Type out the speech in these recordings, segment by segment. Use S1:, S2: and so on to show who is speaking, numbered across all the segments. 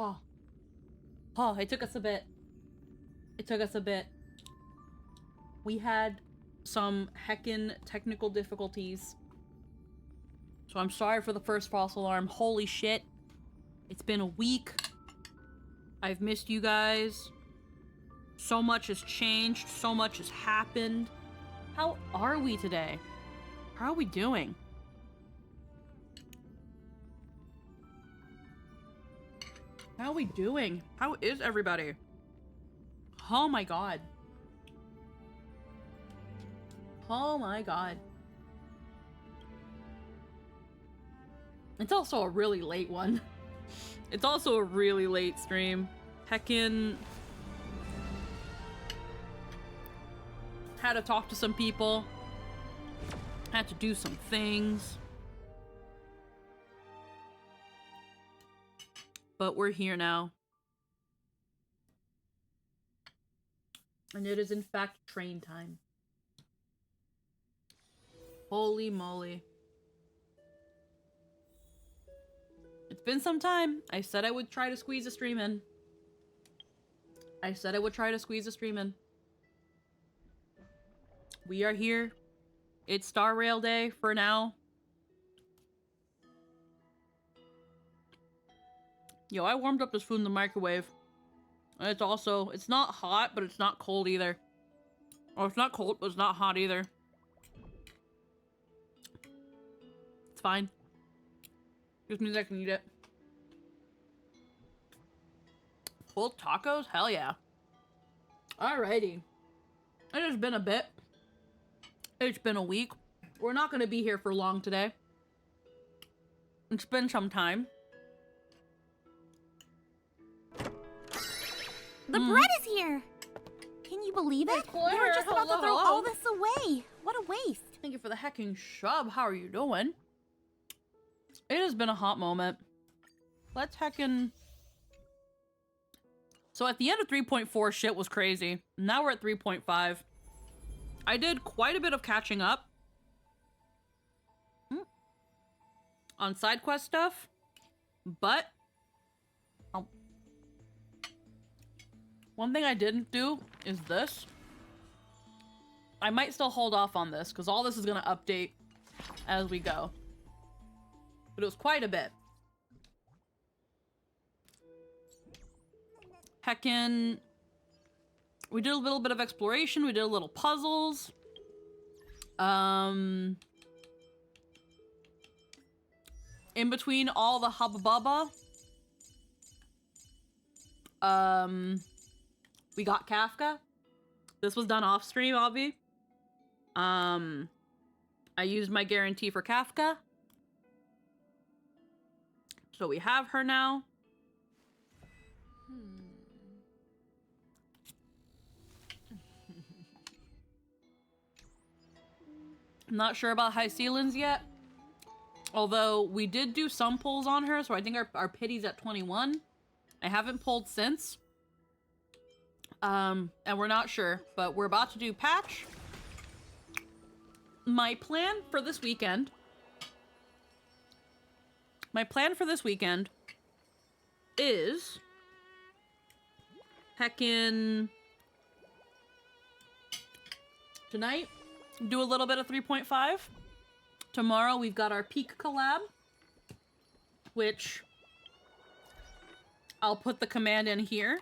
S1: Oh. Oh, it took us a bit. It took us a bit. We had some heckin' technical difficulties. So I'm sorry for the first false alarm. Holy shit. It's been a week. I've missed you guys. So much has changed. So much has happened. How are we today? How are we doing? How are we doing? How is everybody? Oh my god. Oh my god. It's also a really late one. It's also a really late stream. Heckin' had to talk to some people. Had to do some things. But we're here now. And it is in fact train time. Holy moly. It's been some time. I said I would try to squeeze a stream in. I said I would try to squeeze a stream in. We are here. It's Star Rail Day for now. Yo, I warmed up this food in the microwave. And it's also, it's not hot, but it's not cold either. Oh, it's not cold, but it's not hot either. It's fine. Just means I can eat it. Cold tacos? Hell yeah. Alrighty. It has been a bit. It's been a week. We're not going to be here for long today. It's been some time.
S2: The bread is here! Can you believe it?
S1: Claire,
S2: We were just about to throw
S1: hello.
S2: all this away. What a waste.
S1: Thank you for the hecking shove. How are you doing? It has been a hot moment. Let's heckin'... So at the end of 3.4, shit was crazy. Now we're at 3.5. I did quite a bit of catching up. On side quest stuff. But... one thing I didn't do is this. I might still hold off on this, because all this is going to update as we go. But it was quite a bit. Heckin'... we did a little bit of exploration, we did a little puzzles. In between all the hubba bubba. We got Kafka. This was done off stream, obvi. I used my guarantee for Kafka. So we have her now. I'm not sure about high ceilings yet. Although we did do some pulls on her, so I think our pity's at 21. I haven't pulled since. And we're not sure, but we're about to do patch. My plan for this weekend is heckin' tonight, do a little bit of 3.5. Tomorrow we've got our peak collab, which I'll put the command in here.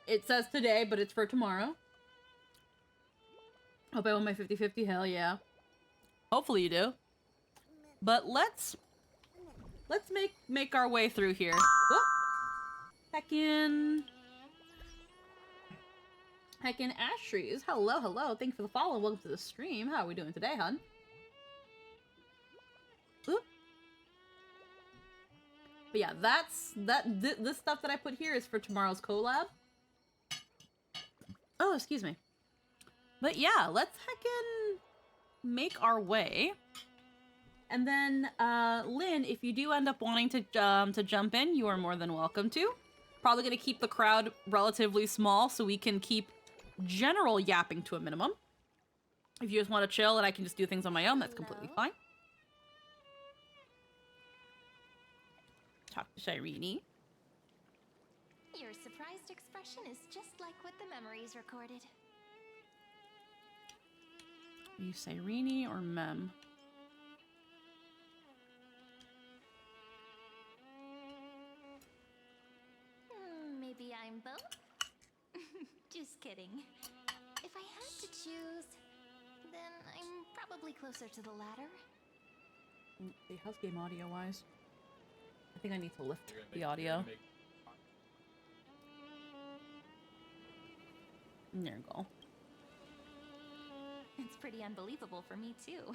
S1: It says today, but it's for tomorrow. Hope I won my 50-50. Hell yeah. Hopefully you do. But let's make our way through here. Whoop. Heckin' Ash Trees. Hello, hello. Thank you for the follow. Welcome to the stream. How are we doing today, hun? Oop. But yeah, this stuff that I put here is for tomorrow's collab. Oh, excuse me. But yeah, let's heckin' make our way. And then, Lynn, if you do end up wanting to jump in, you are more than welcome to. Probably gonna keep the crowd relatively small so we can keep general yapping to a minimum. If you just want to chill and I can just do things on my own, that's completely fine. Talk to Shireen.
S3: Your surprised expression is just like what the memories recorded.
S1: Are you Cyrene or Mem?
S3: Maybe I'm both? Just kidding. If I had to choose, then I'm probably closer to the latter.
S1: How's game audio wise? I think I need to lift the audio. There you go.
S3: It's pretty unbelievable for me, too.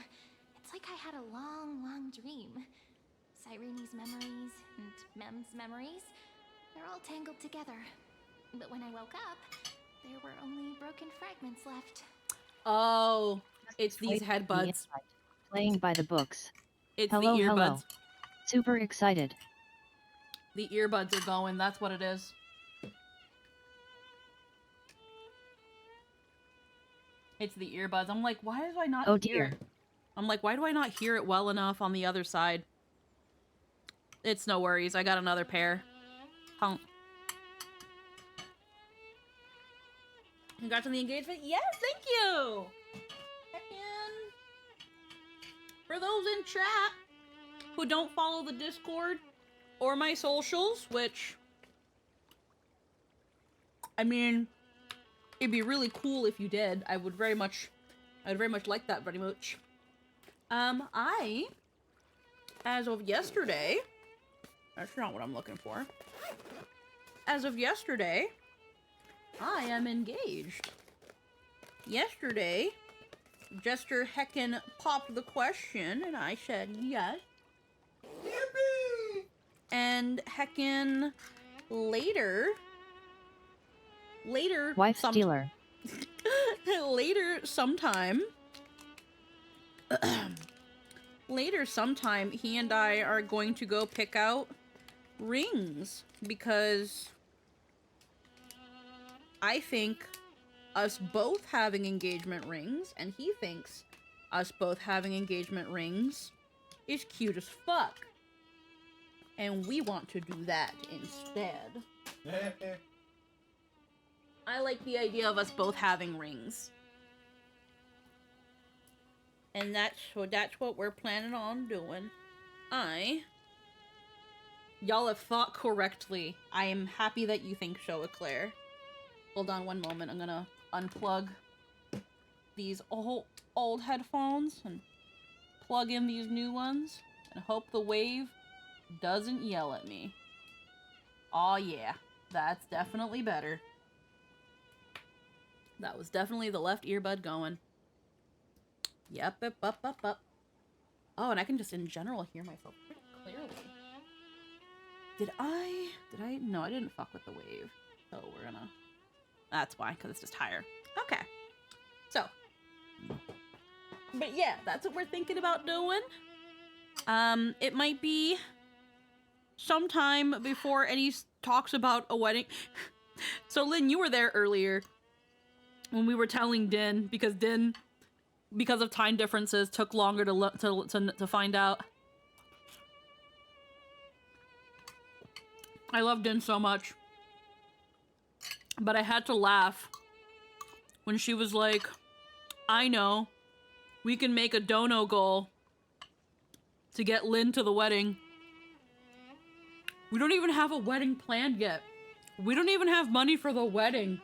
S3: It's like I had a long, long dream. Cyrene's memories and Mem's memories, they're all tangled together. But when I woke up, there were only broken fragments left.
S1: Oh, it's these headbuds.
S4: Playing by the books.
S1: It's
S4: Hello,
S1: the earbuds.
S4: hello. Super excited.
S1: The earbuds are going, that's what it is. It's the earbuds. I'm like, why do I not
S4: Oh
S1: hear
S4: dear.
S1: it? I'm like, why do I not hear it well enough on the other side? It's no worries. I got another pair. Honk. Congrats on the engagement. Yes, thank you. And for those in chat who don't follow the Discord or my socials, which, I mean, it'd be really cool if you did. I'd very much like that very much. I, as of yesterday, that's not what I'm looking for. As of yesterday, I am engaged. Yesterday, Jester heckin' popped the question, and I said yes. Yippee! And heckin' later,
S4: Wife stealer.
S1: later sometime, he and I are going to go pick out rings, because I think us both having engagement rings, and he thinks us both having engagement rings is cute as fuck. And we want to do that instead. I like the idea of us both having rings. And that's what we're planning on doing. Y'all have thought correctly. I am happy that you think so, Eclair. Hold on one moment. I'm gonna unplug these old headphones and plug in these new ones and hope the wave doesn't yell at me. Aw, yeah. That's definitely better. That was definitely the left earbud going. Yep, up. Oh, and I can just in general hear myself pretty clearly. Did I? No, I didn't fuck with the wave. So we're gonna... That's why, because it's just higher. Okay. So. But yeah, that's what we're thinking about doing. It might be sometime before any talks about a wedding. So Lynn, you were there earlier when we were telling Din, because Din, because of time differences, took longer to find out. I love Din so much. But I had to laugh when she was like, I know, we can make a dono goal to get Lynn to the wedding. We don't even have a wedding planned yet. We don't even have money for the wedding.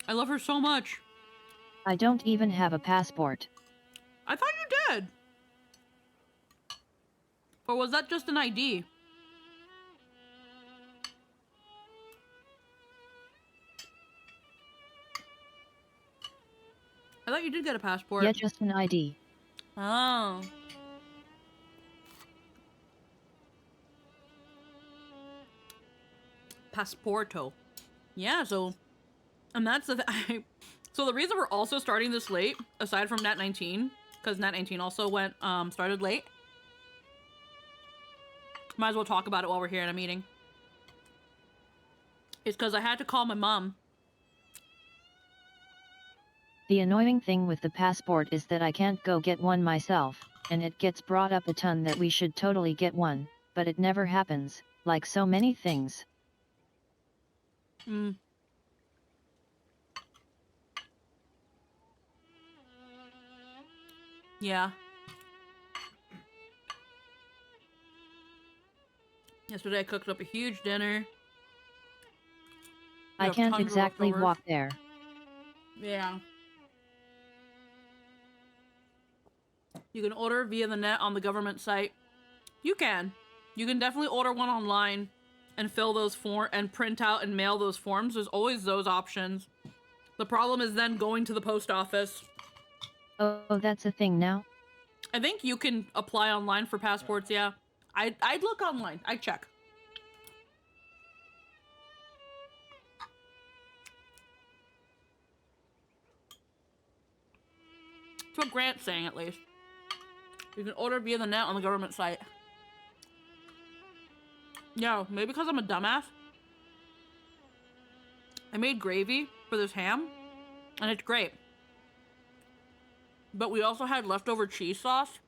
S1: I love her so much.
S4: I don't even have a passport.
S1: I thought you did. Or was that just an ID? I thought you did get a passport.
S4: Yeah, just an ID.
S1: Oh. Passporto. Yeah, so... And that's the so the reason we're also starting this late, aside from Nat 19, because Nat 19 also started late. Might as well talk about it while we're here in a meeting. It's because I had to call my mom.
S4: The annoying thing with the passport is that I can't go get one myself, and it gets brought up a ton that we should totally get one. but it never happens, like so many things.
S1: Mm. Yeah. Yesterday I cooked up a huge dinner. We
S4: I
S1: have
S4: can't
S1: tons of
S4: exactly
S1: leftovers.
S4: walk there.
S1: Yeah. You can order via the net on the government site. You can. You can definitely order one online and fill those forms and print out and mail those forms. There's always those options. The problem is then going to the post office.
S4: Oh, that's a thing now?
S1: I think you can apply online for passports, yeah. I'd look online. I'd check. That's what Grant's saying, at least. You can order via the net on the government site. Yeah, maybe because I'm a dumbass. I made gravy for this ham, and it's great. But we also had leftover cheese sauce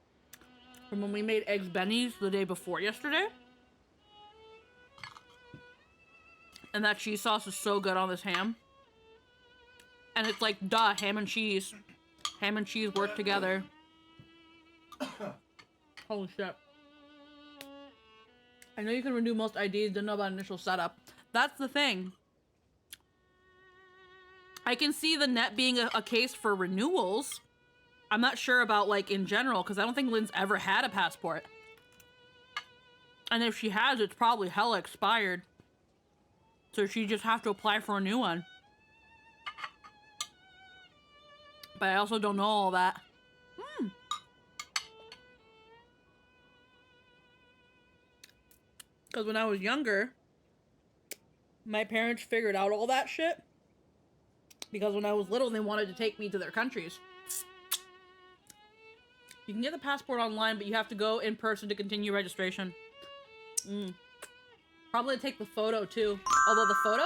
S1: from when we made eggs bennies the day before yesterday. And that cheese sauce is so good on this ham. And it's like, duh, ham and cheese. Ham and cheese work together. Holy shit. I know you can renew most IDs, didn't know about initial setup. That's the thing. I can see the net being a case for renewals. I'm not sure about, like, in general, because I don't think Lynn's ever had a passport. And if she has, it's probably hella expired. So she just have to apply for a new one. But I also don't know all that. Because when I was younger, my parents figured out all that shit. Because when I was little, they wanted to take me to their countries. You can get the passport online, but you have to go in person to continue registration. Probably take the photo, too. Although the photo?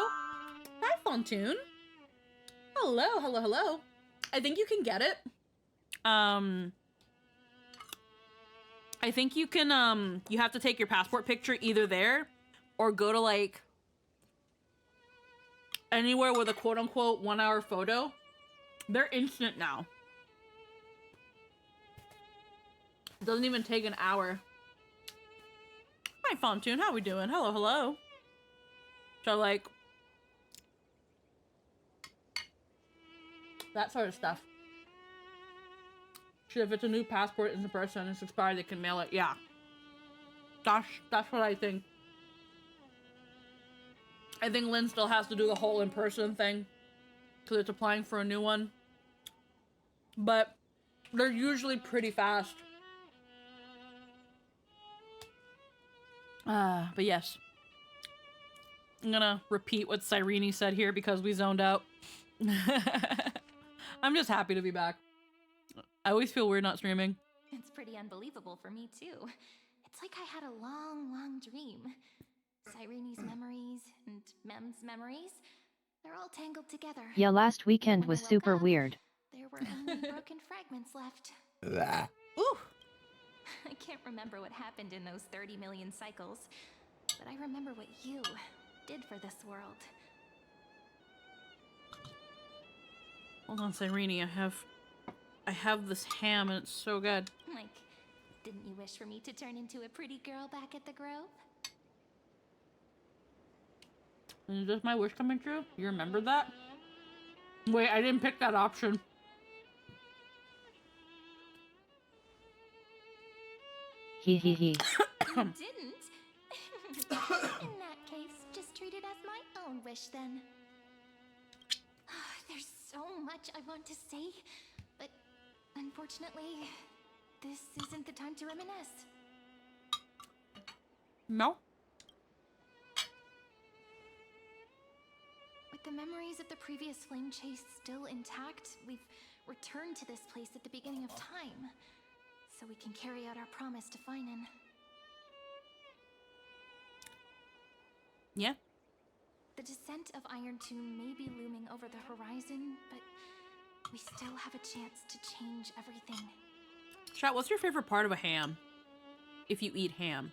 S1: Hi, Fontoon. Hello, hello, hello. I think you can get it. I think you can, you have to take your passport picture either there or go to, like, anywhere with a quote-unquote 1 hour photo. They're instant now. It doesn't even take an hour. Hi, Fontoon. How we doing? Hello, hello. So, like, that sort of stuff. Shit, if it's a new passport in person, it's expired, they can mail it. Yeah. That's what I think. I think Lynn still has to do the whole in-person thing because it's applying for a new one. But they're usually pretty fast. But yes. I'm gonna repeat what Cyrene said here because we zoned out. I'm just happy to be back. I always feel weird not streaming.
S3: It's pretty unbelievable for me, too. It's like I had a long, long dream. Cyrene's memories and Mem's memories, they're all tangled together.
S4: Yeah, last weekend
S3: When
S4: was
S3: I woke
S4: super
S3: up,
S4: weird.
S3: There were only broken fragments left.
S1: Ooh.
S3: I can't remember what happened in those 30 million cycles, but I remember what you did for this world.
S1: Hold on, Cyrene, I have this ham and it's so good.
S3: Like, didn't you wish for me to turn into a pretty girl back at the Grove?
S1: Is this my wish coming true? You remember that? Wait, I didn't pick that option.
S4: He.
S3: You didn't? In that case, just treat it as my own wish then. There's so much I want to say, but unfortunately, this isn't the time to reminisce.
S1: No?
S3: With the memories of the previous flame chase still intact, we've returned to this place at the beginning of time, so we can carry out our promise to Finan.
S1: Yeah?
S3: The descent of Iron Tomb may be looming over the horizon, but we still have a chance to change everything.
S1: Chat, what's your favorite part of a ham? If you eat ham.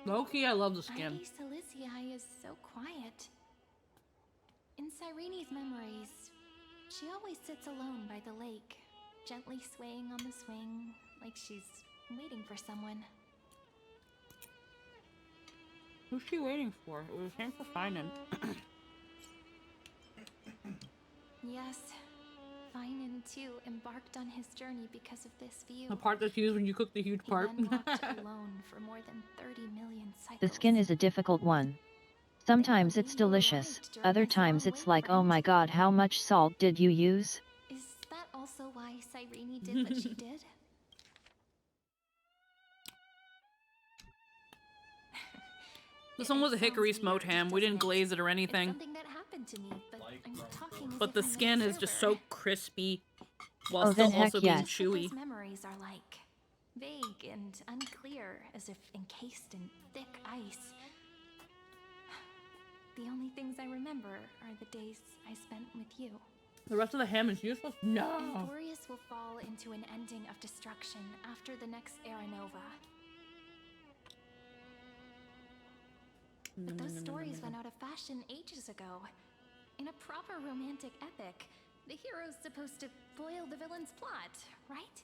S1: Low-key, I love the skin.
S3: Lady Silicii is so quiet. In Cyrene's memories, she always sits alone by the lake, gently swaying on the swing, like she's waiting for someone.
S1: Who's she waiting for? It was him for Finan.
S3: Yes, Finan too embarked on his journey because of this view.
S1: The part that's used when you cook the huge part.
S3: He then walked alone for more than 30 million cycles.
S4: The skin is a difficult one. Sometimes it's delicious, other times it's like, oh my god, how much salt did you use?
S3: Is that also why Cyrene did what she did?
S1: This one was a hickory smoked ham. We didn't glaze it or
S3: It's
S1: anything.
S3: something that happened to me, but I'm talking as
S1: But
S3: if
S1: the
S3: I'm an
S1: skin is just
S3: observer.
S1: so crispy while
S4: Oh,
S1: still
S4: then heck
S1: also being
S4: yes.
S3: What
S1: chewy.
S3: those memories are like. Vague and unclear, as if encased in thick ice. The only things I remember are the days I spent with you.
S1: The rest of the ham is useless? No.
S3: Emporius will fall into an ending of destruction after the next Era Nova. But those stories went out of fashion ages ago. In a proper romantic epic, the hero's supposed to foil the villain's plot, right?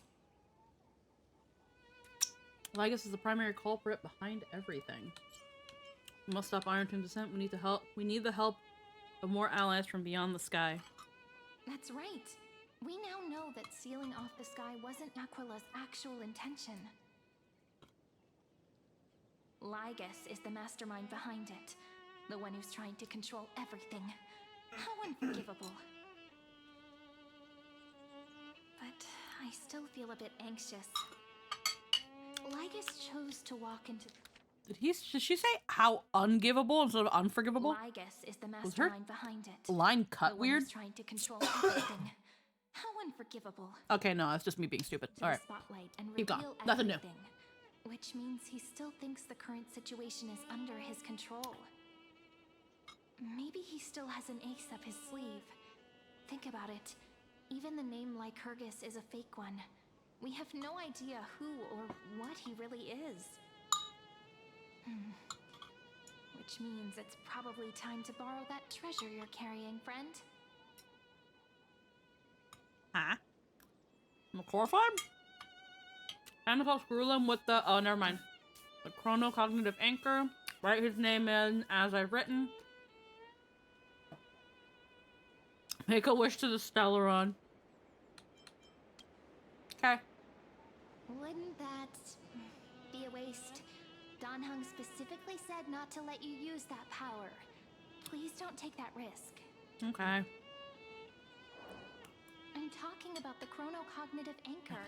S1: Lygus is the primary culprit behind everything. We must stop Ironton descent. We need to help. We need the help of more allies from beyond the sky.
S3: That's right. We now know that sealing off the sky wasn't Aquila's actual intention. Lygus is the mastermind behind it. The one who's trying to control everything. How unforgivable. But I still feel a bit anxious. Lygus chose to walk into...
S1: Did she say how ungivable instead of unforgivable?
S3: Lygus is the
S1: Was her
S3: mastermind behind it.
S1: line
S3: The
S1: cut
S3: one
S1: weird?
S3: who's trying to control everything. How unforgivable.
S1: Okay, no, that's just me being stupid.
S3: To
S1: Alright.
S3: the spotlight and
S1: Keep going.
S3: reveal
S1: Nothing new.
S3: everything. Which means he still thinks the current situation is under his control. Maybe he still has an ace up his sleeve. Think about it. Even the name Lycurgus is a fake one. We have no idea who or what he really is. Which means it's probably time to borrow that treasure you're carrying, friend.
S1: Huh? McCorford? And to screw them with the... Oh, never mind. The chronocognitive anchor. Write his name in as I've written. Make a wish to the Stellaron. Okay.
S3: Wouldn't that be a waste? Don Hung specifically said not to let you use that power. Please don't take that risk.
S1: Okay.
S3: I'm talking about the chronocognitive anchor.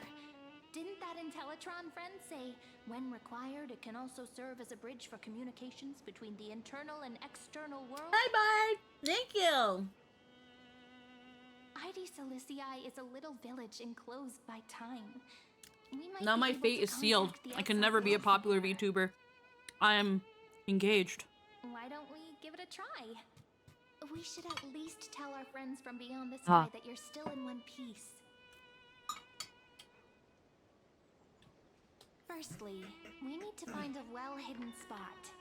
S3: Didn't that Intellitron friend say, when required, it can also serve as a bridge for communications between the internal and external world?
S1: Hi, Bard! Thank you!
S3: ID Silicii is a little village enclosed by time. We might
S1: Now
S3: be
S1: my
S3: able
S1: fate
S3: to
S1: is sealed.
S3: contact the
S1: I can
S3: outside
S1: never be a
S3: world from
S1: popular
S3: here.
S1: VTuber. I am engaged.
S3: Why don't we give it a try? We should at least tell our friends from beyond the sky
S4: Ah.
S3: that you're still in one piece. Firstly, we need to find a well-hidden spot.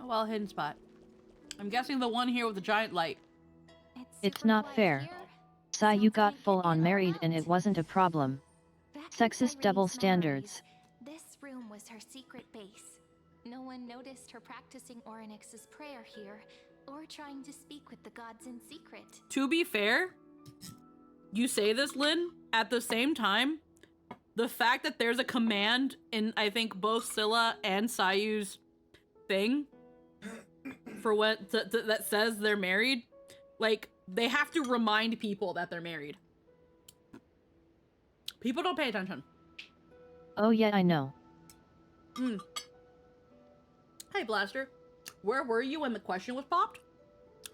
S1: A well-hidden spot. I'm guessing the one here with the giant light.
S4: It's
S3: super
S4: not
S3: quiet
S4: fair.
S3: here.
S4: Sai, you
S3: Sounds
S4: got
S3: like
S4: full
S3: you're
S4: on
S3: getting
S4: married and it
S3: overwhelmed.
S4: wasn't a problem.
S3: Back in
S4: Sexist double
S3: Cyrene's
S4: standards.
S3: memories, this room was her secret base. No one noticed her practicing Orynyx's prayer here, or trying to speak with the gods in secret.
S1: To be fair, you say this, Lynn, at the same time, the fact that there's a command in, I think, both Scylla and Sayu's thing for what that says they're married, like, they have to remind people that they're married. People don't pay attention.
S4: Oh yeah, I know.
S1: Hey, Blaster. Where were you when the question was popped?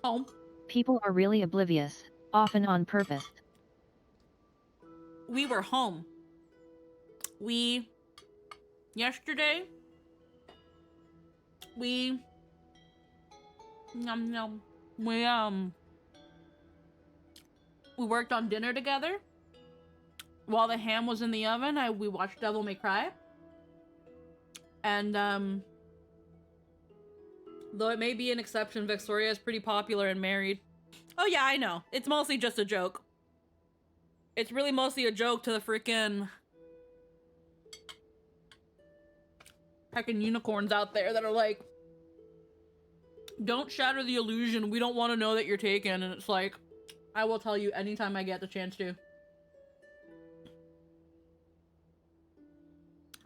S1: Home.
S4: People are really oblivious, often on purpose.
S1: We were home. Yesterday, we Yum yum. We worked on dinner together. While the ham was in the oven, we watched Devil May Cry. And though it may be an exception, Victoria is pretty popular and married. Oh yeah, I know. It's mostly just a joke. It's really mostly a joke to the freaking heckin' unicorns out there that are like, don't shatter the illusion. We don't want to know that you're taken. And it's like, I will tell you anytime I get the chance to.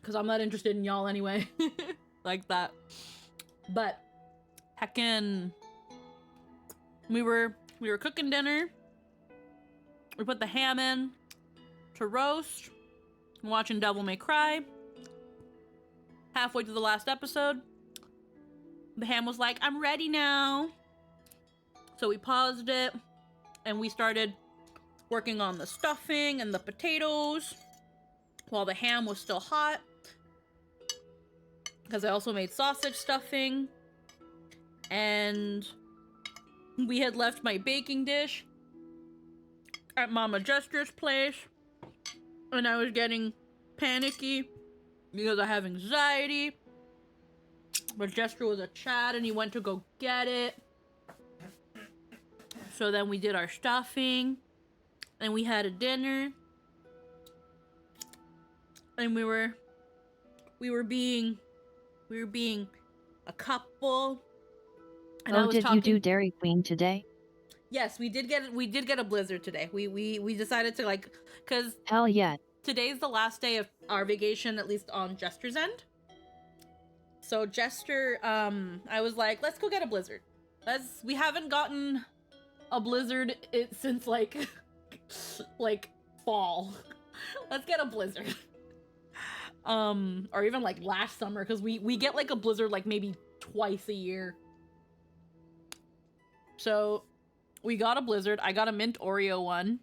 S1: Because I'm not interested in y'all anyway. Like that. But, heckin', we were cooking dinner. We put the ham in to roast. Watching Devil May Cry. Halfway through the last episode, the ham was like, I'm ready now. So we paused it, and we started working on the stuffing and the potatoes while the ham was still hot. Because I also made sausage stuffing. And we had left my baking dish at Mama Jester's place. And I was getting panicky because I have anxiety. But Jester was a Chad and he went to go get it. So then we did our stuffing. And we had a dinner. And we were being a couple. And
S4: Oh, did you do Dairy Queen today?
S1: Yes, we did get a blizzard today. We decided to, like, cause
S4: hell yeah.
S1: Today's the last day of our vacation, at least on Jester's end. So Jester, I was like, let's go get a blizzard. We haven't gotten a blizzard since like fall. Let's get a blizzard. Or even like last summer, because we get like a blizzard like maybe twice a year. So we got a blizzard. I got a mint Oreo one.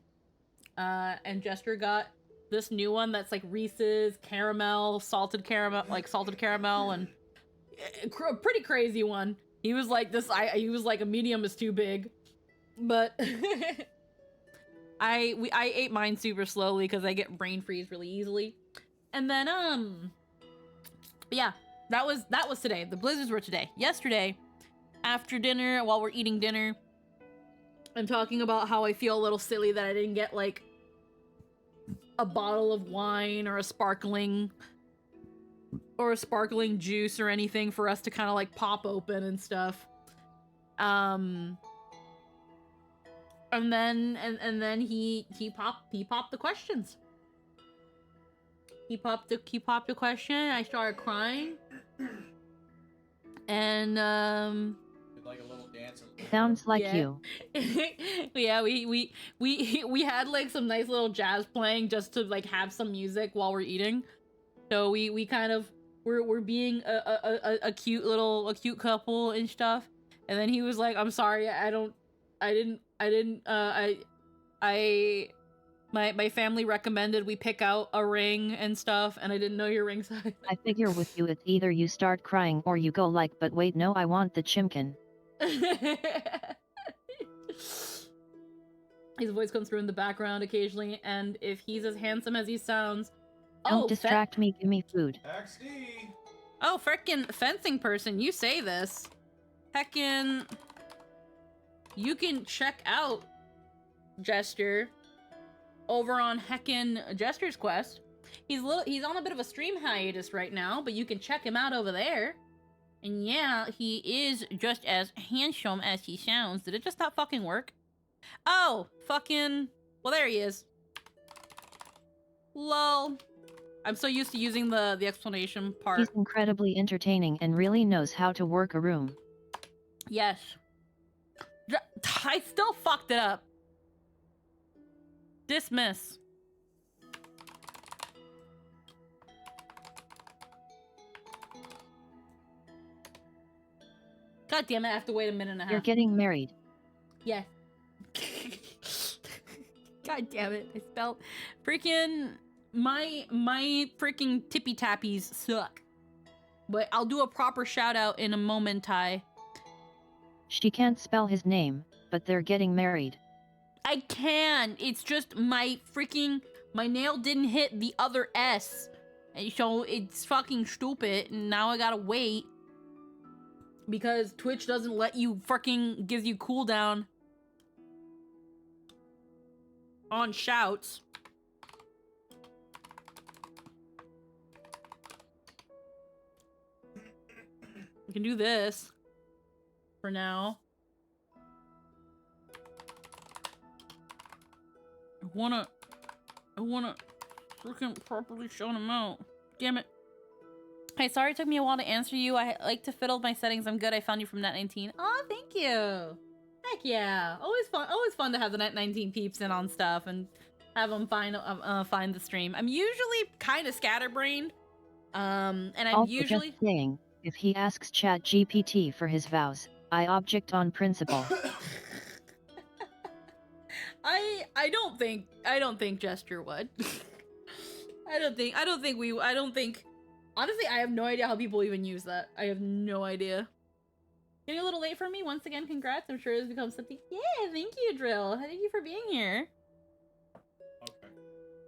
S1: And Jester got this new one that's like Reese's caramel, salted caramel, and a pretty crazy one. He was like he was like, a medium is too big. But I ate mine super slowly because I get brain freeze really easily. And then yeah, that was today. The blizzards were today. Yesterday, after dinner, while we're eating dinner, I'm talking about how I feel a little silly that I didn't get like a bottle of wine or a sparkling juice or anything for us to kind of like pop open and stuff. And then he popped the questions. He popped the question. I started crying. And
S5: like a little dance.
S4: Sounds like
S1: yeah.
S4: you.
S1: Yeah, we had like some nice little jazz playing just to like have some music while we're eating. So we kind of we're being a cute couple and stuff. And then he was like, "I'm sorry, my family recommended we pick out a ring and stuff, and I didn't know your ring size."
S4: I figure with you it's either you start crying or you go like, but wait, no, I want the chimkin.
S1: His voice comes through in the background occasionally, and if he's as handsome as he sounds...
S4: Don't distract me, give me food.
S5: XD.
S1: Oh, frickin' fencing person, you say this. Heckin'... You can check out Jester over on heckin' Jester's Quest. He's on a bit of a stream hiatus right now, but you can check him out over there. And yeah, he is just as handsome as he sounds. Did it just not fucking work? Oh, fucking... Well, there he is. Lol. I'm so used to using the explanation part.
S4: He's incredibly entertaining and really knows how to work a room.
S1: Yes. I still fucked it up. Dismiss. God damn it, I have to wait a minute and a half.
S4: You're getting married.
S1: Yeah. God damn it, I spelled freaking my freaking tippy tappies suck. But I'll do a proper shout out in a moment, Ty.
S4: She can't spell his name, but they're getting married.
S1: I can. It's just my nail didn't hit the other S. And so it's fucking stupid, and now I gotta wait. Because Twitch doesn't let you gives you cooldown on shouts. We can do this for now. I wanna freaking properly shout him out. Damn it. Hey, sorry it took me a while to answer you. I like to fiddle with my settings. I'm good. I found you from Net19. Oh, thank you. Heck yeah. Always fun to have the Net19 peeps in on stuff and have them find the stream. I'm usually kind of scatterbrained. And I'm
S4: Also
S1: usually
S4: just saying, if he asks ChatGPT for his vows, I object on principle.
S1: I don't think Gesture would. Honestly, I have no idea how people even use that. I have no idea. Getting a little late for me. Once again, congrats. I'm sure it's become something. Yeah, thank you, Drill. Thank you for being here.
S5: Okay.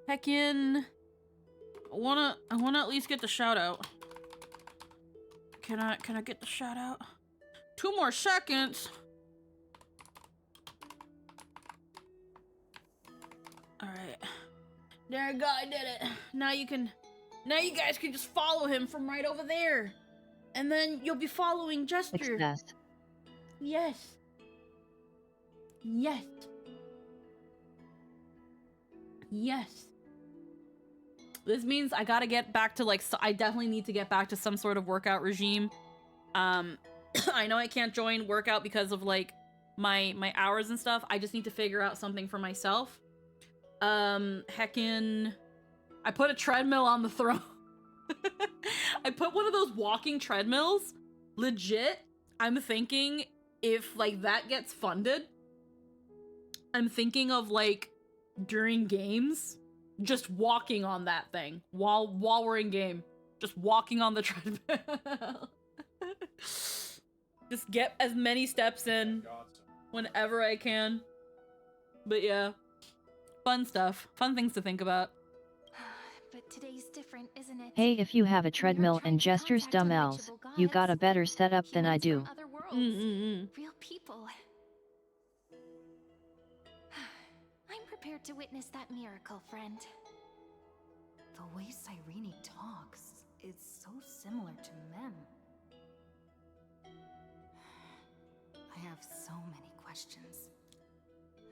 S1: Heckin'. I wanna at least get the shout out. Can I get the shout out? 2 more seconds. Alright. There you go, I did it. Now you guys can just follow him from right over there. And then you'll be following Gesture.
S4: Success.
S1: Yes. Yes. Yes. This means I gotta get back to I definitely need to get back to some sort of workout regime. I know I can't join workout because of my hours and stuff. I just need to figure out something for myself. Heckin', I put a treadmill on the throne. I put one of those walking treadmills. Legit, I'm thinking if that gets funded, I'm thinking of during games, just walking on that thing while we're in game. Just walking on the treadmill. Just get as many steps in whenever I can. But yeah. Fun stuff. Fun things to think about.
S3: But today's different, isn't it?
S4: Hey, if you have a treadmill and Gesture's dumbbells, you got a better setup than I do.
S3: Real people. I'm prepared to witness that miracle, friend.
S2: The way Cyrene talks is so similar to Mem. I have so many questions.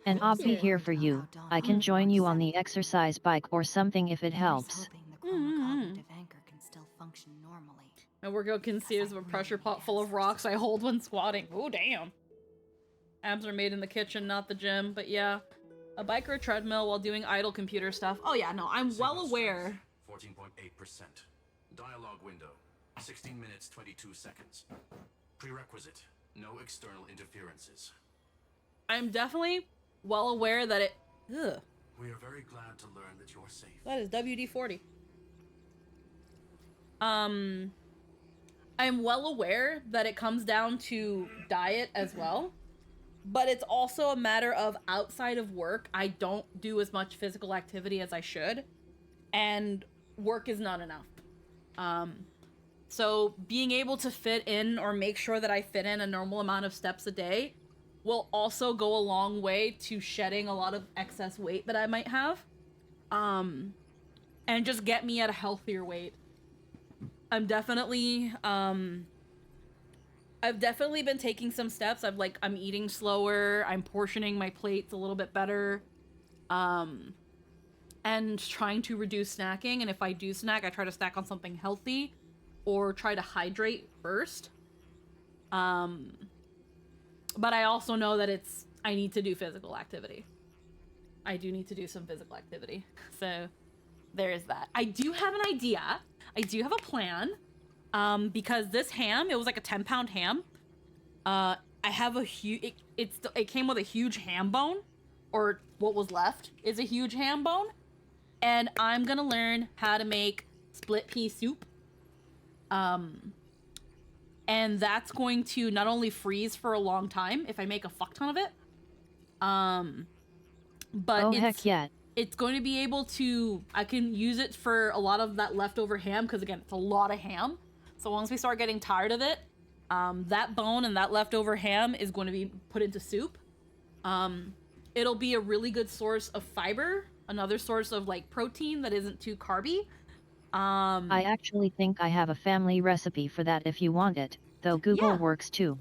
S4: And I'll be here for you. I can join you on the exercise bike or something if it helps.
S1: My workout consists of a pressure pot full of rocks I hold when squatting. Oh, damn. Abs are made in the kitchen, not the gym. But yeah, a bike or a treadmill while doing idle computer stuff. Oh yeah, no, I'm well aware.
S6: 14.8%. Dialogue window. 16 minutes, 22 seconds. Prerequisite. No external interferences.
S1: I'm definitely well aware that it... Ugh.
S6: We are very glad to learn that you're safe.
S1: That is WD-40. I'm well aware that it comes down to diet as well. But it's also a matter of outside of work, I don't do as much physical activity as I should. And work is not enough. So being able to fit in or make sure that I fit in a normal amount of steps a day will also go a long way to shedding a lot of excess weight that I might have. And just get me at a healthier weight. I'm definitely, I've definitely been taking some steps. I'm eating slower. I'm portioning my plates a little bit better. And trying to reduce snacking. And if I do snack, I try to snack on something healthy or try to hydrate first. But I also know that I need to do physical activity. I do need to do some physical activity. So there is that. I do have an idea. I do have a plan. Because this ham, it was like a 10-pound ham. I have a huge, it came with a huge ham bone, or what was left is a huge ham bone. And I'm gonna learn how to make split pea soup. and that's going to not only freeze for a long time if I make a fuck ton of it, but
S4: Oh heck yeah.
S1: it's going to be able to, I can use it for a lot of that leftover ham, because again, it's a lot of ham. So once we start getting tired of it, that bone and that leftover ham is going to be put into soup. It'll be a really good source of fiber, another source of like protein that isn't too carby.
S4: I actually think I have a family recipe for that if you want it, though Google
S1: Yeah.
S4: works too.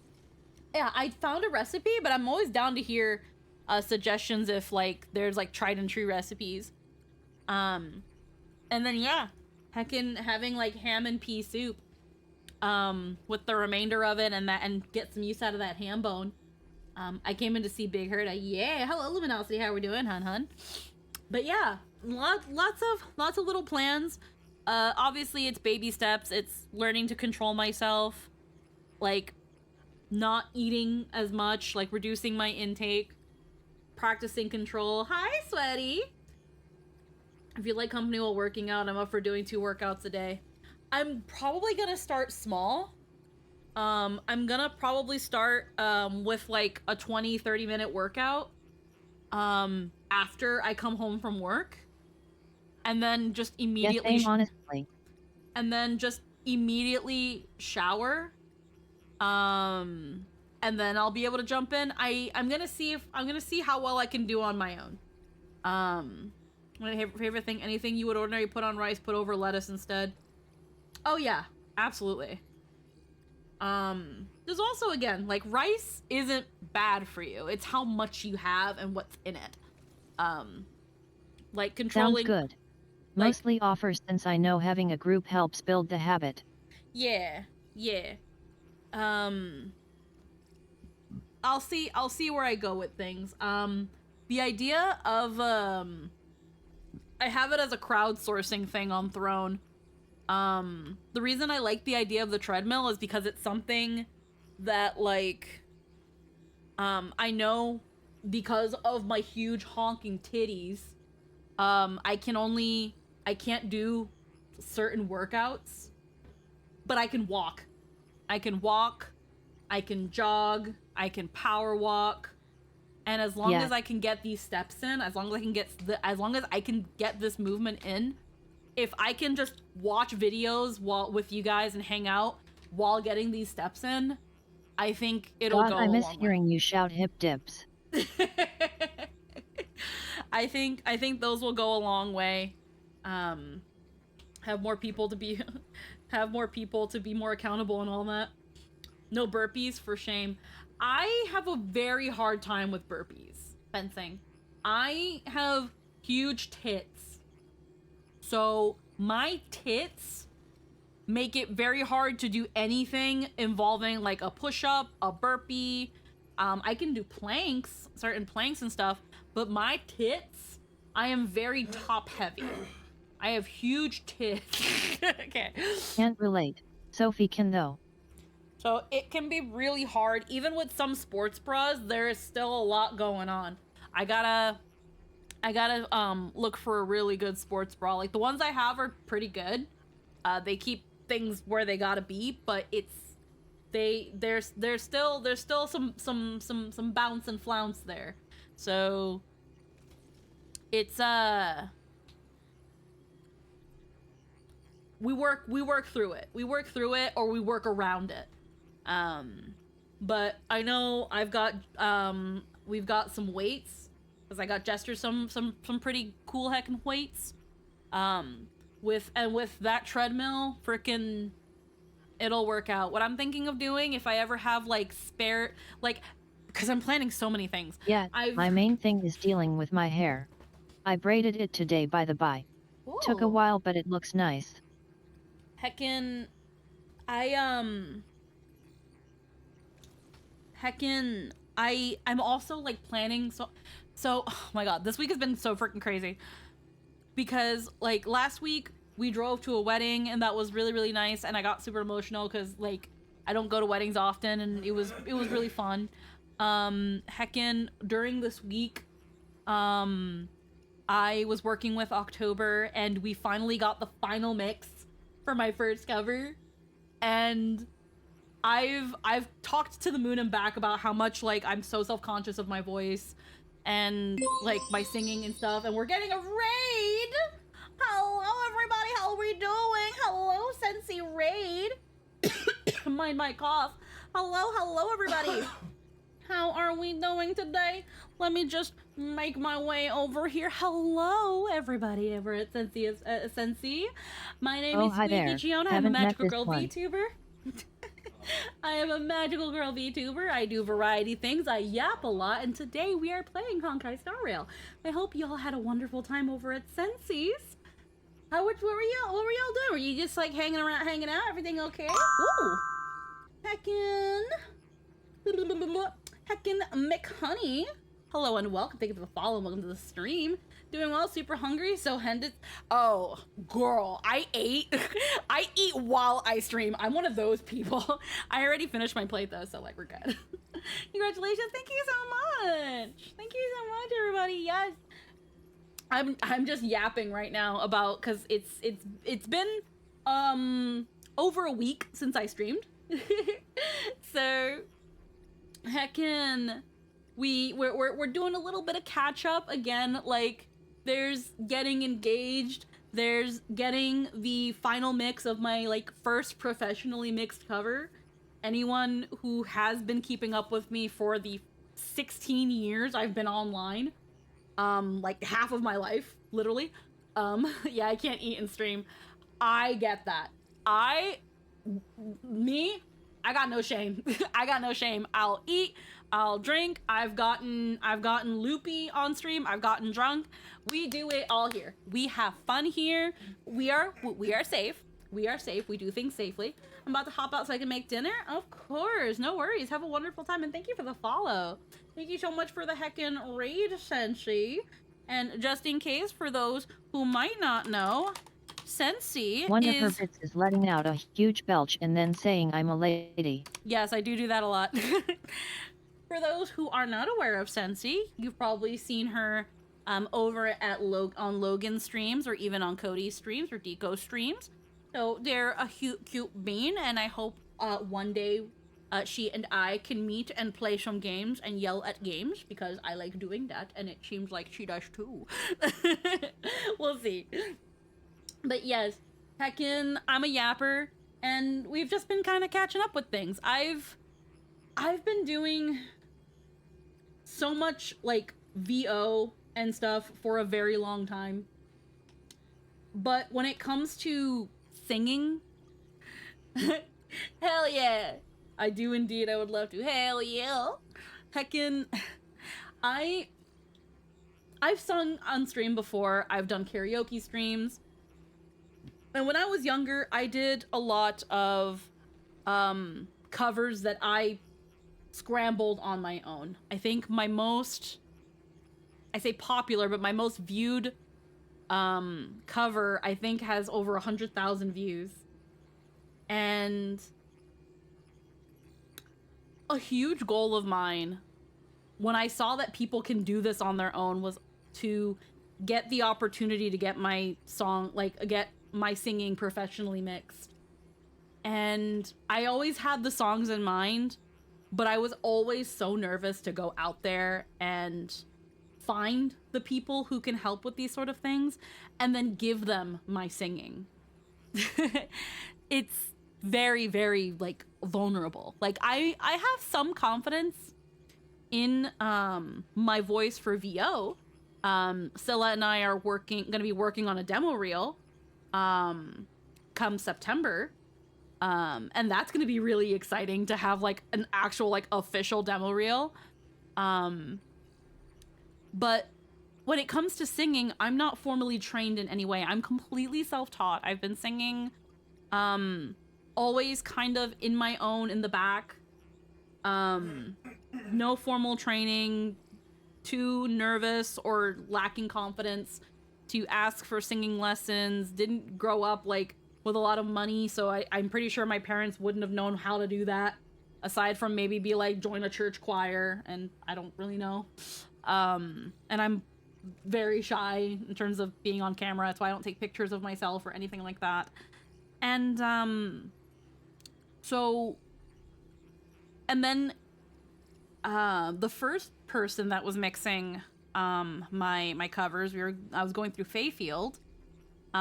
S1: Yeah, I found a recipe, but I'm always down to hear suggestions if like there's like tried and true recipes. And then yeah, heckin' having like ham and pea soup with the remainder of it, and get some use out of that ham bone. I came in to see Big Herd. Yeah, hello Luminosity, how we doing, hun? But yeah, lots of little plans. Obviously it's baby steps. It's learning to control myself, like not eating as much, like reducing my intake, practicing control. Hi, Sweaty. If you like company while working out, I'm up for doing 2 workouts a day. I'm probably gonna start small. I'm gonna probably start with like a 20-30 minute workout after I come home from work, and then just immediately
S4: Yes, same, honestly.
S1: and then just immediately shower, and then I'll be able to jump in. I'm gonna see how well I can do on my own. My favorite thing, anything you would ordinarily put on rice, put over lettuce instead. Oh yeah, absolutely. There's also, again, like, rice isn't bad for you. It's how much you have and what's in it. Like, controlling...
S4: Sounds good.
S1: Like,
S4: Mostly offers since I know having a group helps build the habit.
S1: Yeah. I'll see where I go with things. The idea of, I have it as a crowdsourcing thing on Throne. The reason I like the idea of the treadmill is because it's something that, like, I know because of my huge honking titties, I can't do certain workouts, but I can walk. I can jog, I can power walk, and as long as I can get these steps in, as long as I can get this movement in, if I can just watch videos with you guys and hang out while getting these steps in, I think it'll go a long way.
S4: I miss hearing you shout hip dips.
S1: I think those will go a long way. Have more people to be more accountable and all that. No burpees, for shame. I have a very hard time with burpees. Fencing. I have huge tits. So my tits make it very hard to do anything involving like a push-up, a burpee. I can do planks, certain planks and stuff, but my tits, I am very top heavy. I have huge tits. Okay.
S4: Can't relate. Sophie can though.
S1: So it can be really hard. Even with some sports bras, there is still a lot going on. I gotta look for a really good sports bra. Like, the ones I have are pretty good. They keep things where they gotta be, but there's still some bounce and flounce there. So it's we work through it. We work through it, or we work around it. But I know we've got some weights, because I got Jester some pretty cool heckin' weights. With that treadmill, frickin', it'll work out. What I'm thinking of doing, if I ever have like spare, like, because I'm planning so many things.
S4: Yeah, my main thing is dealing with my hair. I braided it today, by the by.
S1: Ooh.
S4: Took a while, but it looks nice.
S1: Heckin', I'm also like planning, so oh my god, this week has been so freaking crazy, because like last week we drove to a wedding and that was really, really nice, and I got super emotional because like I don't go to weddings often, and it was really fun. Heckin', during this week I was working with October, and we finally got the final mix for my first cover, and I've talked to the moon and back about how much like I'm so self-conscious of my voice and like my singing and stuff, and we're getting a raid. Hello everybody, how are we doing? Hello Sensi Raid. Mind my cough. Hello everybody. How are we doing today? Let me just make my way over here. Hello everybody over at Sensi. My name is
S4: hi there.
S1: Squeaky Chiona. I'm a
S4: Haven't met
S1: magical
S4: this
S1: girl
S4: one.
S1: VTuber. I am a magical girl VTuber. I do variety things. I yap a lot, and today we are playing Honkai Star Rail. I hope you all had a wonderful time over at Sensi's. What were y'all doing? Were you just like hanging around, hanging out? Everything okay? Ooh, heckin' McHoney. Hello and welcome. Thank you for the follow. Welcome to the stream. Doing well, super hungry, so handed. Oh, girl, I ate. I eat while I stream. I'm one of those people. I already finished my plate though, so like we're good. Congratulations! Thank you so much. Thank you so much, everybody. Yes, I'm just yapping right now about because it's been over a week since I streamed, so heckin' we're doing a little bit of catch up again, like. There's getting engaged, there's getting the final mix of my like first professionally mixed cover. Anyone who has been keeping up with me for the 16 years I've been online, like half of my life, literally. Yeah, I can't eat and stream. I get that. I got no shame. I got no shame. I'll eat, I'll drink. I've gotten loopy on stream. I've gotten drunk. We do it all here. We have fun here. We are safe. We are safe. We do things safely. I'm about to hop out so I can make dinner. Of course, no worries. Have a wonderful time, and thank you for the follow. Thank you so much for the heckin' raid, Sensi. And just in case, for those who might not know, Sensi
S4: One of her bits is letting out a huge belch and then saying I'm a lady.
S1: Yes, I do that a lot. For those who are not aware of Sensi, you've probably seen her over at on Logan's streams, or even on Cody's streams or Deco streams. So they're a cute bean, and I hope one day she and I can meet and play some games and yell at games, because I like doing that, and it seems like she does too. We'll see. But yes, heckin', I'm a yapper, and we've just been kind of catching up with things. I've been doing so much like VO and stuff for a very long time, but when it comes to singing, hell yeah, I do indeed. I would love to. Hell yeah, heckin', I've sung on stream before. I've done karaoke streams. And when I was younger, I did a lot of covers that I scrambled on my own. I think my most, I say popular, but my most viewed cover, I think, has over 100,000 views. And a huge goal of mine, when I saw that people can do this on their own, was to get the opportunity to get my song, get my singing professionally mixed. And I always had the songs in mind, but I was always so nervous to go out there and find the people who can help with these sort of things and then give them my singing. It's very, very like vulnerable. Like I have some confidence in my voice for VO. Scylla and I are gonna be working on a demo reel come September, and that's gonna be really exciting to have like an actual like official demo reel. But when it comes to singing, I'm not formally trained in any way. I'm completely self-taught. I've been singing always kind of in my own, in the back. No formal training, too nervous or lacking confidence to ask for singing lessons. Didn't grow up like with a lot of money, so I'm pretty sure my parents wouldn't have known how to do that, aside from maybe be like join a church choir, and I don't really know. And I'm very shy in terms of being on camera. That's why I don't take pictures of myself or anything like that. And so And then the first person that was mixing my covers, I was going through Fayfield. They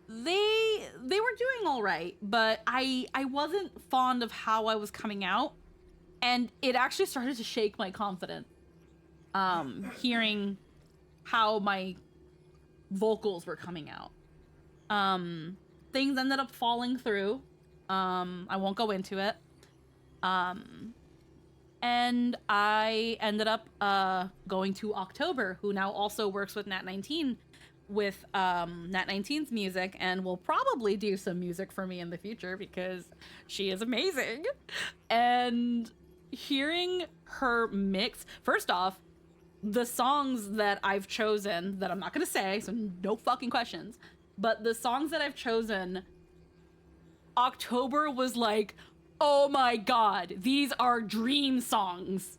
S1: were doing all right, but I wasn't fond of how I was coming out, and it actually started to shake my confidence. Hearing how my vocals were coming out. Things ended up falling through. I won't go into it. And I ended up going to October, who now also works with Nat 19 with Nat 19's music, and will probably do some music for me in the future because she is amazing. And hearing her mix, first off, the songs that I've chosen, that I'm not gonna say, so no fucking questions, but the songs that I've chosen, October was like, oh my god, these are dream songs.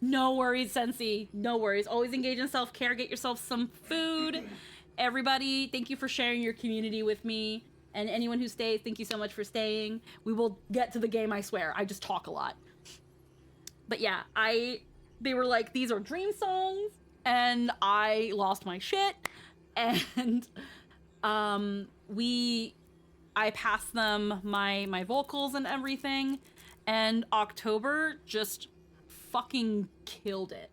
S1: No worries, Sensi. No worries. Always engage in self-care. Get yourself some food. Everybody, thank you for sharing your community with me. And anyone who stays, thank you so much for staying. We will get to the game, I swear. I just talk a lot. But yeah, they were like, these are dream songs. And I lost my shit. And I passed them my vocals and everything. And October just fucking killed it.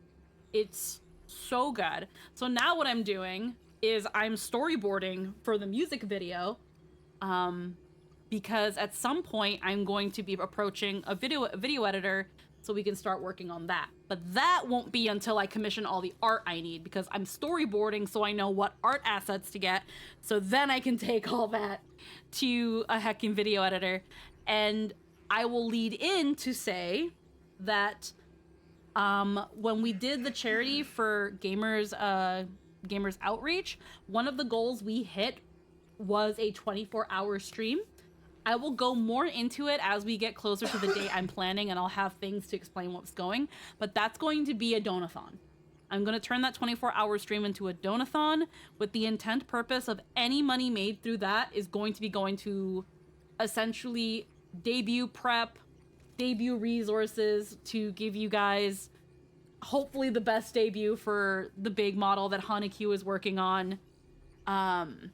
S1: It's so good. So now what I'm doing is I'm storyboarding for the music video, because at some point I'm going to be approaching a video editor so we can start working on that. But that won't be until I commission all the art I need, because I'm storyboarding so I know what art assets to get, so then I can take all that to a heckin' video editor. And I will lead in to say that when we did the charity for gamers outreach, one of the goals we hit was a 24-hour stream. I will go more into it as we get closer to the date I'm planning, and I'll have things to explain what's going, but that's going to be a donathon. I'm going to turn that 24-hour stream into a donathon with the intent purpose of any money made through that is going to be going to essentially debut prep, debut resources to give you guys hopefully the best debut for the big model that Hanekyu is working on, and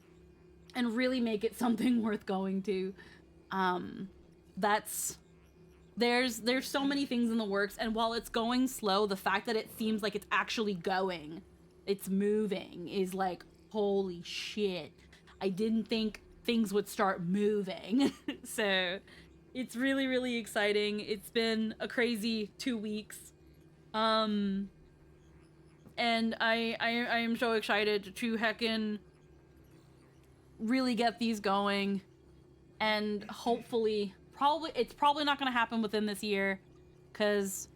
S1: really make it something worth going to. There's so many things in the works, and while it's going slow, the fact that it seems like it's actually going, it's moving, is like, holy shit. I didn't think things would start moving. So it's really, really exciting. It's been a crazy 2 weeks. And I am so excited to heckin' really get these going, and hopefully, it's probably not going to happen within this year, because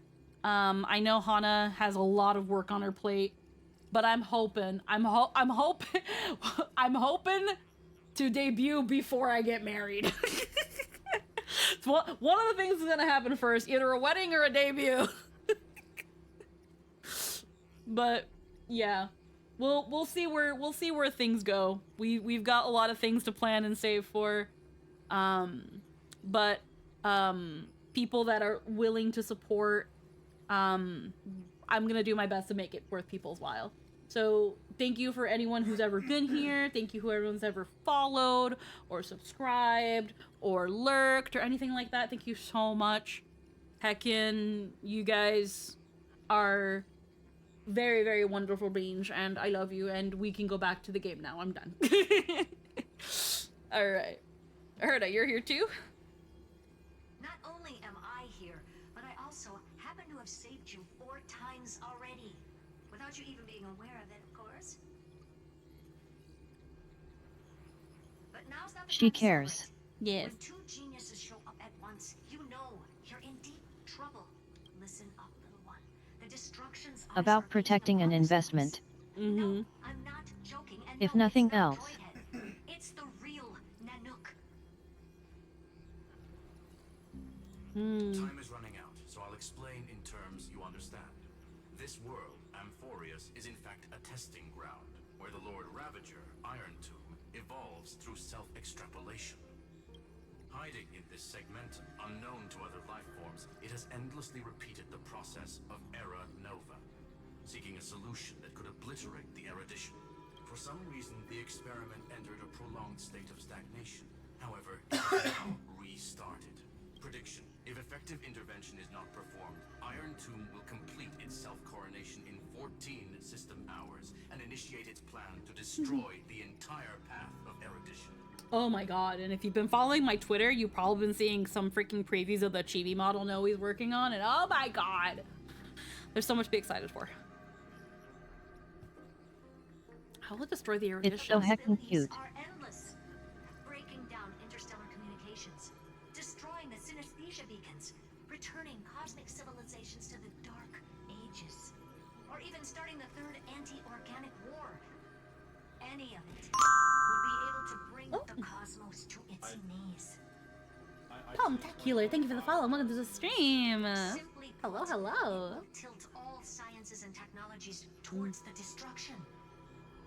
S1: I know Hana has a lot of work on her plate, but I'm hoping to debut before I get married. It's one of the things that's gonna happen first, either a wedding or a debut. But yeah, we'll see where things go. We've got a lot of things to plan and save for, but people that are willing to support, I'm gonna do my best to make it worth people's while. So thank you for anyone who's ever been here. Thank you who everyone's ever followed or subscribed or lurked or anything like that. Thank you so much. Heckin', you guys are very, very wonderful beings, and I love you, and we can go back to the game now. I'm done. Alright. Herda, you're here too?
S7: Not only am I here, but I also happen to have saved you 4 times already. Without you even being aware of it, of course. But now's not the
S4: She
S7: time to
S4: cares.
S7: celebrate.
S1: Yes.
S7: When 2 geniuses show up at once, you know you're in deep trouble. Listen up, little one. The destruction's eyes
S4: About
S7: are
S4: protecting an
S7: gazing upon us.
S4: investment.
S7: No, I'm not joking. And
S4: If
S7: no,
S4: nothing
S7: it's not
S4: else.
S7: Droidhead. It's the real Nanook.
S6: Time is running out, so I'll explain in terms you understand. This world, Amphorius, is in fact a testing ground, where the Lord Ravager, Iron Tomb, evolves through self-extrapolation. Hiding in this segmentum, unknown to other life forms, it has endlessly repeated the process of era nova, seeking a solution that could obliterate the erudition. For some reason, the experiment entered a prolonged state of stagnation. However, it has now restarted. Prediction: if effective intervention is not performed, Iron Tomb will complete its self-coronation in 14 system hours and initiate its plan to destroy the entire path of erudition.
S1: Oh my god, and if you've been following my Twitter, you've probably been seeing some freaking previews of the chibi model Noe's working on, and oh my god! There's so much to be excited for. How will it destroy the erudition?
S4: It's so heckin' cute.
S7: Are endless. Breaking down interstellar communications, destroying the synesthesia beacons, returning cosmic civilizations to the dark ages, or even starting the third anti-organic war. Any of it would be able to bring the cosmos to its knees.
S1: Tom Tacular, thank you for the follow. Welcome to the stream.
S7: Simply
S1: Hello,
S7: put,
S1: hello.
S7: it will tilt all sciences and technologies towards the destruction.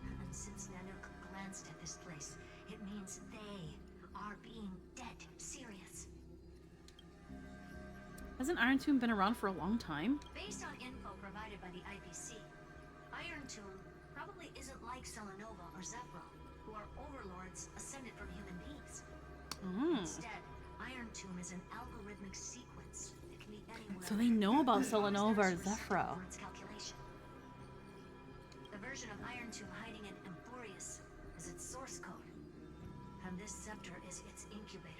S7: And since Nanook glanced at this place, it means they are being dead serious.
S1: Hasn't Iron Tomb been around for a long time?
S7: Based on info provided by the IPC, Iron Tomb probably isn't like Selenova or Zephyr, who are overlords ascended from human beings. Instead, Iron Tomb is an algorithmic sequence that can be anywhere.
S1: So they know about
S7: as long as
S1: Selenova
S7: there
S1: or
S7: is respect
S1: Zephyr.
S7: for its calculation. The version of Iron Tomb hiding in Emporius is its source code, and this scepter is its incubator.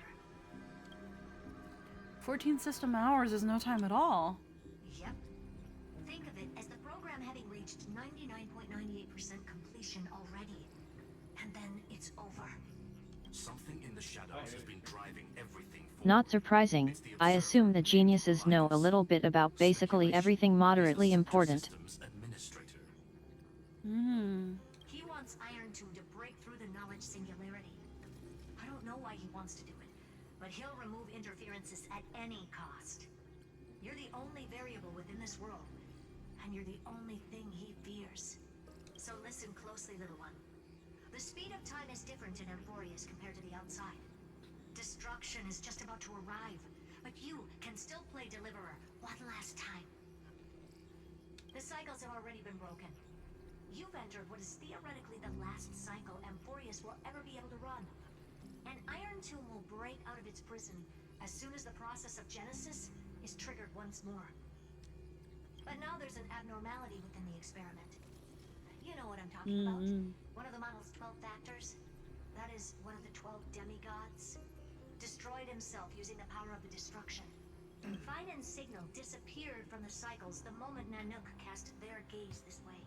S1: 14 system hours is no time at all.
S7: Yep. Think of it as the program having reached 99.98% completion already, and then it's over.
S6: Something in the shadows has been driving everything forward.
S4: Not surprising, I assume the geniuses know a little bit about basically everything moderately important.
S6: Systems administrator.
S7: He wants Iron Tomb to break through the knowledge singularity. I don't know why he wants to do it, but he'll remove interferences at any cost. You're the only variable within this world, and you're the only thing he fears. So listen closely, little one. The speed of time is different in Emporius compared to the outside. Destruction is just about to arrive, but you can still play Deliverer one last time. The cycles have already been broken. You've entered what is theoretically the last cycle Emporius will ever be able to run. And Iron Tomb will break out of its prison as soon as the process of Genesis is triggered once more. But now there's an abnormality within the experiment. You know what I'm talking about. One of the model's 12 factors. That is one of the 12 demigods. Destroyed himself using the power of the destruction. Fine and Signal disappeared from the cycles the moment Nanook cast their gaze this way.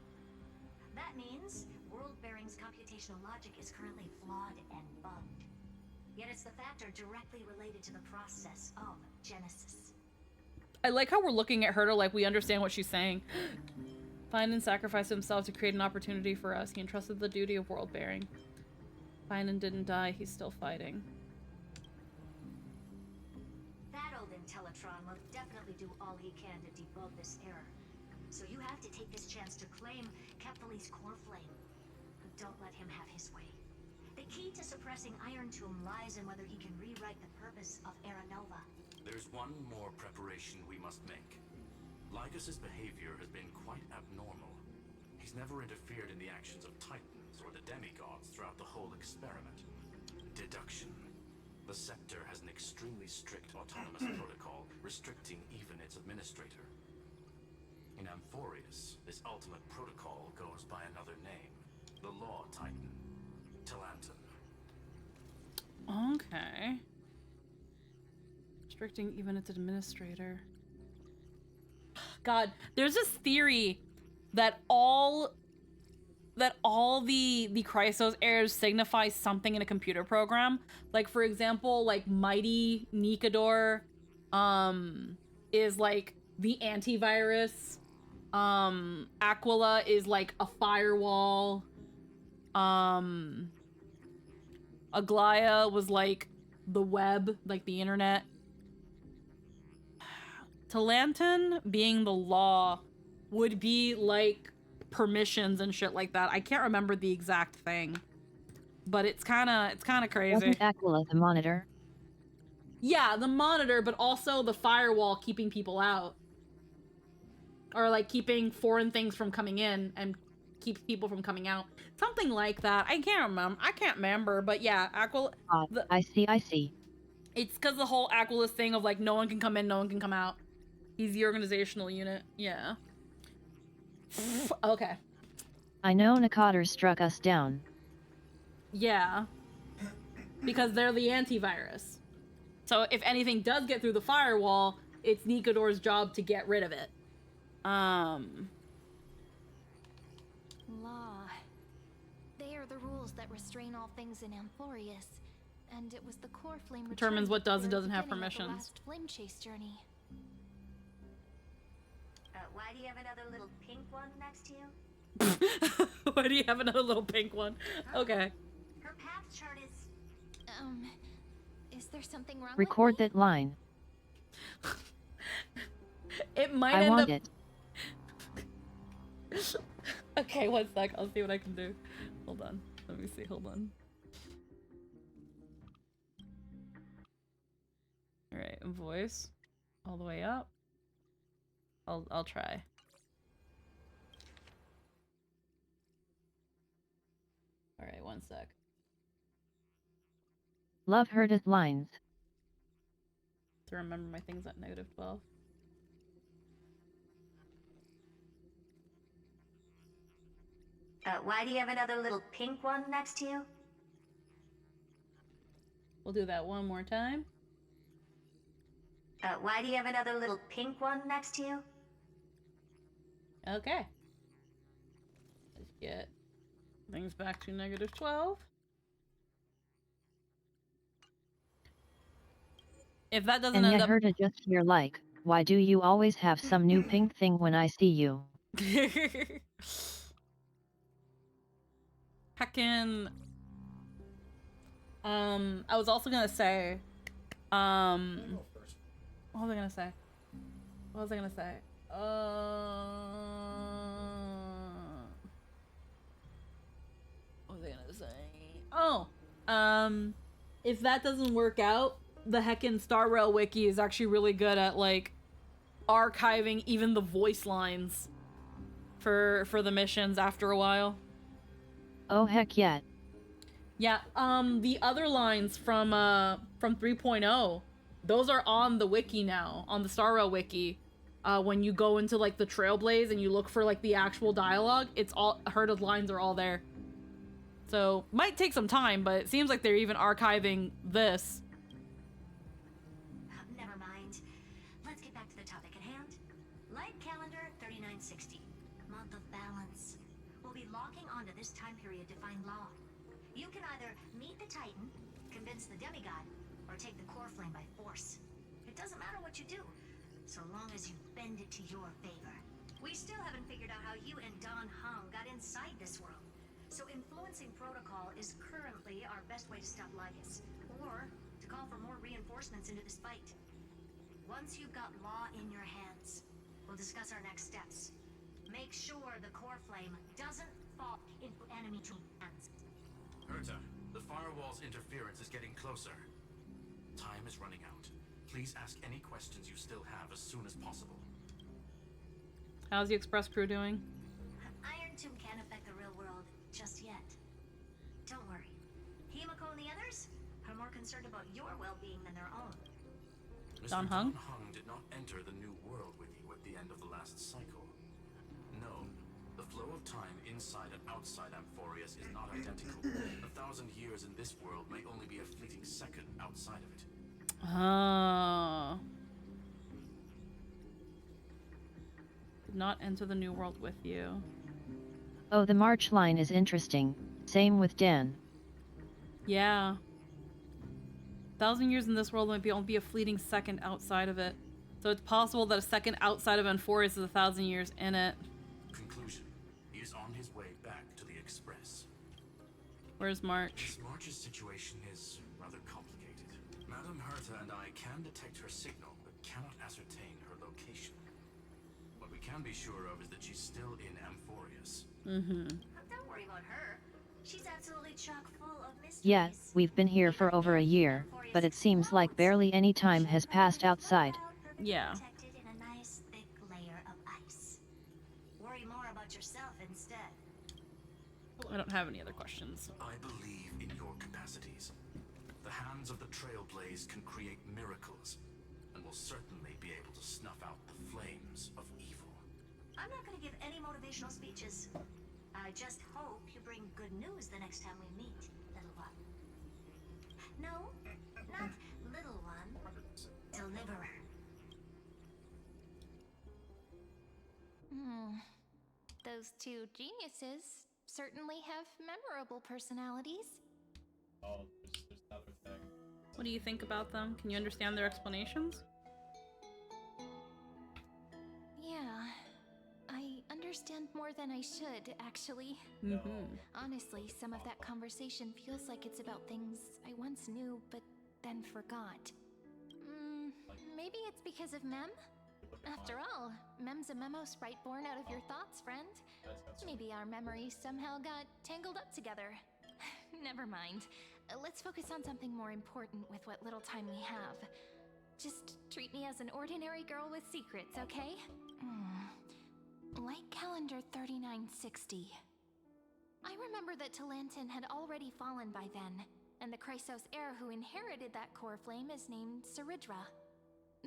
S7: That means World-Bearing's computational logic is currently flawed and bugged. Yet it's the factor directly related to the process of Genesis.
S1: I like how we're looking at her to like we understand what she's saying. Find and sacrificed himself to create an opportunity for us. He entrusted the duty of world bearing. Finan didn't die, he's still fighting.
S7: That old Intellitron will definitely do all he can to debug this error. So you have to take this chance to claim Kephal's core flame. But don't let him have his way. The key to suppressing Iron Tomb lies in whether he can rewrite the purpose of Era Nova.
S6: There's one more preparation we must make. Lycus's behavior has been quite abnormal. He's never interfered in the actions of Titans or the demigods throughout the whole experiment. Deduction. The Scepter has an extremely strict autonomous protocol, restricting even its administrator. In Amphorius, this ultimate protocol goes by another name. The Law Titan. Talanton.
S1: Okay. Restricting even its administrator. God, there's this theory that all the Chrysos errors signify something in a computer program. Like for example, like Mighty Nikador is like the antivirus. Aquila is like a firewall. Aglaya was like the web, like the internet. Talanton being the law would be like permissions and shit like that. I can't remember the exact thing, but it's kind of crazy.
S4: Wasn't Aquila the monitor?
S1: Yeah, the monitor, but also the firewall keeping people out. Or like keeping foreign things from coming in and keeps people from coming out. Something like that. I can't remember, but yeah,
S4: I see.
S1: It's because the whole Aquilus thing of like no one can come in, no one can come out. He's the organizational unit. Yeah. Okay.
S4: I know Nakader struck us down.
S1: Yeah. Because they're the antivirus. So if anything does get through the firewall, it's Nikador's job to get rid of it.
S3: Law. They are the rules that restrain all things in Amphorius. And it was the core flame
S1: Determines what does and doesn't have
S3: The
S1: permissions.
S3: last flame chase journey.
S7: Why do you have another little pink one next to you?
S1: Why do you have another little pink one? Okay.
S7: Her path chart is...
S3: Is there something wrong
S4: Record
S3: with me?
S4: that line.
S1: It might
S4: I
S1: end
S4: want
S1: up...
S4: it.
S1: Okay, one sec. I'll see what I can do. Hold on. Let me see. Hold on. Alright, voice. All the way up. I'll try. Alright, one sec.
S4: Love heard it lines.
S1: To remember my things at -12.
S7: Why do you have another little pink one next to you?
S1: We'll do that one more time.
S7: Why do you have another little pink one next to you?
S1: Okay. Let's get things back to -12. If that doesn't
S4: And
S1: end
S4: yet
S1: up...
S4: heard it just here like, why do you always have some new pink thing when I see you?
S1: Heckin'... I was also gonna say...
S5: I'll go first.
S1: What was I gonna say? What was I gonna say? What was I gonna say? Oh! If that doesn't work out, the heckin' Star Rail wiki is actually really good at, like, archiving even the voice lines for the missions after a while.
S4: Oh heck yeah.
S1: Yeah, the other lines from 3.0, those are on the wiki now, on the Star Rail wiki. When you go into, like, the Trailblaze and you look for, like, the actual dialogue, it's all, Herta's lines are all there. So, might take some time, but it seems like they're even archiving this.
S7: Never mind. Let's get back to the topic at hand. Light calendar 3960. Month of balance. We'll be locking onto this time period to find law. You can either meet the Titan, convince the demigod, or take the core flame by force. It doesn't matter what you do, so long as you bend it to your favor. We still haven't figured out how you and Don Hung got inside this world. So influencing protocol is currently our best way to stop Lycus, or to call for more reinforcements into this fight. Once you've got law in your hands, we'll discuss our next steps. Make sure the core flame doesn't fall into enemy hands.
S6: Herta, the firewall's interference is getting closer. Time is running out. Please ask any questions you still have as soon as possible.
S1: How's the Express crew doing?
S7: Iron Tomb can't affect the real world just yet. Don't worry. Himiko and the others are more concerned about your well-being than their own.
S6: Mr.
S1: Don Hung?
S6: Don Hung did not enter the new world with you at the end of the last cycle. No, the flow of time inside and outside Amphorius is not identical. 1,000 years in this world may only be a fleeting second outside of it.
S1: Oh. Did not enter the new world with you.
S4: Oh, the March line is interesting. Same with Dan.
S1: Yeah. 1,000 years in this world might only be a fleeting second outside of it. So it's possible that a second outside of Amphorius is 1,000 years in it.
S6: Conclusion. He is on his way back to the Express.
S1: Where's March?
S6: Miss March's situation is rather complicated. Madame Herta and I can detect her signal, but cannot ascertain her location. What we can be sure of is that she's still in Amphorius.
S1: Mm-hmm.
S7: Don't worry about her. She's absolutely chock full of mysteries.
S4: Yeah, we've been here for over a year, but it seems like barely any time has passed outside.
S1: Yeah.
S7: Protected in a nice thick layer of ice. Worry more about yourself instead.
S1: I don't have any other questions.
S6: I believe in your capacities. The hands of the Trailblaze can create miracles, and will certainly be able to snuff out the flames of evil.
S7: I'm not going to give any motivational speeches. I just hope you bring good news the next time we meet, little one. No, not little one. Deliverer.
S3: Those two geniuses certainly have memorable personalities.
S5: Oh, there's another thing.
S1: What do you think about them? Can you understand their explanations?
S3: Yeah, I understand more than I should, actually. Honestly, some of that conversation feels like it's about things I once knew, but then forgot. Maybe it's because of Mem? After all, Mem's a memo sprite born out of your thoughts, friend. Maybe our memories somehow got tangled up together. Never mind. Let's focus on something more important with what little time we have. Just treat me as an ordinary girl with secrets, okay? Light calendar 3960. I remember that Talantin had already fallen by then, and the Chrysos heir who inherited that core flame is named Saridra.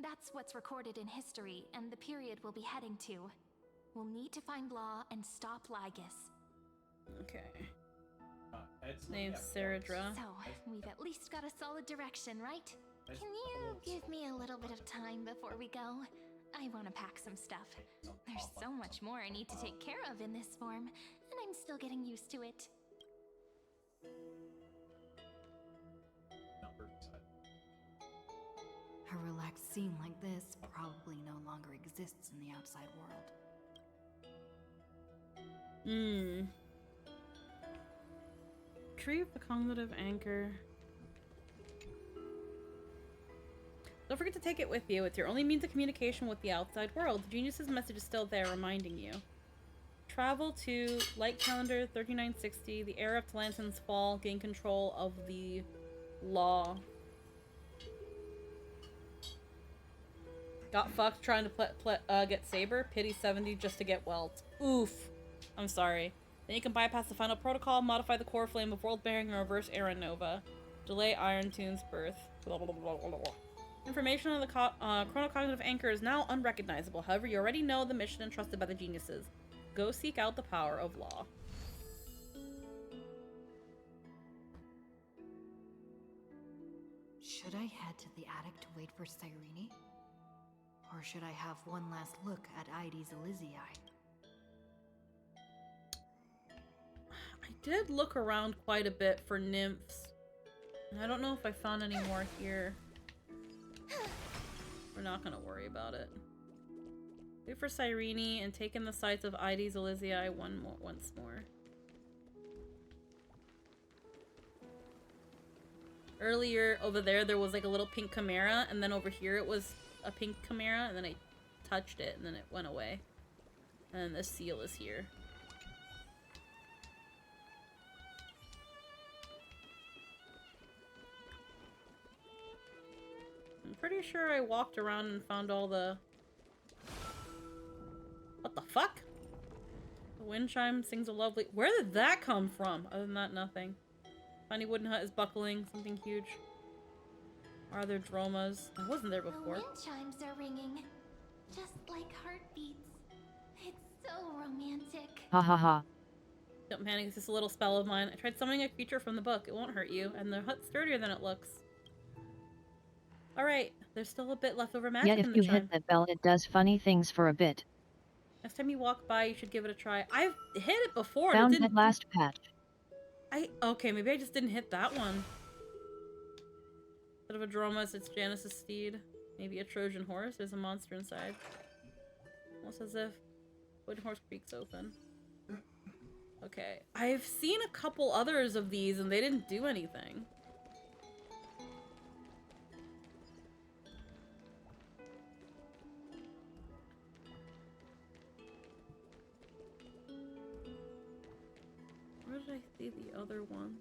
S3: That's what's recorded in history, and the period we'll be heading to. We'll need to find Law and stop Lygus.
S1: Okay.
S5: It's
S1: Name's Saridra.
S3: So, we've at least got a solid direction, right? Can you give me a little bit of time before we go? I want to pack some stuff. There's so much more I need to take care of in this form, and I'm still getting used to it.
S2: A relaxed scene like this probably no longer exists in the outside world.
S1: Retrieve the cognitive anchor. Don't forget to take it with you. It's your only means of communication with the outside world. The genius's message is still there, reminding you. Travel to Light Calendar 3960, the era of Talantin's fall, gain control of the law. Got fucked trying to get Saber. Pity 70 just to get Welt. Oof. I'm sorry. Then you can bypass the final protocol, modify the core flame of World Bearing, and reverse Era Nova. Delay Iron Tune's birth. Blah, blah, blah, blah, blah. Information on the chronocognitive anchor is now unrecognizable. However, you already know the mission entrusted by the geniuses. Go seek out the power of law.
S2: Should I head to the attic to wait for Cyrene? Or should I have one last look at Ides Elysiae?
S1: I did look around quite a bit for nymphs. And I don't know if I found any more here. We're not gonna worry about it. Wait for Cyrene and take in the sights of Ides Elysiae once more. Earlier over there was like a little pink chimera, and then over here it was a pink chimera, and then I touched it and then it went away. And the seal is here. I'm pretty sure I walked around and found all the... What the fuck? The wind chime sings a lovely... Where did that come from? Other than that, nothing. Tiny wooden hut is buckling. Something huge. Are there dromas? I wasn't there before.
S3: The wind chimes are ringing, just like heartbeats. It's so romantic.
S4: Ha ha ha.
S1: Don't panic, it's just a little spell of mine. I tried summoning a creature from the book. It won't hurt you, and the hut's sturdier than it looks. Alright, there's still a bit left over magic
S4: Yet if
S1: in the
S4: you
S1: chime.
S4: hit that bell, it does funny things for a bit.
S1: Next time you walk by, you should give it a try. I've hit it before.
S4: Found
S1: and it
S4: that
S1: didn't...
S4: last patch.
S1: Okay, maybe I just didn't hit that one. Instead of a Dromas, it's Janice's steed. Maybe a Trojan horse. There's a monster inside. Almost as if Wooden Horse Creek's open. Okay. I've seen a couple others of these and they didn't do anything. Where did I see the other one.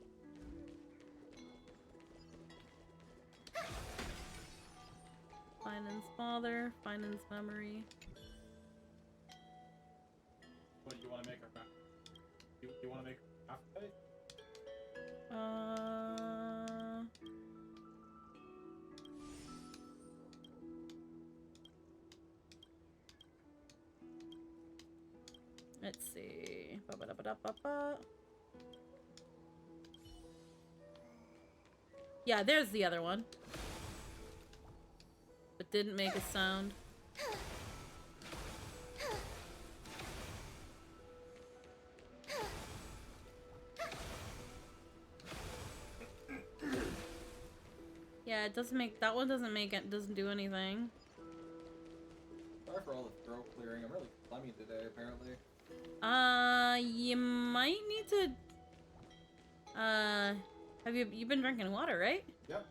S1: Finance father, finance memory.
S5: What you want to make her? You want to make her half pay?
S1: Let's see. Ba-ba-da-ba-da-ba-ba. Yeah, there's the other one. But didn't make a sound. Yeah, it doesn't make that one doesn't make it doesn't do anything.
S8: Sorry for all the throat clearing. I'm really clemmy today, apparently.
S1: You might need to have you been drinking water, right?
S8: Yep.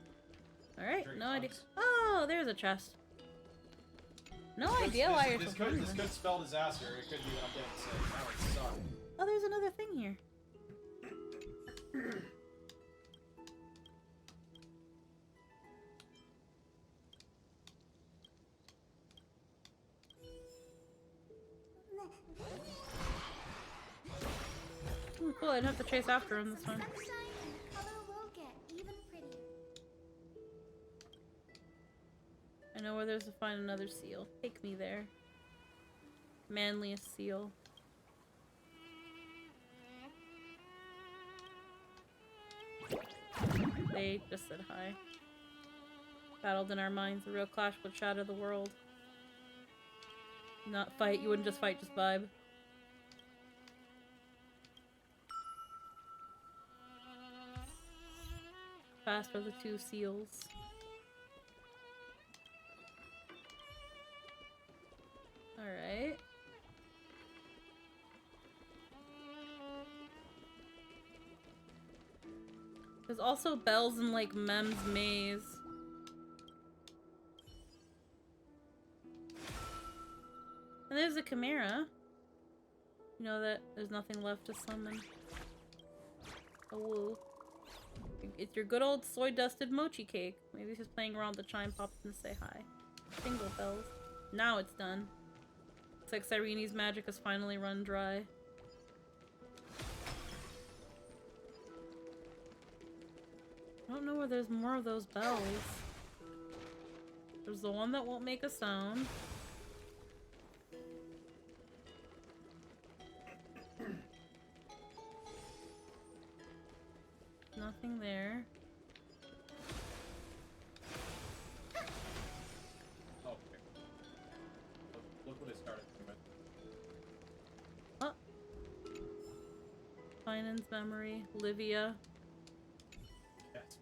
S1: Alright,
S5: Drink
S1: no idea.
S5: tons.
S1: Oh, there's a chest. No idea why you're so
S5: This
S1: frozen.
S5: could spell disaster. It could be I'm getting sick. That would suck.
S1: Oh, there's another thing here. Oh, cool, I don't have to chase after him this time.
S3: Sunshine and color will get even prettier.
S1: I know where there's to find another seal. Take me there. Manliest seal. They just said hi. Battled in our minds, a real clash would shatter the world. Not fight, you wouldn't just fight, just vibe. Fast are the two seals. Alright. There's also bells in like Mem's maze. And there's a chimera. You know that there's nothing left to summon. Oh, woo. It's your good old soy-dusted mochi cake. Maybe he's just playing around with the chime pops and say hi. Single bells. Now it's done. Looks like Cyrene's magic has finally run dry. I don't know where there's more of those bells. There's the one that won't make a sound. Nothing there.
S5: Oh, okay. Look what it started with.
S1: Oh. Finance memory. Livia.
S5: Yes.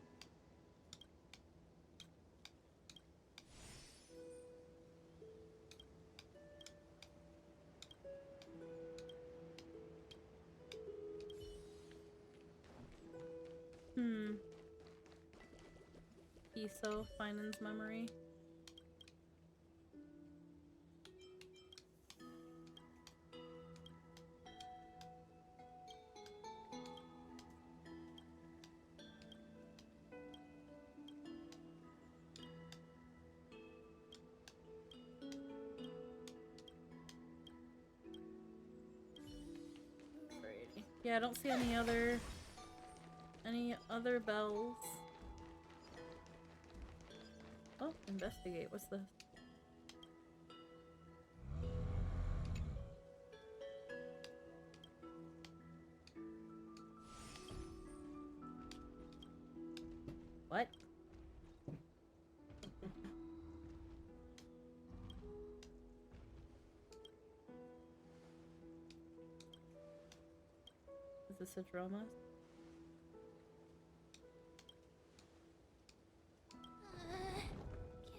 S1: ESO, finance memory. Alrighty. Yeah, I don't see any other bells. Oh, investigate. What's this? What? Is this a drama?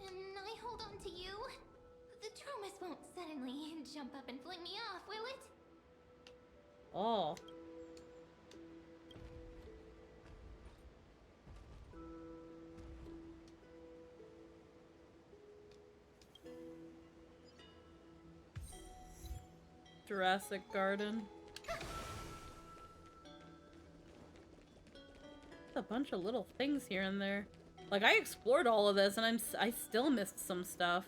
S3: Can I hold on to you? The Dromus won't suddenly jump up and fling me off, will it?
S1: Oh. Jurassic Garden. a bunch of little things here and there. Like, I explored all of this, and I still missed some stuff.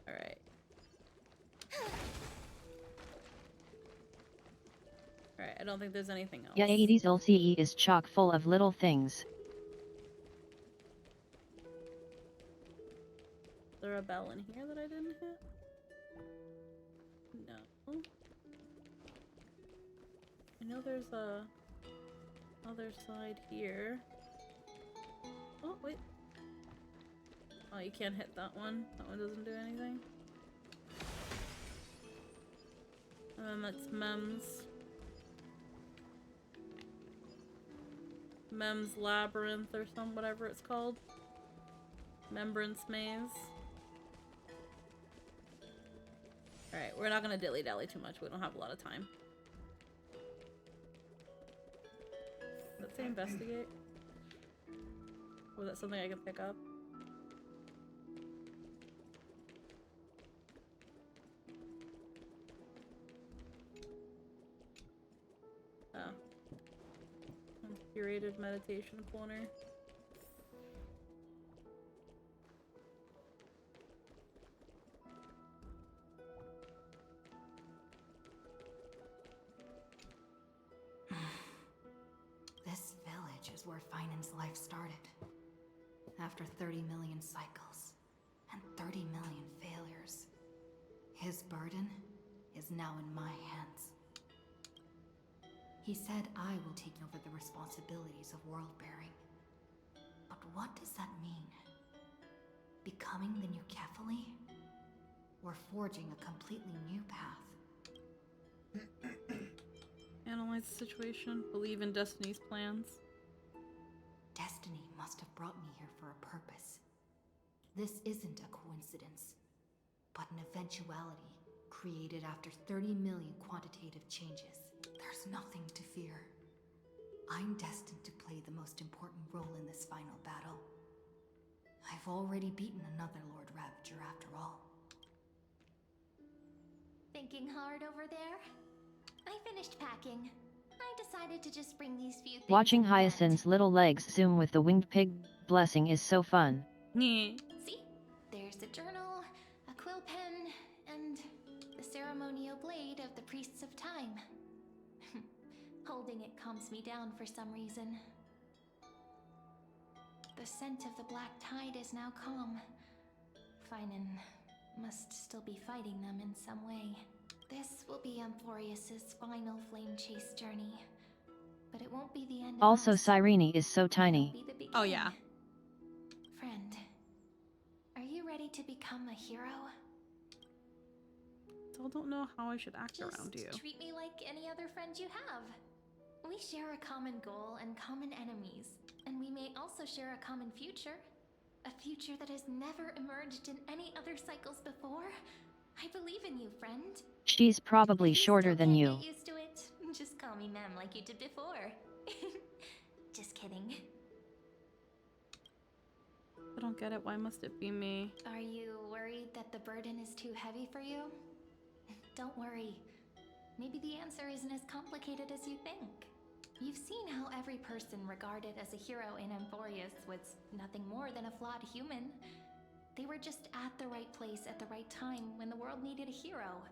S1: Alright. Alright, I don't think there's anything else.
S4: Yeah, 80s LCE is chock full of little things.
S1: Is there a bell in here that I didn't hit? No. I know there's a other side here. Oh, wait. Oh, you can't hit that one. That one doesn't do anything. And then that's Mem's. Mem's Labyrinth or whatever it's called. Membrance Maze. Alright, we're not gonna dilly-dally too much. We don't have a lot of time. Let's say investigate. Was that something I can pick up? Oh. Curated meditation corner.
S2: This village is where Finan's life started. After 30 million cycles and 30 million failures, his burden is now in my hands. He said I will take over the responsibilities of world-bearing. But what does that mean? Becoming the new Kefali? Or forging a completely new path?
S1: Analyze the situation. Believe in Destiny's plans.
S2: Destiny must have brought me here for a purpose. This isn't a coincidence, but an eventuality created after 30 million quantitative changes. There's nothing to fear. I'm destined to play the most important role in this final battle. I've already beaten another Lord Ravager after all.
S3: Thinking hard over there? I finished packing. I decided to just bring these few things.
S4: Watching
S3: in hand.
S4: Hyacinth's little legs zoom with the winged pig blessing is so fun.
S3: See? There's a journal, a quill pen, and the ceremonial blade of the Priests of Time. Holding it calms me down for some reason. The scent of the black tide is now calm. Finan must still be fighting them in some way. This will be Amphorius's final flame chase journey. But it won't be the end of
S4: Also,
S3: us.
S4: Cyrene is so tiny.
S3: It'll be the
S1: Oh,
S3: beginning.
S1: yeah.
S3: Friend, are you ready to become a hero?
S1: Still don't know how I should act around you.
S3: Just treat me like any other friend you have. We share a common goal and common enemies, and we may also share a common future. A future that has never emerged in any other cycles before. I believe in you, friend.
S4: She's probably
S3: If you
S4: shorter
S3: still
S4: than
S3: can't
S4: you.
S3: Get used to it. Just call me Mem like you did before. Just kidding.
S1: I don't get it. Why must it be me?
S3: Are you worried that the burden is too heavy for you? Don't worry. Maybe the answer isn't as complicated as you think. You've seen how every person regarded as a hero in Amphorius was nothing more than a flawed human. They were just at the right place at the right time when the world needed a hero.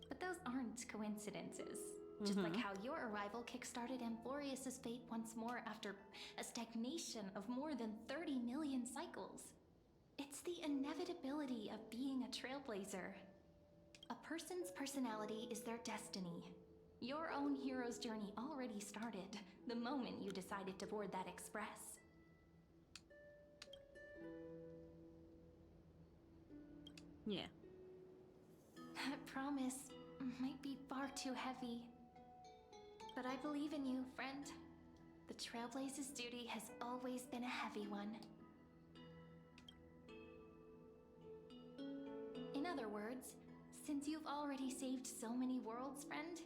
S3: But those aren't coincidences. Just like how your arrival kickstarted Amphorius's fate once more after a stagnation of more than 30 million cycles. It's the inevitability of being a trailblazer. A person's personality is their destiny. Your own hero's journey already started the moment you decided to board that express.
S1: Yeah.
S3: That promise might be far too heavy. But I believe in you, friend. The Trailblaze's duty has always been a heavy one. In other words, since you've already saved so many worlds, friend,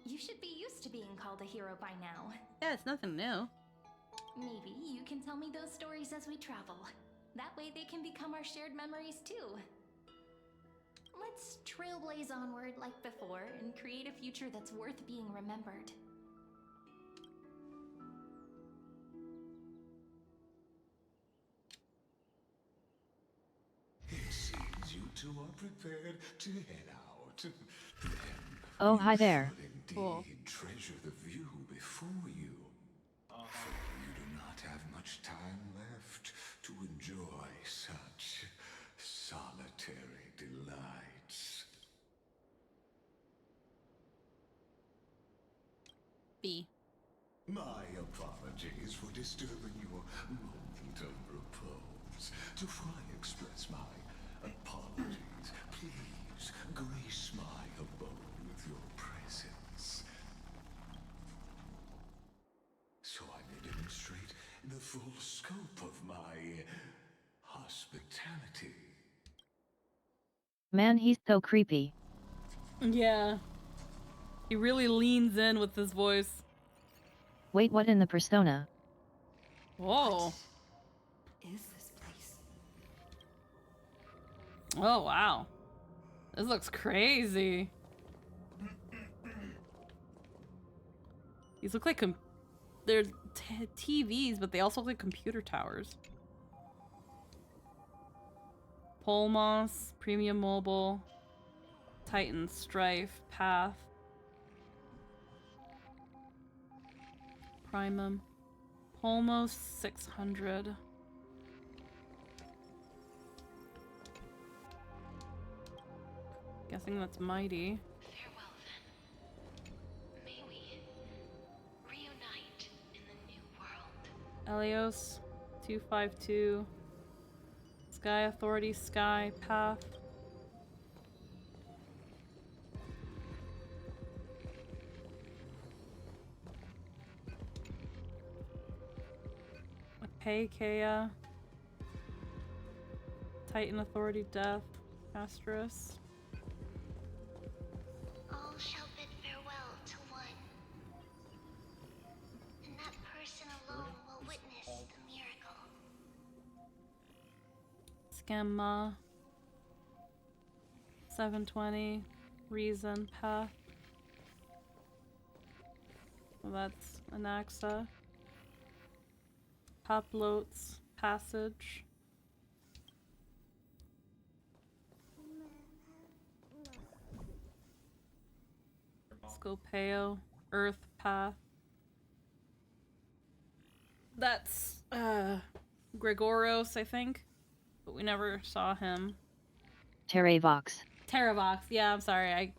S3: you should be used to being called a hero by now.
S1: Yeah, it's nothing new.
S3: Maybe you can tell me those stories as we travel. That way they can become our shared memories too. let's trailblaze onward like before and create a future that's worth being remembered.
S9: It seems you two are prepared to head out. Then
S4: Oh,
S9: you
S4: hi there.
S9: should indeed
S1: Cool.
S9: treasure the view before you. For you do not have much time left to enjoy such solitary delights.
S1: B.
S9: My apologies for disturbing your moment of repose. Before I express my apologies, please grace my abode with your presence, so I may demonstrate the full scope of my hospitality.
S4: Man, he's so creepy.
S1: Yeah. He really leans in with his voice.
S4: Wait, what in the persona?
S1: Whoa.
S2: Is this place?
S1: Oh, wow. This looks crazy. These look like they're TVs, but they also look like computer towers. Polmos, Premium Mobile, Titan, Strife, Path, Primum, Polmos 600. Guessing that's Mighty.
S3: Farewell then. May we reunite in the new world.
S1: Elios 252. Sky Authority, Sky, Path. Kea. Titan Authority, Death, Asterisk.
S3: All shall bid farewell to one. And that person alone will witness the miracle.
S1: Scamma. 720. Reason, Path. Well, that's Anaxa. Poplotes, Passage. Scopeo, Earth, Path. That's Gregoros, I think. But we never saw him.
S4: Terravox.
S1: Terravox, yeah, I'm sorry. I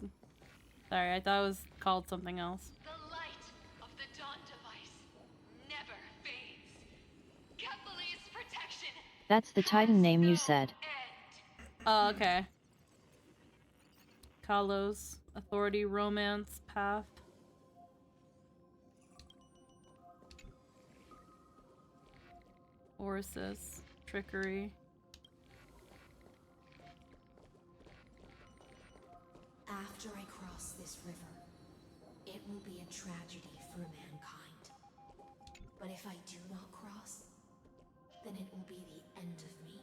S1: thought it was called something else.
S10: The light of the dawn device never fades. Kepali's protection.
S4: That's the Titan name you said.
S1: Oh, okay. Kalos, Authority, Romance, Path. Orisis, Trickery.
S11: After I cross this river, it will be a tragedy for mankind. But if I do not cross, then it will be the end of me.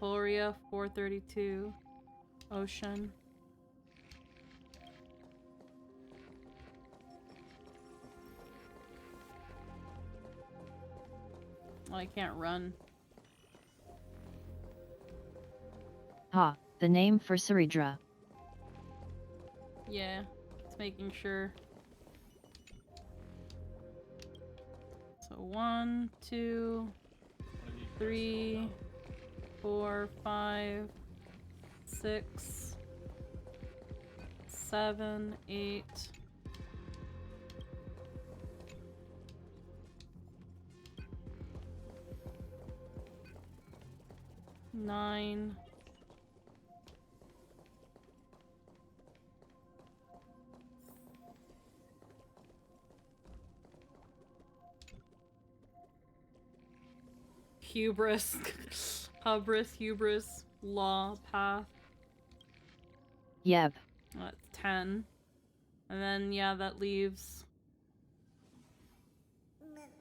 S1: Aporia, 432. Ocean. Oh, I can't run.
S4: Ha, the name for Saridra.
S1: Yeah, it's making sure. So 1, 2, 3, 4, 5, 6, 7, 8. 9. Hubris. Hubris, Law, Path.
S4: Yep.
S1: That's 10. And then, yeah, that leaves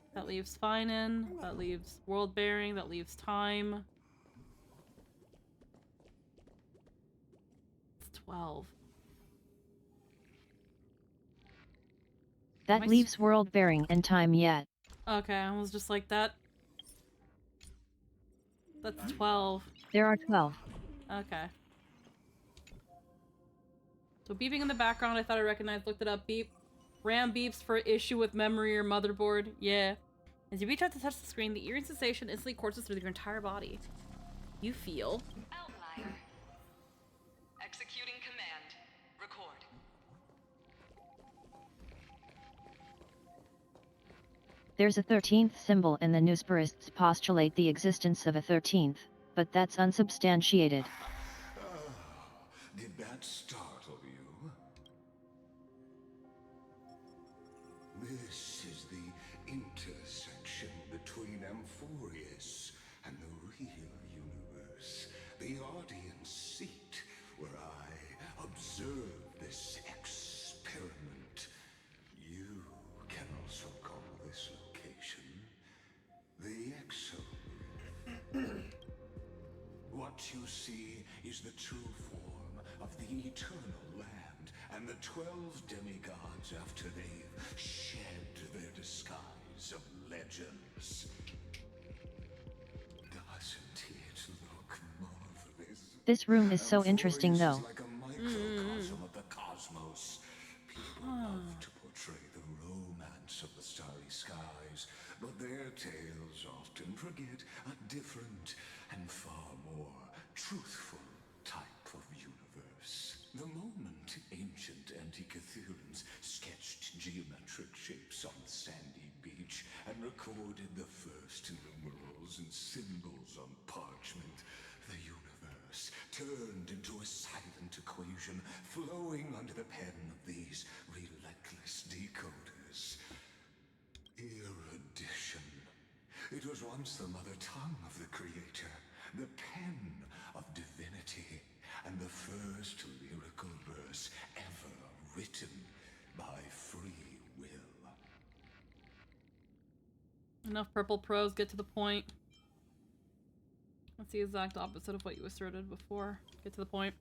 S1: Finan, that leaves World Bearing, that leaves Time. 12.
S4: That leaves world bearing and time yet.
S1: Okay, I was just like that. That's 12.
S4: There are 12.
S1: Okay. So beeping in the background, I thought I recognized, looked it up. Beep. RAM beeps for issue with memory or motherboard. Yeah. As you reach out to touch the screen, the eerie sensation instantly courses through your entire body. You feel...
S10: Outlier. Executing command. Record.
S4: There's a 13th symbol and the newspurists postulate the existence of a 13th, but that's unsubstantiated.
S9: Did that startle you? This is the intersection between Amphorius and the real universe. The audience seat where I observe this experiment. You can also call this location the Exo. What you see is the true form of the eternal land and the 12 demigods after they've shed their disguise of legends. Doesn't it look marvelous?
S4: This room is so interesting though.
S9: Like a microcosm of the cosmos. People love to portray the romance of the starry skies, but their tales often forget a different and far more truthful type of universe. The moment ancient Antikytherians sketched geometric shapes on the sandy beach and recorded the first numerals and symbols on parchment, the universe turned into a silent equation flowing under the pen of these relentless decoders. Erudition. It was once the mother tongue of the creator, the pen of divinity, and the first lyrical verse ever written by free will.
S1: Enough purple prose, get to the point. That's the exact opposite of what you asserted before. Get to the point.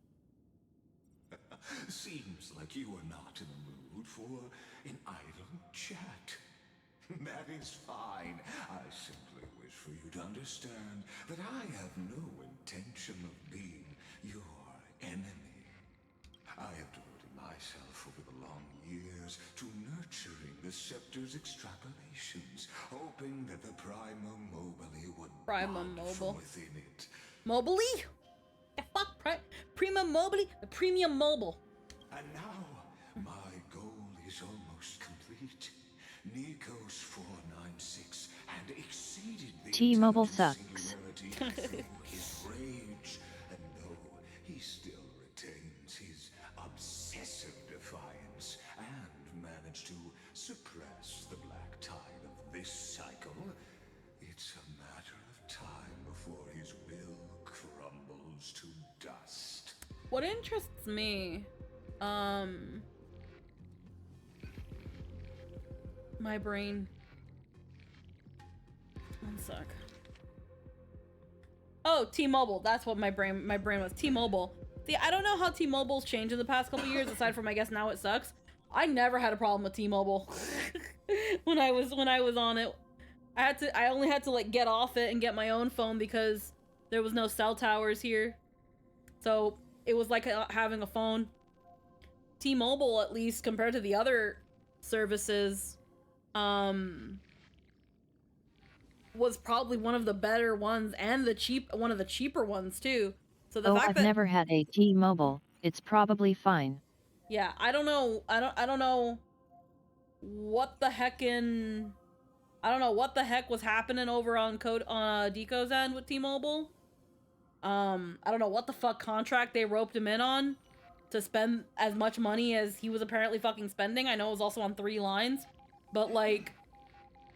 S9: Seems like you are not in the mood for an idle chat. That is fine. I simply wish for you to understand that I have no intention of being your enemy. I have devoted myself over the long years to nurturing the Scepter's extrapolations, hoping that the Prima Mobile would bond from within it.
S1: Mobile? The fuck? Prima Mobile? The Premium Mobile.
S9: And now, my goal is almost complete. Nikos 496 had exceeded the
S4: T-Mobile sucks.
S9: through his rage, and though he still retains his obsessive defiance and managed to suppress the black tide of this cycle, it's a matter of time before his will crumbles to dust.
S1: What interests me, my brain. One sec. Oh, T-Mobile. That's what my brain was. T-Mobile. See, I don't know how T-Mobile's changed in the past couple years, aside from I guess now it sucks. I never had a problem with T-Mobile when I was on it. I only had to like get off it and get my own phone because there was no cell towers here. So it was like having a phone. T-Mobile, at least compared to the other services, was probably one of the better ones and one of the cheaper ones too. So the fact
S4: I've never had a T-Mobile. It's probably fine.
S1: Yeah, I don't know. I don't know what the heck was happening over on Deco's end with T-Mobile. I don't know what the fuck contract they roped him in on to spend as much money as he was apparently fucking spending. I know it was also on 3 lines, but like,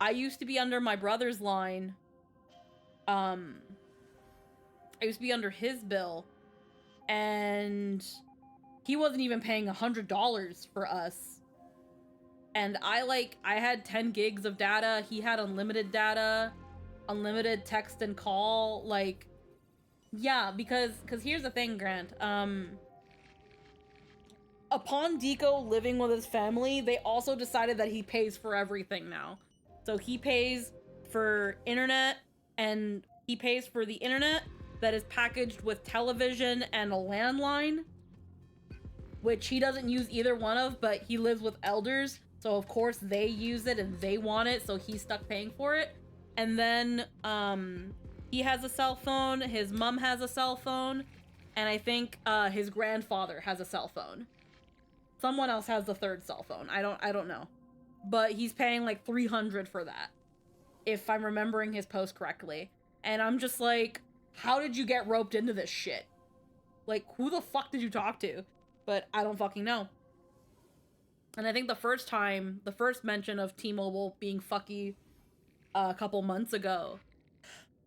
S1: I used to be under my brother's line. I used to be under his bill, and he wasn't even paying $100 for us. And I had 10 gigs of data. He had unlimited data, unlimited text and call. Like, yeah, because here's the thing, Grant. upon Deco living with his family, they also decided that he pays for everything now. So he pays for internet, and he pays for the internet that is packaged with television and a landline, which he doesn't use either one of, but he lives with elders, so of course they use it and they want it, so he's stuck paying for it. And then he has a cell phone, his mom has a cell phone, and I think his grandfather has a cell phone. Someone else has the third cell phone. I don't know. But he's paying like $300 for that, if I'm remembering his post correctly. And I'm just like, how did you get roped into this shit? Like, who the fuck did you talk to? But I don't fucking know. And I think the first mention of T-Mobile being fucky a couple months ago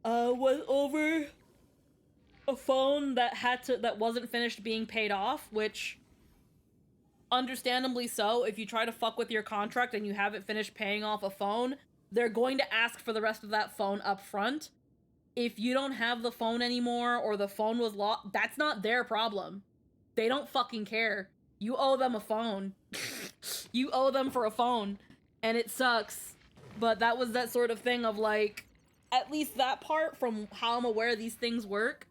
S1: was over a phone that wasn't finished being paid off, which understandably so. If you try to fuck with your contract and you haven't finished paying off a phone, they're going to ask for the rest of that phone up front. If you don't have the phone anymore or the phone was lost, that's not their problem. They don't fucking care. You owe them a phone. You owe them for a phone. And it sucks. But that was that sort of thing of like, at least that part from how I'm aware these things work.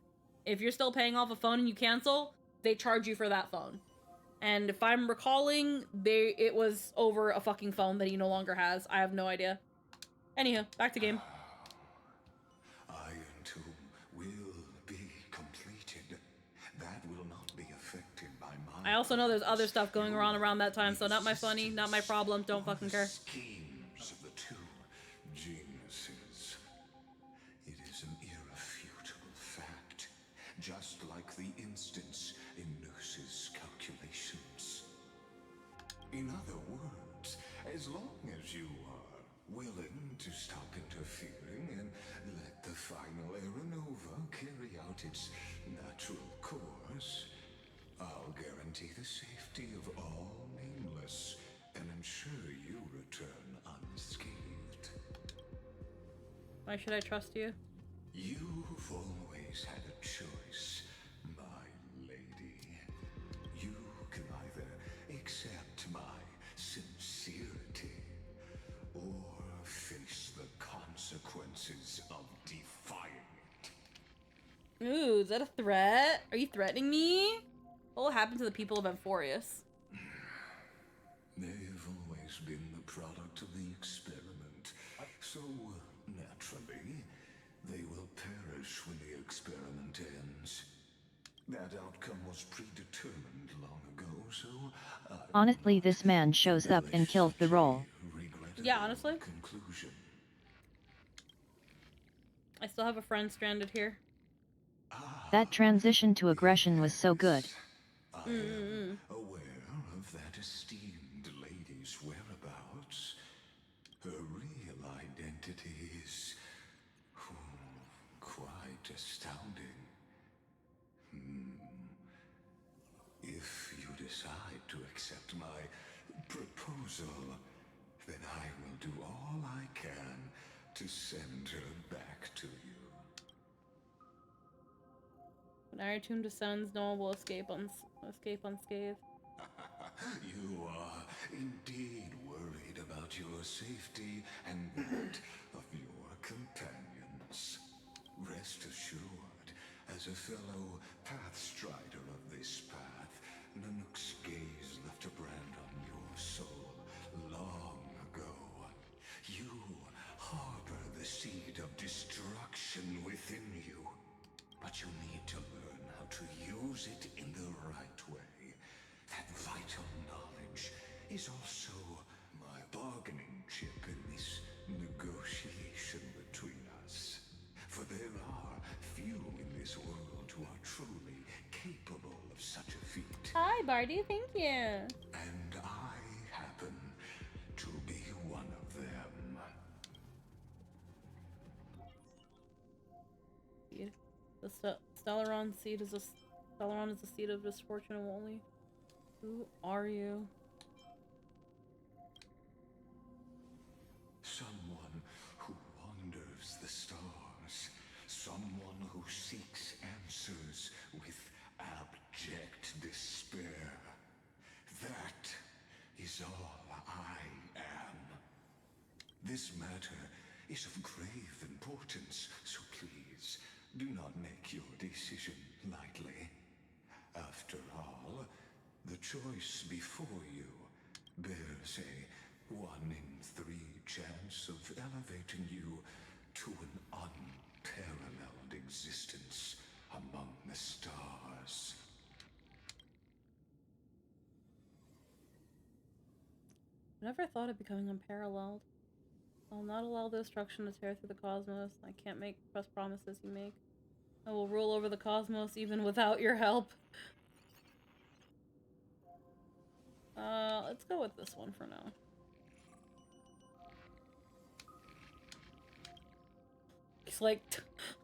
S1: If you're still paying off a phone and you cancel, they charge you for that phone. And if I'm recalling, it was over a fucking phone that he no longer has. I have no idea. Anywho, back to game.
S9: Iron Tomb will be completed. That will not be affected by my...
S1: I also know there's other stuff going on around that time, so not my funny, not my problem, don't fucking care.
S9: Schemes of the two geniuses. It is an irrefutable fact, just like the instance in Noose's calculations. In other words, as long as you are willing to stop interfering and let the final Era Nova carry out its natural course, I'll guarantee the safety of all nameless and ensure you return unscathed.
S1: Why should I trust you?
S9: You've always had a choice, my lady. You can either accept my sincerity or face the consequences of defying it.
S1: Ooh, is that a threat? Are you threatening me? What will happen to the people of Amphorius?
S9: They've always been the product of the experiment, so naturally, they will perish when the experiment ends. That outcome was predetermined long ago, so
S4: honestly, this man shows up and kills the role.
S1: Yeah, honestly.
S9: Conclusion.
S1: I still have a friend stranded here.
S4: That transition to aggression was so good.
S9: I am aware of that esteemed lady's whereabouts. Her real identity is quite astounding. If you decide to accept my proposal, then I will do all I can to send her back to you.
S1: When Iron Tomb descends, no one will escape unscathed.
S9: You are indeed worried about your safety and that of your companions. Rest assured, as a fellow pathstrider of this path, Nanook's gaze left a brand on your soul long ago. You harbor the seed of destruction within you, but you need to learn how to use it in the right way. That vital knowledge is also my bargaining chip in this negotiation between us. For there are few in this world who are truly capable of such a feat.
S1: Hi, Barty, thank you.
S9: And I happen to be one of them.
S1: The Stellaron seed is Stellaron is the seed of misfortune only. Who are you?
S9: Someone who wanders the stars. Someone who seeks answers with abject despair. This matter is of grave importance, so please do not make your decision lightly. After all, the choice before you bears a 1 in 3 chance of elevating you to an unparalleled existence among the stars.
S1: I never thought of becoming unparalleled. I'll not allow the destruction to tear through the cosmos. I can't make trust promises you make. I will rule over the cosmos even without your help. Let's go with this one for now. It's like...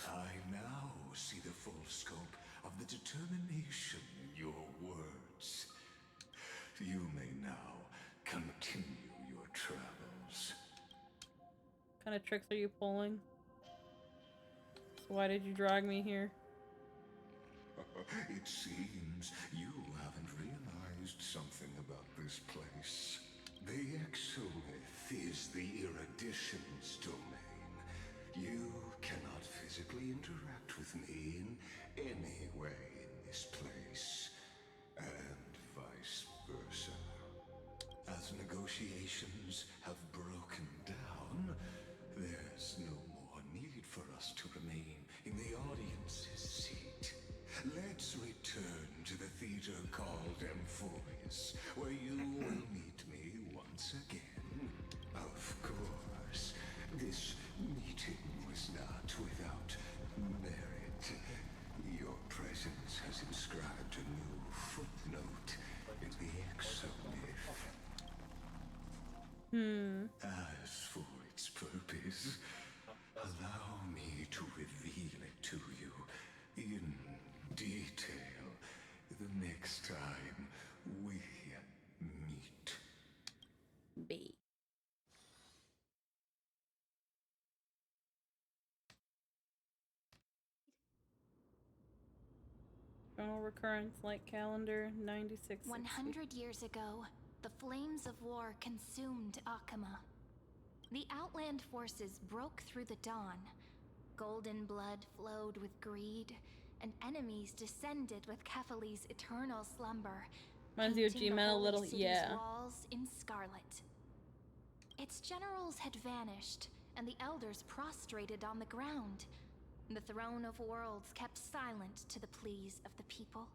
S9: I now see the full scope of the determination in your words. You may now continue your travels.
S1: What kind of tricks are you pulling? So why did you drag me here?
S9: It seems you haven't realized something about this place. The Exolith is the Erudition's domain. You cannot physically interact with me in any way in this place, and vice versa. As negotiations have broken down, there's no more need for us to remain in the audience's seat. Let's return to the theater called Amphoreus, where you will meet me once again. Of course, this meeting was not without merit. Your presence has inscribed a new footnote in the Exolith. As for its purpose, allow me to reveal it to you in detail the next time we meet.
S1: B. Journal recurrence, like calendar, 96.
S3: 100 years ago, the flames of war consumed Akama. The Outland forces broke through the dawn. Golden blood flowed with greed, and enemies descended with Kefali's eternal slumber,
S1: Reminds you of
S3: painting the
S1: G-Man a
S3: holy
S1: little,
S3: city's
S1: yeah.
S3: walls in scarlet. Its generals had vanished, and the elders prostrated on the ground. The throne of worlds kept silent to the pleas of the people.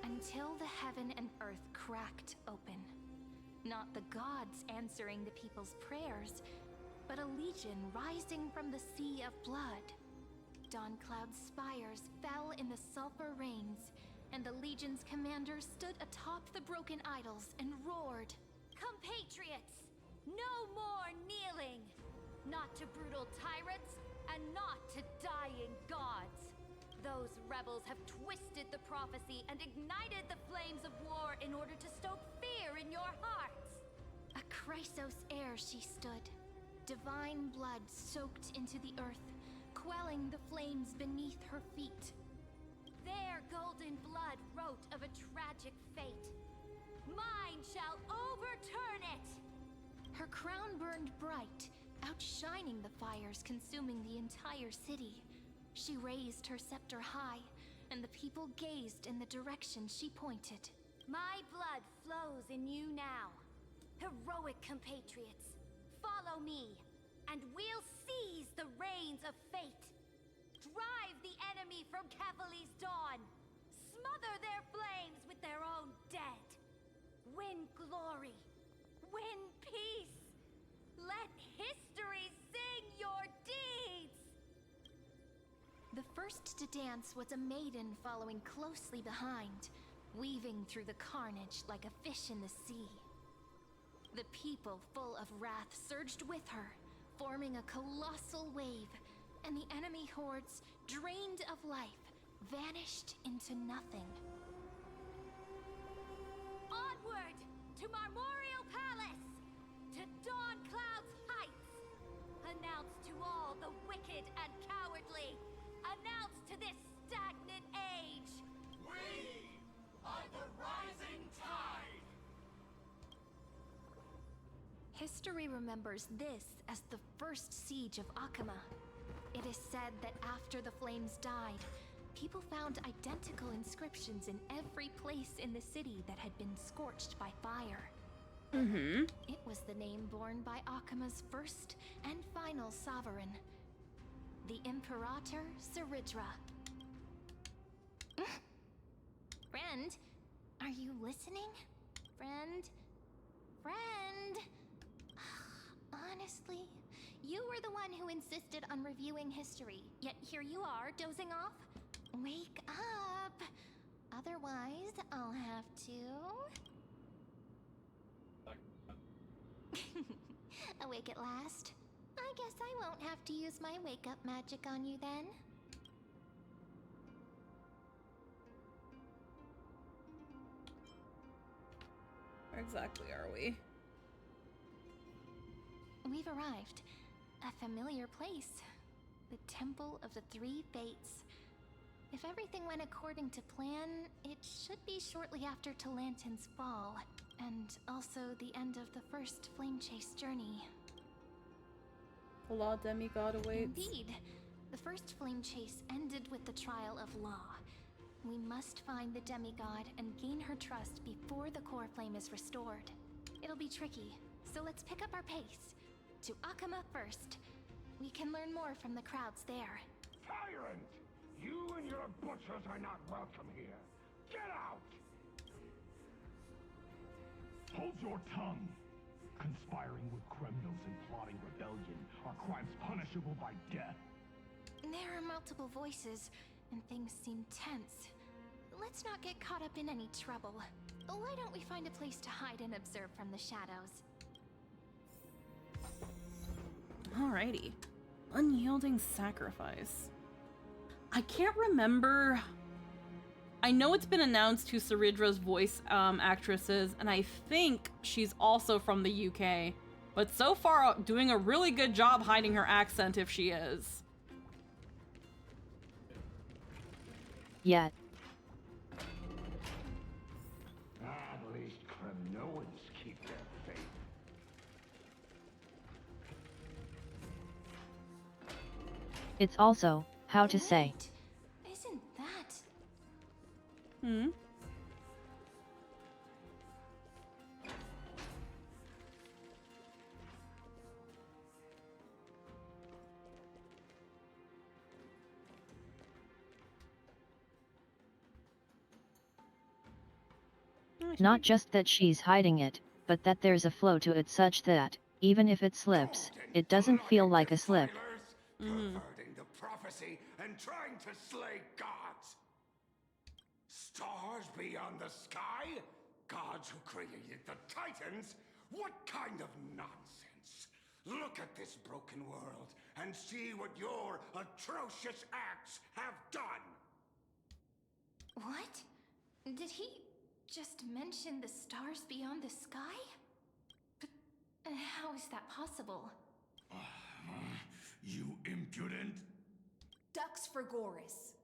S3: Until the heaven and earth cracked open. Not the gods answering the people's prayers, but a legion rising from the sea of blood. Dawncloud's spires fell in the sulfur rains, and the legion's commander stood atop the broken idols and roared, "Compatriots, no more kneeling! Not to brutal tyrants, and not to dying gods! Those rebels have twisted the prophecy and ignited the flames of war in order to stoke fear in your hearts!" A Chrysos heir she stood, divine blood soaked into the earth, quelling the flames beneath her feet. Their golden blood wrote of a tragic fate. Mine shall overturn it! Her crown burned bright, outshining the fires consuming the entire city. She raised her scepter high, and the people gazed in the direction she pointed. My blood flows in you now. Heroic compatriots, follow me, and we'll seize the reins of fate. Drive the enemy from Kefali's dawn. Smother their flames with their own dead. Win glory. Win peace. Let history sing your deeds! The first to dance was a maiden following closely behind, weaving through the carnage like a fish in the sea. The people, full of wrath, surged with her, forming a colossal wave, and the enemy hordes, drained of life, vanished into nothing. Onward to Marmorial Palace! To Dawncloud's heights! Announce to all the wicked and cowardly! Announce to this stagnant age! We are the rising tide! History remembers this as the first siege of Akama. It is said that after the flames died, people found identical inscriptions in every place in the city that had been scorched by fire.
S1: Mm-hmm.
S3: It was the name borne by Akama's first and final sovereign, the Imperator Saridra. Friend, are you listening? Friend? Friend? Honestly, you were the one who insisted on reviewing history, yet here you are, dozing off? Wake up! Otherwise, I'll have to... Awake at last? I guess I won't have to use my wake-up magic on you then.
S1: Where exactly are we?
S3: We've arrived. A familiar place. The Temple of the Three Fates. If everything went according to plan, it should be shortly after Talantin's fall, and also the end of the first Flame Chase journey.
S1: The Law Demigod awaits.
S3: Indeed. The first Flame Chase ended with the trial of Law. We must find the demigod and gain her trust before the core flame is restored. It'll be tricky, so let's pick up our pace. To Akama first. We can learn more from the crowds there.
S12: Tyrant! You and your butchers are not welcome here. Get out! Hold your tongue. Conspiring with criminals and plotting rebellion are crimes punishable by death.
S3: There are multiple voices, and things seem tense. Let's not get caught up in any trouble. Why don't we find a place to hide and observe from the shadows?
S1: Alrighty. Unyielding sacrifice. I can't remember. I know it's been announced who Saridra's voice actress is, and I think she's also from the UK. But so far, doing a really good job hiding her accent if she is.
S4: Yet.
S12: At least Kremnoans keep their faith.
S4: It's also, how to say.
S3: Isn't that...
S1: Hmm?
S4: Not just that she's hiding it, but that there's a flow to it such that, even if it slips, it doesn't feel like a slip.
S12: Perverting the prophecy and trying to slay gods. Stars beyond the sky? Gods who created the Titans? What kind of nonsense? Look at this broken world and see what your atrocious acts have done.
S3: What? Did he just mention the stars beyond the sky? But how is that possible?
S12: You impudent!
S11: Ducks for Goris.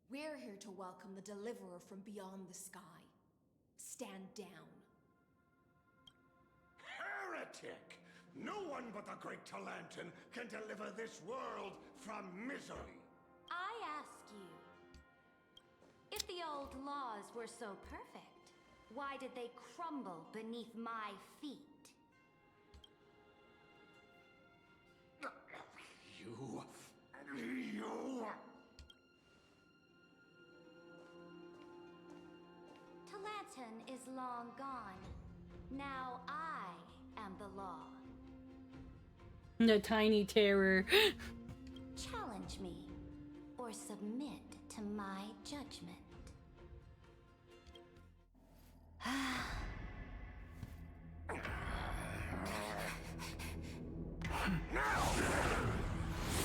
S11: We're here to welcome the deliverer from beyond the sky. Stand down.
S12: Heretic! No one but the great Talantin can deliver this world from misery.
S7: I ask you, if the old laws were so perfect, why did they crumble beneath my feet?
S12: You...
S7: Talantin is long gone. Now I am the law.
S1: The tiny terror.
S7: Challenge me, or submit to my judgment.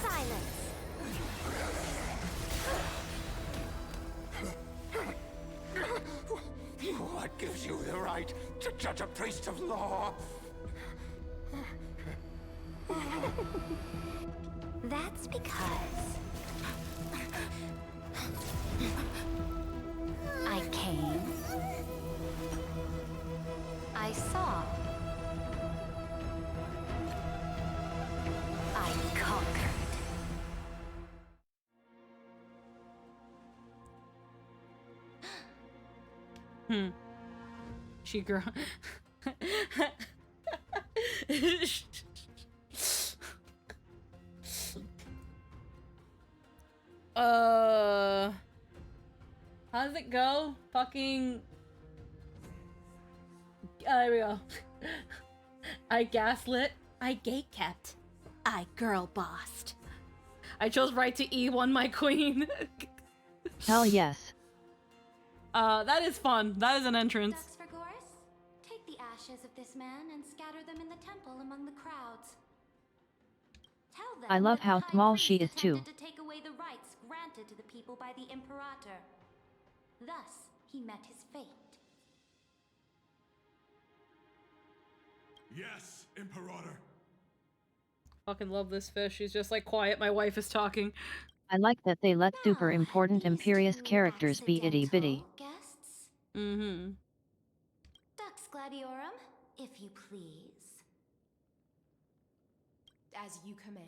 S7: Silence!
S12: What gives you the right to judge a priest of law?
S7: That's because I came, I saw,
S1: She girl. How does it go? Fucking. There we go. I gaslit. I gate-kept. I girl-bossed. I chose right to E1 my queen.
S4: Hell yes.
S1: That is fun. That is an entrance.
S3: Duxforgoris, take the ashes of this man and scatter them in the temple among the crowds. Tell them
S4: I love
S3: that the
S4: how
S3: High
S4: small
S3: Priest
S4: she is too.
S3: attempted to take away the rights granted to the people by the Imperator. Thus, he met his fate.
S12: Yes, Imperator.
S1: Fucking love this fish. She's just like, quiet, my wife is talking.
S4: I like that they let super
S3: Now,
S4: important
S3: these
S4: Imperious
S3: two
S4: characters be itty bitty.
S3: accidental guests.
S1: Mm-hmm.
S3: Dux Gladiorum, if you please.
S11: As you command.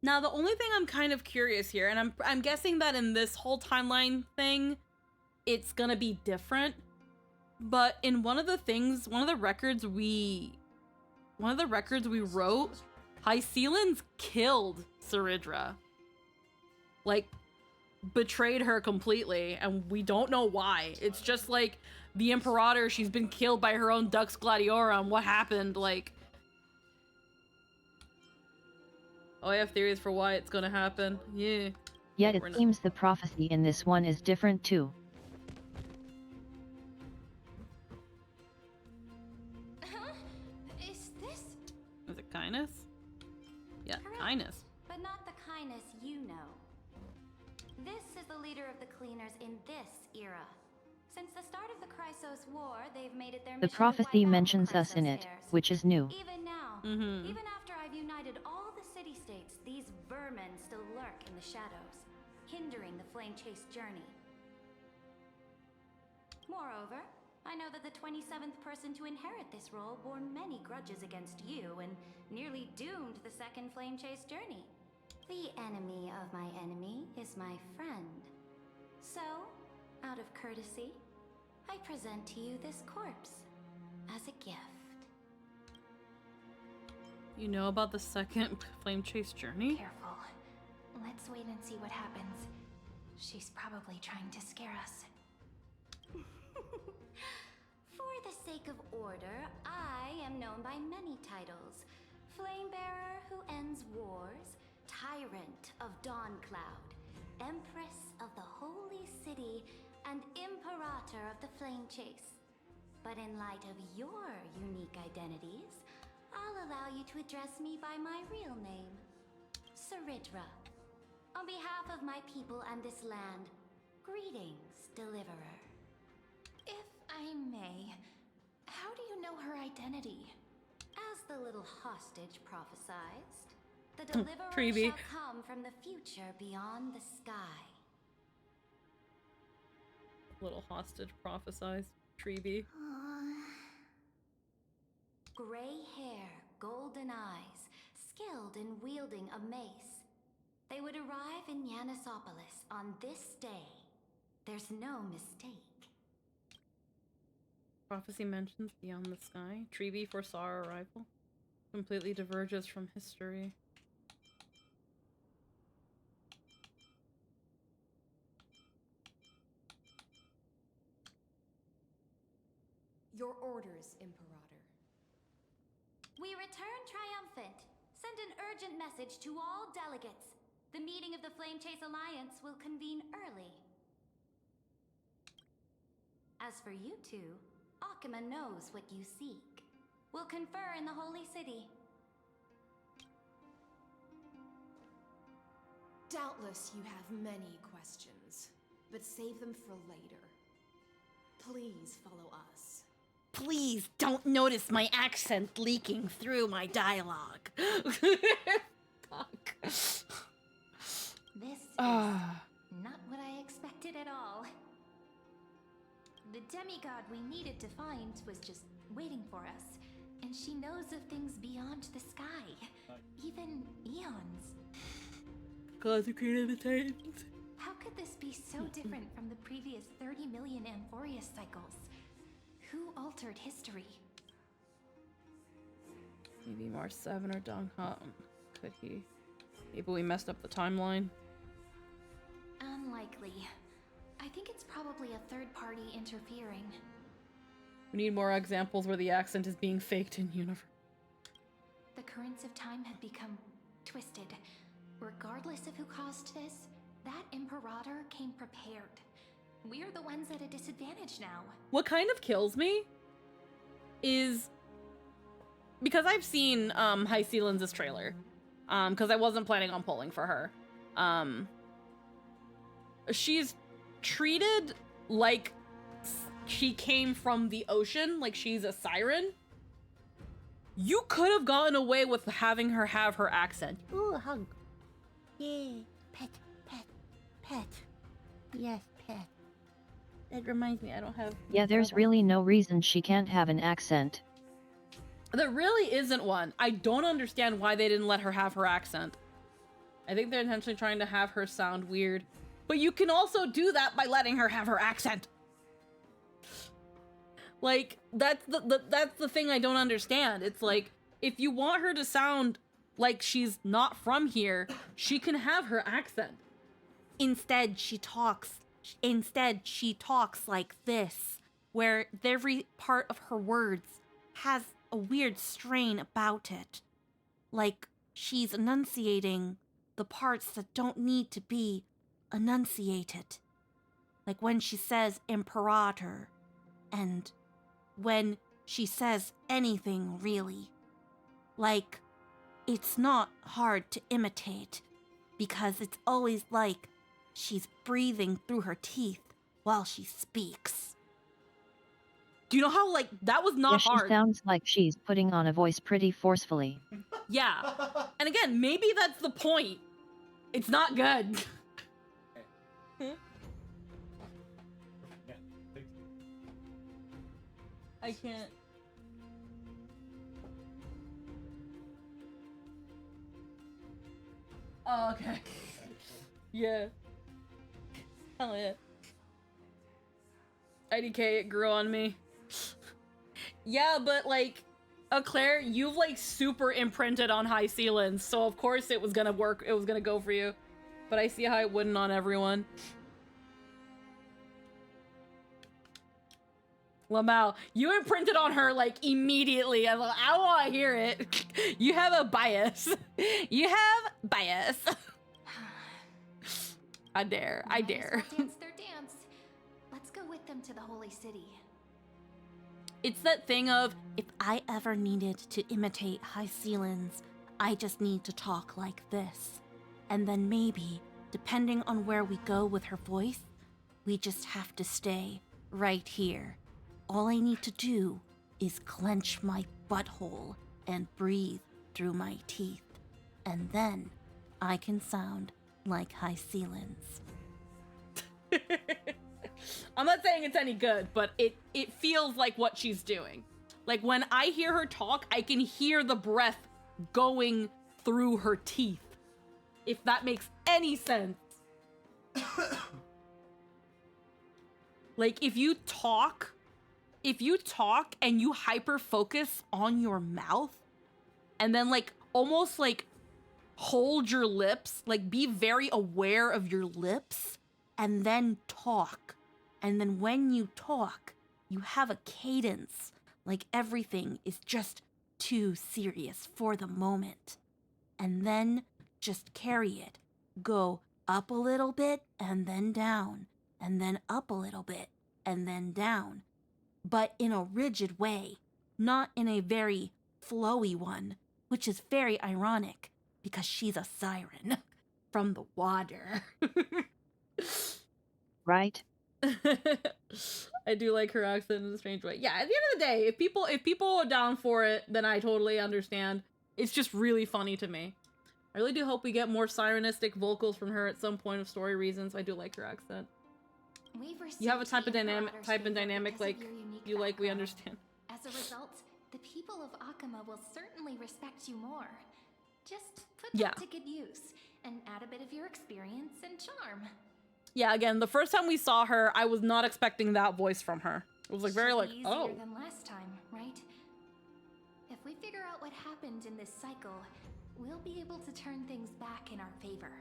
S1: Now, the only thing I'm kind of curious here, and I'm guessing that in this whole timeline thing, it's gonna be different. But in one of the records we wrote, Hycelans killed Saridra. Like, betrayed her completely, and we don't know why. It's just like the Imperator, she's been killed by her own Dux Gladiorum. What happened? Like, oh, I have theories for why it's gonna happen. Yeah.
S4: Yet it seems the prophecy in this one is different too.
S3: Is this?
S1: Is it kindness? Yeah,
S3: Correct,
S1: kindness.
S3: but not the kindness you know. This is the leader of the cleaners in this era. Since the start of the Chrysos War, they've made it their
S4: The
S3: mission to
S4: prophecy
S3: wipe out
S4: mentions us in
S3: Chrysos
S4: it,
S3: heirs.
S4: which is new.
S3: Even now,
S1: Mm-hmm.
S3: even after I've united all the city-states, these vermin still lurk in the shadows, hindering the flame chase journey. Moreover, I know that the 27th person to inherit this role bore many grudges against you and nearly doomed the second flame chase journey. The enemy of my enemy is my friend. So, out of courtesy, I present to you this corpse as a gift.
S1: You know about the second flame chase journey?
S3: Careful. Let's wait and see what happens. She's probably trying to scare us. For the sake of order, I am known by many titles. Flamebearer who ends wars, Tyrant of Dawncloud, Empress of the Holy City, and Imperator of the Flame Chase. But in light of your unique identities, I'll allow you to address me by my real name, Saridra. On behalf of my people and this land, greetings, Deliverer. If I may, how do you know her identity? As the little hostage prophesized, the Deliverer
S1: Treeby.
S3: shall come from the future beyond the sky.
S1: Little hostage prophesized. Treeby.
S3: Gray hair, golden eyes, skilled in wielding a mace. They would arrive in Yanisopolis on this day. There's no mistake.
S1: Prophecy mentions beyond the sky. Treeby foresaw our arrival. Completely diverges from history.
S11: Your orders, Imperator.
S3: We return triumphant. Send an urgent message to all delegates. The meeting of the Flame Chase Alliance will convene early. As for you two, Akima knows what you seek. We'll confer in the Holy City.
S11: Doubtless you have many questions, but save them for later. Please follow us.
S1: Please don't notice my accent leaking through my dialogue. Fuck.
S3: This is not what I expected at all. The demigod we needed to find was just waiting for us, and she knows of things beyond the sky, even eons.
S1: consecrated the Titans.
S3: How could this be so different from the previous 30 million Amphorius cycles? Who altered history?
S1: Maybe Mars 7 or Dong Ha. Could he? Maybe we messed up the timeline.
S3: Unlikely. I think it's probably a third party interfering.
S1: We need more examples where the accent is being faked in universe.
S3: The currents of time have become twisted. Regardless of who caused this, that Imperator came prepared. We're the ones at a disadvantage now.
S1: What kind of kills me is because I've seen High Sealan's trailer, because I wasn't planning on pulling for her. She's treated like she came from the ocean, like she's a siren. You could have gotten away with having her have her accent. Ooh, hug. Yeah, pet, pet, pet. Yes, pet. That reminds me, I don't have...
S4: Yeah, there's really no reason she can't have an accent.
S1: There really isn't one. I don't understand why they didn't let her have her accent. I think they're intentionally trying to have her sound weird. But you can also do that by letting her have her accent. Like, that's the thing I don't understand. It's like, if you want her to sound like she's not from here, she can have her accent. Instead, she talks like this, where every part of her words has a weird strain about it. Like she's enunciating the parts that don't need to be enunciated. Like when she says Imperator, and when she says anything really. Like, it's not hard to imitate, because it's always like she's breathing through her teeth while she speaks. Do you know how, like, that was not hard?
S4: She sounds like she's putting on a voice pretty forcefully.
S1: Yeah. And again, maybe that's the point. It's not good. I can't. Oh, okay. Yeah. Hell yeah. IDK, it grew on me. Yeah, but like, Claire, you've like super imprinted on High Sealands, so of course it was gonna work, it was gonna go for you. But I see how it wouldn't on everyone. Lamau, you imprinted on her like immediately. I want to hear it. You have a bias. You have bias. I dare. I dare.
S3: Dance their dance. Let's go with them to the holy city.
S1: It's that thing of, if I ever needed to imitate High Sealands, I just need to talk like this. And then maybe, depending on where we go with her voice, we just have to stay right here. All I need to do is clench my butthole and breathe through my teeth. And then I can sound like High Sealands. I'm not saying it's any good, but it feels like what she's doing. Like when I hear her talk, I can hear the breath going through her teeth. If that makes any sense. Like if you talk and you hyper focus on your mouth and then like almost like hold your lips, like be very aware of your lips and then talk. And then when you talk, you have a cadence, like everything is just too serious for the moment. And then just carry it. Go up a little bit and then down, and then up a little bit and then down. But in a rigid way, not in a very flowy one, which is very ironic because she's a siren from the water.
S4: Right?
S1: I do like her accent in a strange way. Yeah, at the end of the day, if people are down for it, then I totally understand. It's just really funny to me. I really do hope we get more sirenistic vocals from her at some point of story reasons. I do like her accent. You have a type of dynamic like you like, we understand.
S3: As a result, the people of Akama will certainly respect you more. Just put that to good use, and add a bit of your experience and charm.
S1: Yeah, again, the first time we saw her, I was not expecting that voice from her. It was like very
S3: Should
S1: like,
S3: be
S1: oh.
S3: easier than last time, right? If we figure out what happened in this cycle, we'll be able to turn things back in our favor.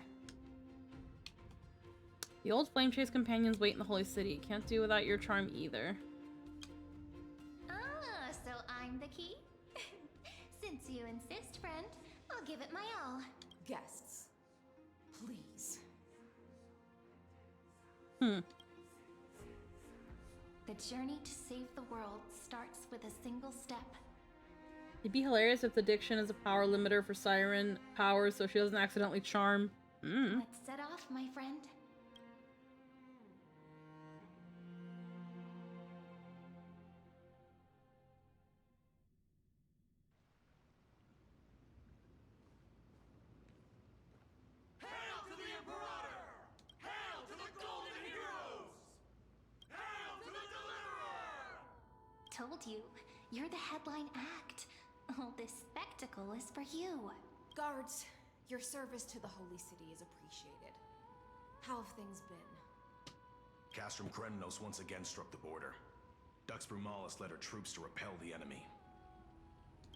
S1: The old Flame Chase companions wait in the Holy City. Can't do without your charm either.
S3: Ah, so I'm the key? Since you insist, friend, I'll give it my all.
S11: Guests, please.
S3: The journey to save the world starts with a single step.
S1: It'd be hilarious if the diction is a power limiter for Siren powers so she doesn't accidentally charm.
S3: Let's set off, my friend.
S12: Hail to the Imperator! Hail to the Golden Heroes! Hail to the Deliverer!
S3: Told you, you're the headline act. All this spectacle is for you.
S11: Guards, your service to the Holy City is appreciated. How have things been?
S6: Castrum Krenos once again struck the border. Dux Brumalis led her troops to repel the enemy.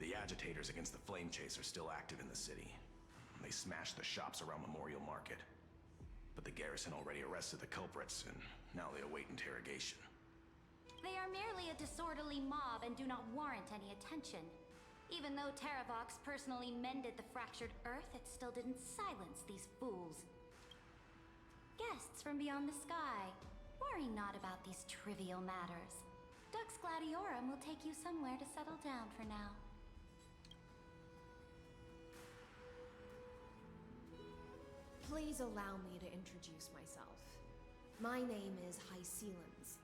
S6: The agitators against the Flame Chase are still active in the city. They smashed the shops around Memorial Market. But the garrison already arrested the culprits, and now they await interrogation.
S13: They are merely a disorderly mob and do not warrant any attention. Even though Terravox personally mended the fractured earth, it still didn't silence these fools. Guests from beyond the sky, worry not about these trivial matters. Dux Gladiorum will take you somewhere to settle down for now.
S11: Please allow me to introduce myself. My name is Hycelans,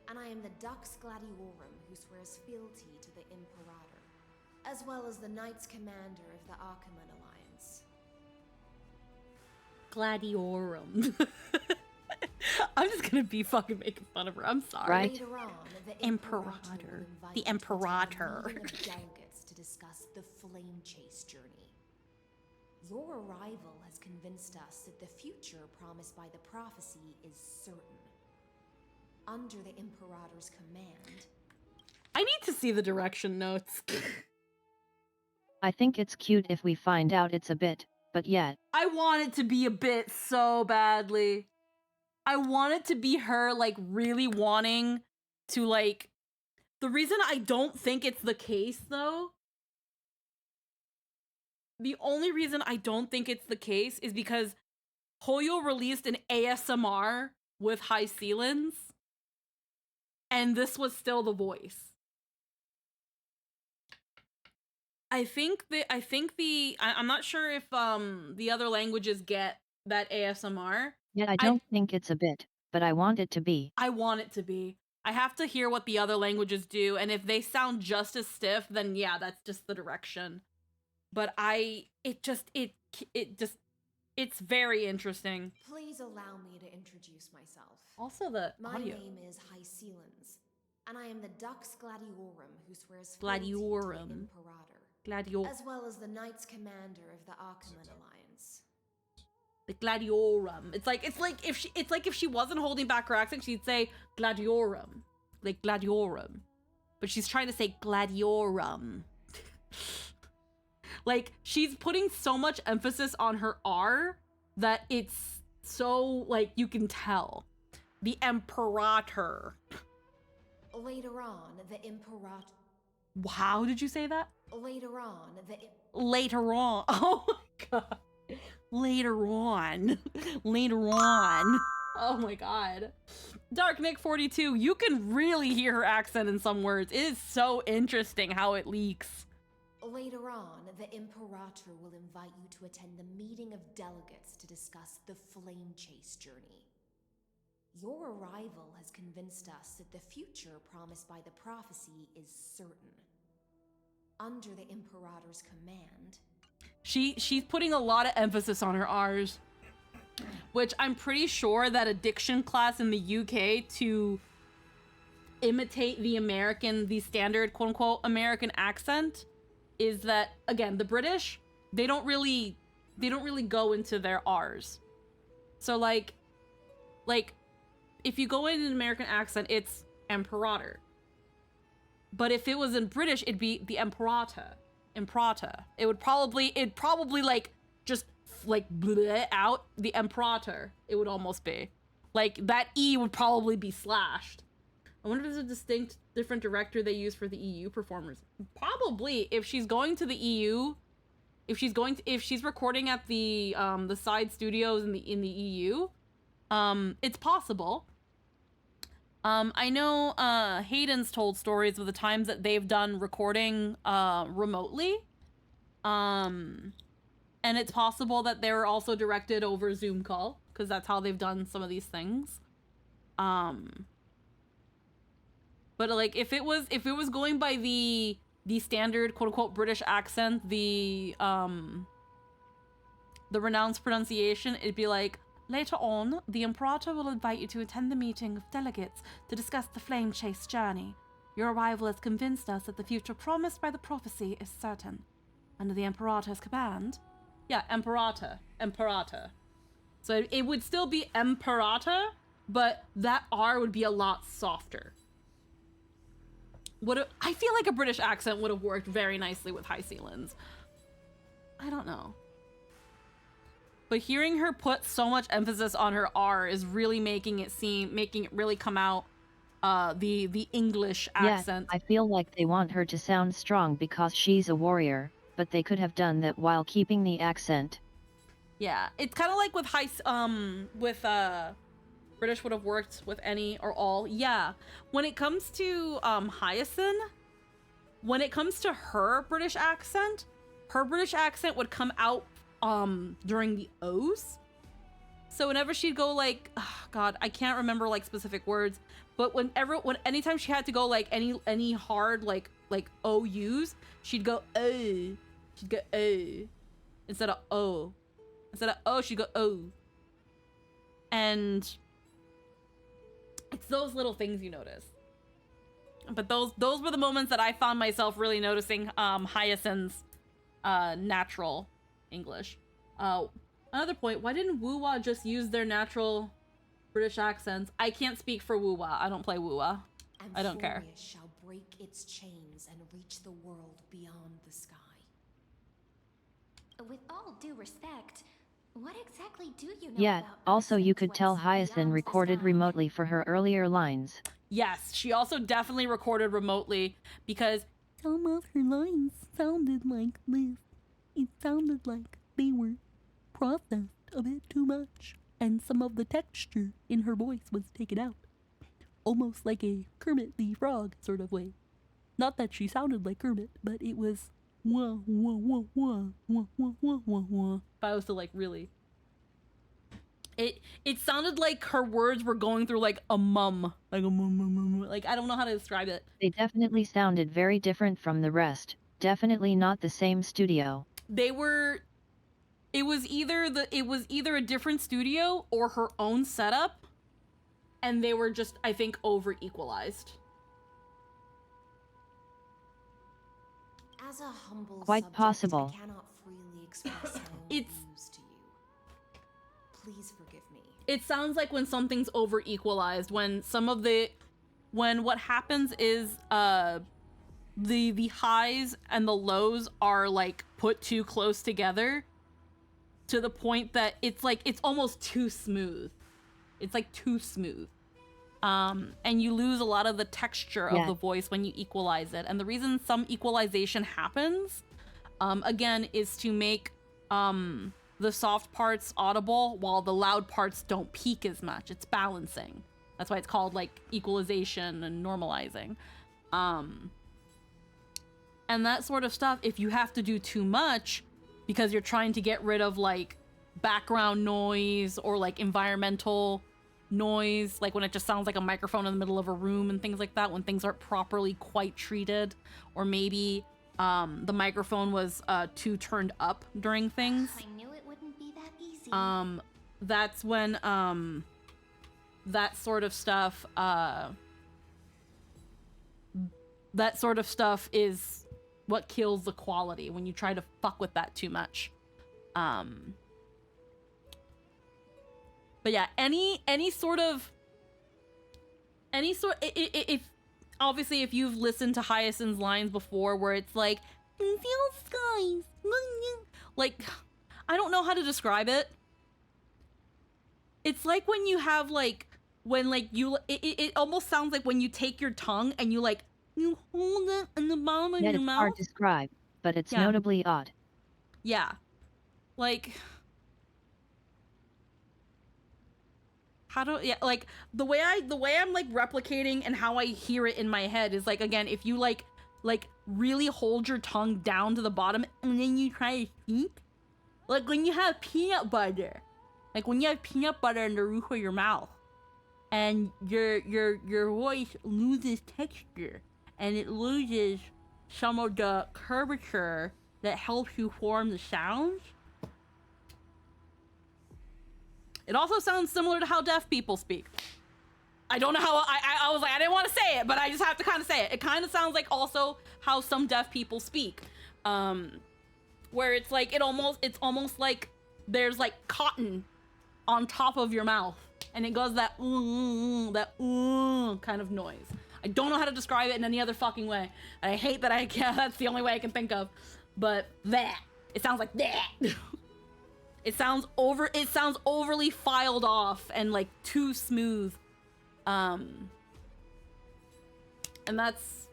S11: and I am the Dux Gladiorum who swears fealty to the Imperator, as well as the Knights Commander of the Achaemen Alliance.
S1: Gladiorum. I'm just gonna be fucking making fun of her. I'm sorry.
S4: Right.
S11: Later on, the
S1: Imperator.
S11: will invite
S1: The
S11: you to attend
S1: Imperator.
S11: a meeting of delegates to discuss the Flame Chase journey. Your arrival has convinced us that the future promised by the prophecy is certain. Under the Imperator's command,
S1: I need to see the direction notes.
S4: I think it's cute if we find out it's a bit, but yet.
S1: I want it to be a bit so badly. I want it to be her, like, really wanting to, like... The reason I don't think it's the case, though... The only reason I don't think it's the case is because Hoyo released an ASMR with Hycelans, and this was still the voice. I'm not sure if the other languages get that ASMR.
S4: Yet I don't think it's a bit, but I want it to be.
S1: I want it to be. I have to hear what the other languages do, and if they sound just as stiff, then yeah, that's just the direction. But it's very interesting.
S11: please allow me to introduce myself.
S1: Also the
S11: My
S1: audio.
S11: name is Hycelans, and I am the Dux Gladiorum who swears fealty to the
S1: Gladiorum.
S11: Imperator, as well as the Knights Commander of the Achaemen Alliance.
S1: The Gladiorum. It's like if she wasn't holding back her accent, she'd say Gladiorum. Like Gladiorum. But she's trying to say Gladiorum. Like, she's putting so much emphasis on her R that it's so, like, you can tell. The Imperator.
S11: Later on, the Imperator.
S1: How did you say that?
S11: Later on,
S1: Later on. Oh my god. Later on. Later on. Oh my god. Dark Nick 42, you can really hear her accent in some words. It is so interesting how it leaks.
S11: Later on, the Imperator will invite you to attend the meeting of delegates to discuss the Flame Chase journey. Your arrival has convinced us that the future promised by the prophecy is certain. Under the Imperator's command,
S1: She's putting a lot of emphasis on her R's, which I'm pretty sure that a diction class in the UK to imitate the standard quote unquote American accent is that, again, the British, they don't really really go into their R's. So like if you go in an American accent, it's imperator. But if it was in British, it'd be the imperata. It'd probably like just like bleh out the imperator. It would almost be like that E would probably be slashed. I wonder if there's a distinct different director they use for the EU performers. Probably. If she's going to the EU, if she's recording at the side studios in the EU, it's possible. I know Hayden's told stories of the times that they've done recording remotely. And it's possible that they were also directed over Zoom call, because that's how they've done some of these things. But like if it was going by the standard quote unquote British accent, the renounced pronunciation, it'd be like, later on, the Imperator will invite you to attend the meeting of delegates to discuss the flame chase journey. Your arrival has convinced us that the future promised by the prophecy is certain. Under the Imperator's command. Yeah, Imperator. So it would still be Imperator, but that R would be a lot softer. I feel like a British accent would have worked very nicely with High Sealands. I don't know. But hearing her put so much emphasis on her R is really making it really come out the English accent.
S4: Yeah, I feel like they want her to sound strong because she's a warrior, but they could have done that while keeping the accent.
S1: Yeah, it's kind of like with British would have worked with any or all. Yeah, when it comes to Hyacinth, when it comes to her British accent would come out during the O's. So whenever she'd go like, oh God, I can't remember like specific words, but anytime she had to go like any hard like OUs, she'd go O. She'd go O instead of O. Instead of O, she'd go O. And it's those little things you notice. But those were the moments that I found myself really noticing Hyacinth's natural English. Another point, why didn't Woowa just use their natural British accents? I can't speak for Woowa. I don't play Woowa. I don't care.
S11: Amphoria shall break its chains and reach the world beyond the sky.
S3: With all due respect, what exactly do you know
S4: Yeah,
S3: about
S4: also you
S3: accents
S4: could tell
S3: west
S4: Hyacinth
S3: beyond the
S4: recorded
S3: sky?
S4: remotely for her earlier lines.
S1: Yes, she also definitely recorded remotely because some of her lines sounded like this. It sounded like they were processed a bit too much, and some of the texture in her voice was taken out. Almost like a Kermit the Frog sort of way. Not that she sounded like Kermit, but it was wah wah wah wah wah wah wah wah wah. If I was to like really, it sounded like her words were going through like a mum, like a mum. Like I don't know how to describe it.
S4: They definitely sounded very different from the rest. Definitely not the same studio.
S1: They were. It was either a different studio or her own setup, and they were just, I think, over equalized.
S11: As a humble
S4: Quite
S11: subject,
S4: possible.
S11: I cannot freely express my own
S1: It's-
S11: views to you. Please forgive me.
S1: It sounds like when something's over equalized, when what happens is the highs and the lows are like put too close together to the point that it's like it's almost too smooth. It's like too smooth. And you lose a lot of the texture of the voice when you equalize it. And the reason some equalization happens, again, is to make the soft parts audible while the loud parts don't peak as much. It's balancing. That's why it's called like equalization and normalizing. And that sort of stuff, if you have to do too much because you're trying to get rid of like background noise or like environmental noise, like when it just sounds like a microphone in the middle of a room and things like that, when things aren't properly quite treated, or maybe the microphone was too turned up during things.
S3: I knew it wouldn't be that easy.
S1: That's when that sort of stuff is what kills the quality, when you try to fuck with that too much. But yeah, any sort if obviously if you've listened to Hyacinth's lines before where it's like feel skies, like I don't know how to describe it. It's like when you have like when like you it almost sounds like when you take your tongue and you like you hold it in the bottom of
S4: Yet
S1: your
S4: it's
S1: mouth.
S4: hard to describe, but it's
S1: Yeah.
S4: notably odd.
S1: Yeah. Like how do like the way I'm like replicating and how I hear it in my head is like, again, if you like really hold your tongue down to the bottom and then you try to speak, like when you have peanut butter, like when you have peanut butter in the roof of your mouth and your voice loses texture and it loses some of the curvature that helps you form the sounds. It also sounds similar to how deaf people speak. I don't know how, I was like, I didn't want to say it, but I just have to kind of say it. It kind of sounds like also how some deaf people speak. Where it's like, it's almost like there's like cotton on top of your mouth. And it goes that kind of noise. I don't know how to describe it in any other fucking way. I hate that I can't, that's the only way I can think of. But that, it sounds like that. It sounds overly filed off and like too smooth. And that's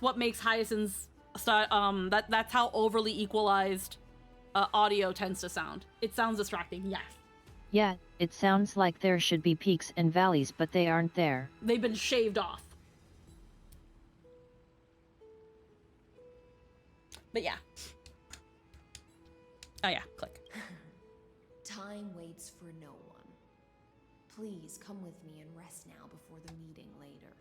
S1: what makes Hyacinth's that's how overly equalized audio tends to sound. It sounds distracting, yes.
S4: Yeah, it sounds like there should be peaks and valleys, but they aren't there.
S1: They've been shaved off. But yeah. Oh yeah, click.
S11: Time waits for no one. Please come with me and rest now before the meeting later.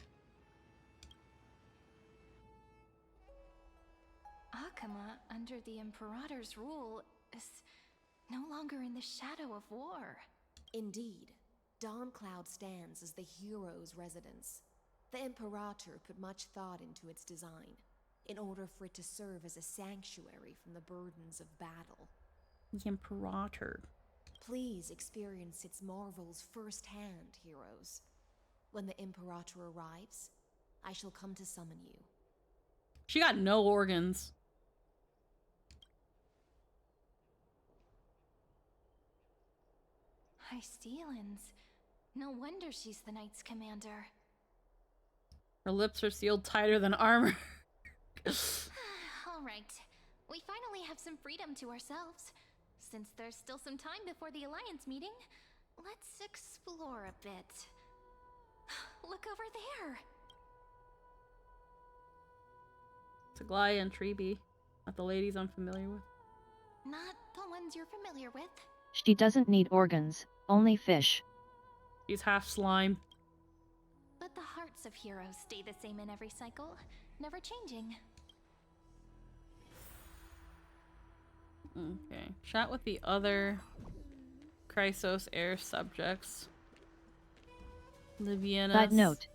S3: Akama, under the Imperator's rule, is no longer in the shadow of war.
S11: Indeed, Dawncloud stands as the hero's residence. The Imperator put much thought into its design, in order for it to serve as a sanctuary from the burdens of battle.
S1: The Imperator.
S11: Please experience its marvels firsthand, heroes. When the Imperator arrives, I shall come to summon you.
S1: She got no organs.
S3: Hystealans. No wonder she's the Knight's commander.
S1: Her lips are sealed tighter than armor.
S3: All right. We finally have some freedom to ourselves. Since there's still some time before the Alliance meeting, let's explore a bit. Look over there!
S1: Taglaya and Treeby. Not the ladies I'm familiar with.
S3: Not the ones you're familiar with.
S4: She doesn't need organs, only fish.
S1: She's half slime.
S3: But the hearts of heroes stay the same in every cycle, never changing.
S1: Okay. Chat with the other Chrysos Air subjects. Liviana.
S4: Side note.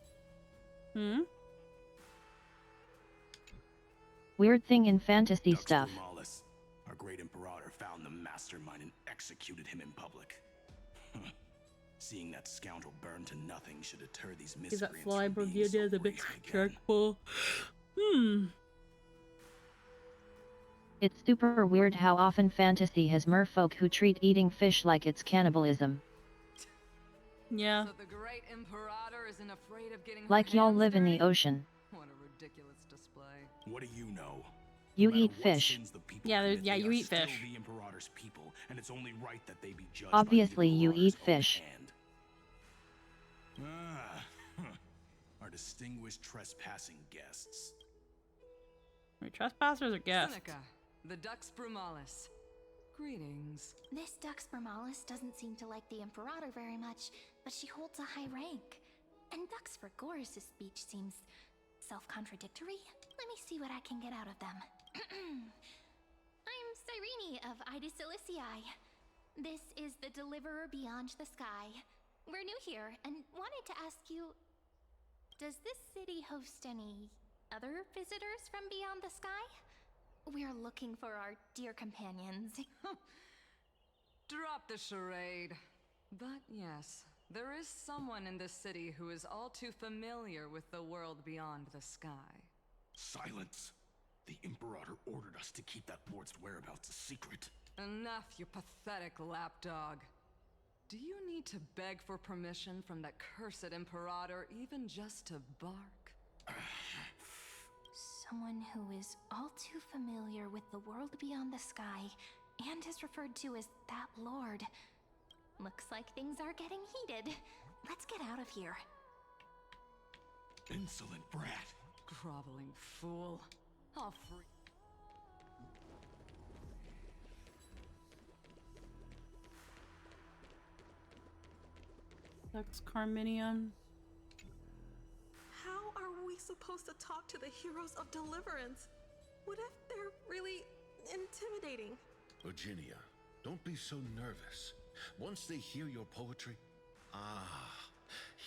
S4: Weird thing in fantasy stuff.
S6: Our great Imperator found the mastermind and executed him in public. Seeing that scoundrel burn to nothing should deter these miscreants.
S1: Is that slime from Vietnam a bit charcoal?
S4: It's super weird how often fantasy has merfolk who treat eating fish like it's cannibalism.
S1: Yeah.
S14: So the great Imperator isn't afraid of getting
S4: Like y'all live in the ocean.
S14: What a ridiculous display.
S6: What do you know?
S4: You eat fish.
S1: Yeah, you eat fish.
S6: The Imperator's people, and it's only right that they be judged.
S4: Obviously you eat fish.
S6: Our distinguished trespassing guests.
S1: Wait, trespassers are guests.
S14: Seneca, the Dux Brumalis. Greetings.
S3: This Dux Brumalis doesn't seem to like the Imperator very much, but she holds a high rank. And Dux Frigoris' speech seems self-contradictory. Let me see what I can get out of them. I'm Cyrene of Ida Ciliciae. This is the Deliverer Beyond the Sky. We're new here and wanted to ask you, does this city host any other visitors from beyond the sky? we're looking for our dear companions.
S14: Drop the charade. But yes, there is someone in this city who is all too familiar with the world beyond the sky.
S6: Silence! The Imperator ordered us to keep that ward's whereabouts a secret.
S14: Enough, you pathetic lapdog. Do you need to beg for permission from that cursed Imperator even just to bark?
S3: Someone who is all too familiar with the world beyond the sky and is referred to as that lord. Looks like things are getting heated. Let's get out of here.
S6: Insolent brat.
S14: Groveling fool. I'll free.
S1: That's Carminium.
S15: How are we supposed to talk to the heroes of Deliverance? What if they're really intimidating?
S9: Virginia, don't be so nervous. Once they hear your poetry... Ah,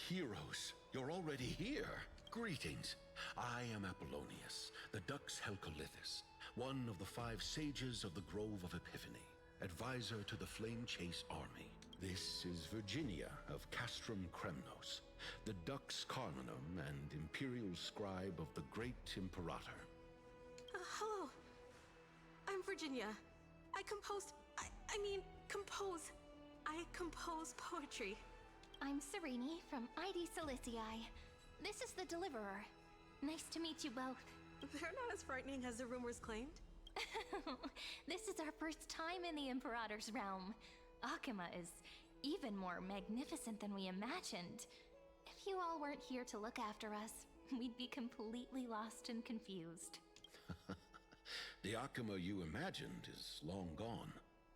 S9: heroes, you're already here. Greetings. I am Apollonius, the Dux Helcolithus, one of the 5 sages of the Grove of Epiphany, advisor to the Flame Chase army. This is Virginia of Castrum Kremnos, the Dux Carminum and imperial scribe of the great Imperator.
S15: Hello. I'm Virginia. I compose poetry.
S3: I'm Serene from ID Silicii. This is the Deliverer. Nice to meet you both.
S15: They're not as frightening as the rumors claimed.
S3: This is our first time in the Imperator's realm. Akima is even more magnificent than we imagined. If you all weren't here to look after us, we'd be completely lost and confused.
S9: The Akima you imagined is long gone.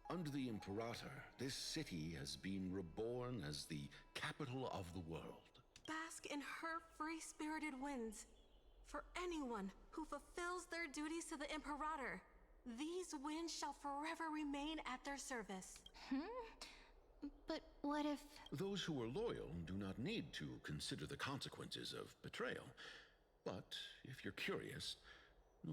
S9: Under the Imperator, this city has been reborn as the capital of the world.
S15: Bask in her free-spirited winds. For anyone who fulfills their duties to the Imperator, these winds shall forever remain at their service.
S3: But what if...
S9: Those who are loyal do not need to consider the consequences of betrayal. But if you're curious,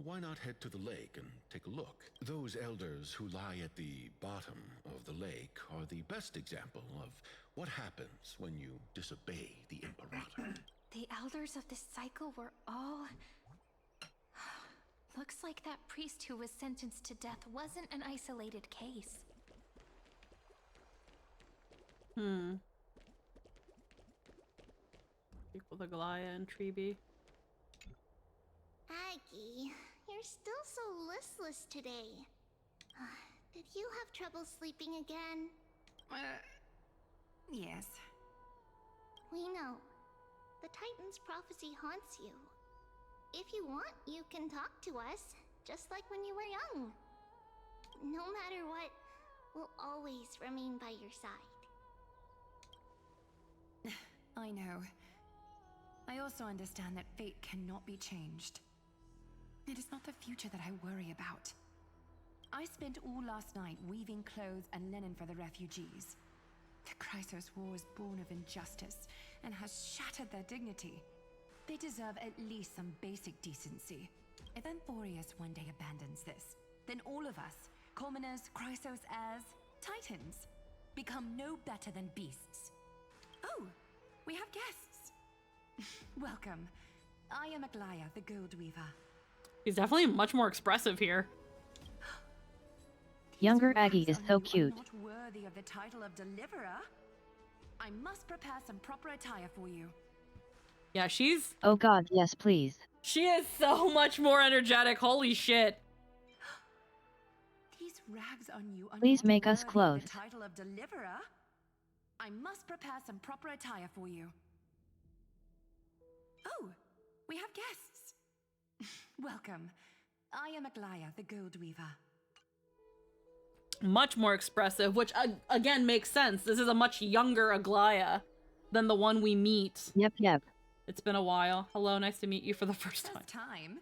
S9: why not head to the lake and take a look? Those elders who lie at the bottom of the lake are the best example of what happens when you disobey the Imperator.
S3: The elders of this cycle were all... Looks like that priest who was sentenced to death wasn't an isolated case.
S1: Equal to Galia and Treeby.
S13: Aggie, you're still so listless today. Did you have trouble sleeping again?
S2: Yes.
S13: We know. The Titan's prophecy haunts you. If you want, you can talk to us, just like when you were young. No matter what, we'll always remain by your side.
S2: I know. I also understand that fate cannot be changed. It is not the future that I worry about. I spent all last night weaving clothes and linen for the refugees. The Chrysos War was born of injustice and has shattered their dignity. They deserve at least some basic decency. If Anthorius one day abandons this, then all of us, commoners, Chrysos heirs, Titans, become no better than beasts. Oh, we have guests. Welcome. I am Aglaya, the Gold Weaver.
S1: He's definitely much more expressive here.
S4: Younger Aggie is so cute.
S2: Not worthy of the title of Deliverer. I must prepare some proper attire for you.
S1: Yeah, she's...
S4: Oh god, yes please.
S1: She is so much more energetic, holy shit.
S2: These rags on you are
S4: Please
S2: not
S4: make us
S2: worthy of
S4: clothes.
S2: the title of Deliverer. I must prepare some proper attire for you. Oh, we have guests. Welcome. I am Aglaya, the Gold Weaver.
S1: Much more expressive, which again makes sense. This is a much younger Aglaya than the one we meet.
S4: Yep.
S1: It's been a while. Hello, nice to meet you for the first time.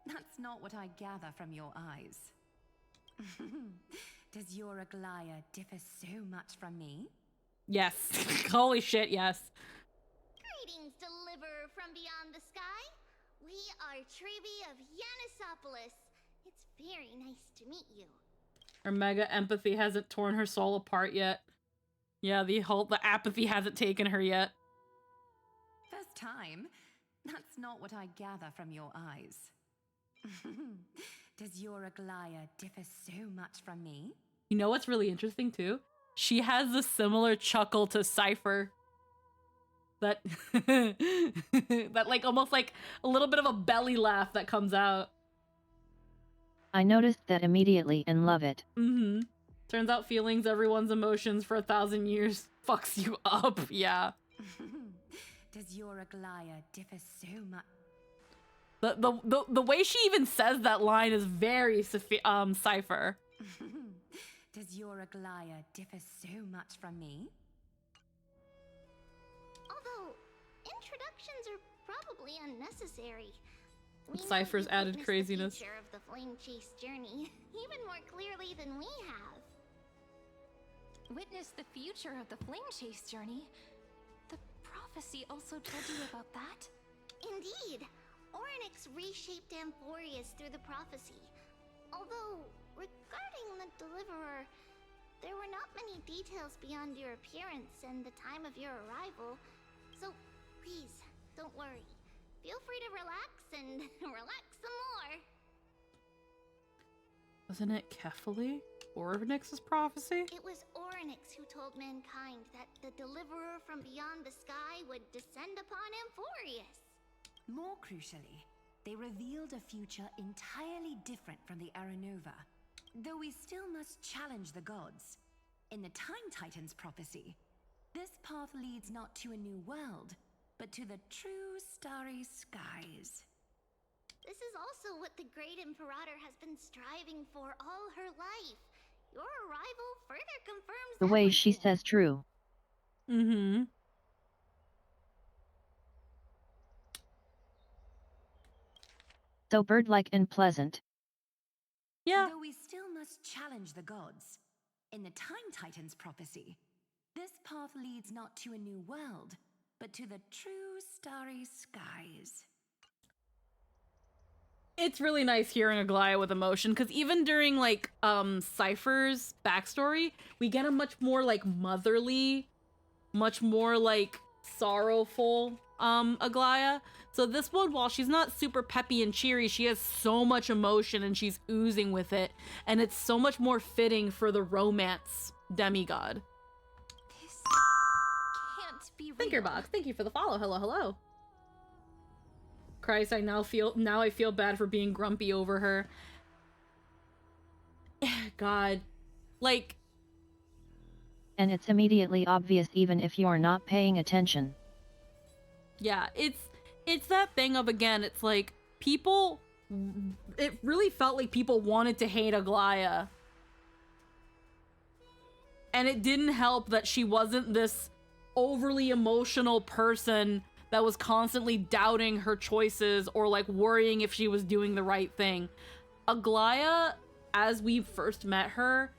S2: That's not what I gather from your eyes. Does your Aglaya differ so much from me?
S1: Yes. Holy shit, yes.
S13: Greetings, Deliverer from beyond the sky. We are Treeby of Yanisopolis. It's Very nice to meet you.
S1: Her mega empathy hasn't torn her soul apart yet. Yeah, the apathy hasn't taken her yet.
S16: First time? That's not what I gather from your eyes. Does your Aglaya differ so much from me?
S1: You know what's really interesting too? She has a similar chuckle to Cypher. That that like almost like a little bit of a belly laugh that comes out.
S4: I noticed that immediately and love it.
S1: Mm-hmm. Turns out feelings, everyone's emotions for 1,000 years fucks you up. Yeah.
S16: Does your Aglaya differ so much?
S1: The way she even says that line is very Cypher.
S16: Does your Aglaya differ so much from me?
S13: Although, introductions are probably unnecessary. We know
S1: Cypher's
S13: you've
S1: added
S13: witnessed
S1: craziness.
S13: The future of the Flame Chase journey even more clearly than we have.
S3: Witness the future of the Flame Chase journey? The prophecy also told you about that?
S13: Indeed. Orynyx reshaped Amphorius through the prophecy. Although, regarding the Deliverer, there were not many details beyond your appearance and the time of your arrival. So, please, don't worry. Feel free to relax and relax some more.
S1: Wasn't it Kefali? Orynyx's prophecy?
S13: It was Orynyx who told mankind that the Deliverer from beyond the sky would descend upon Amphorius.
S16: More crucially, they revealed a future entirely different from the Aranova. Though we still must challenge the gods. In the Time Titan's prophecy, this path leads not to a new world, but to the true starry skies.
S13: This is also what the Great Imperator has been striving for all her life. Your arrival further confirms
S4: The way
S13: everything.
S4: she says true.
S1: Mm-hmm.
S4: So bird-like and pleasant.
S1: Yeah.
S16: Though we still must challenge the gods. In the Time Titan's prophecy, this path leads not to a new world, but to the true starry skies.
S1: It's really nice hearing Aglaya with emotion, because even during like Cypher's backstory, we get a much more like motherly, much more like sorrowful Aglaya. So this one, while she's not super peppy and cheery, she has so much emotion and she's oozing with it, and it's so much more fitting for the romance demigod.
S3: This can't be real.
S1: Thinkerbox, thank you for the follow. Hello, hello. Christ, I now I feel bad for being grumpy over her. God, like.
S4: And it's immediately obvious even if you're not paying attention.
S1: Yeah, it's that thing of, again, it's like people, it really felt like people wanted to hate Aglaya. And it didn't help that she wasn't this overly emotional person that was constantly doubting her choices or like worrying if she was doing the right thing. Aglaya, as we first met her,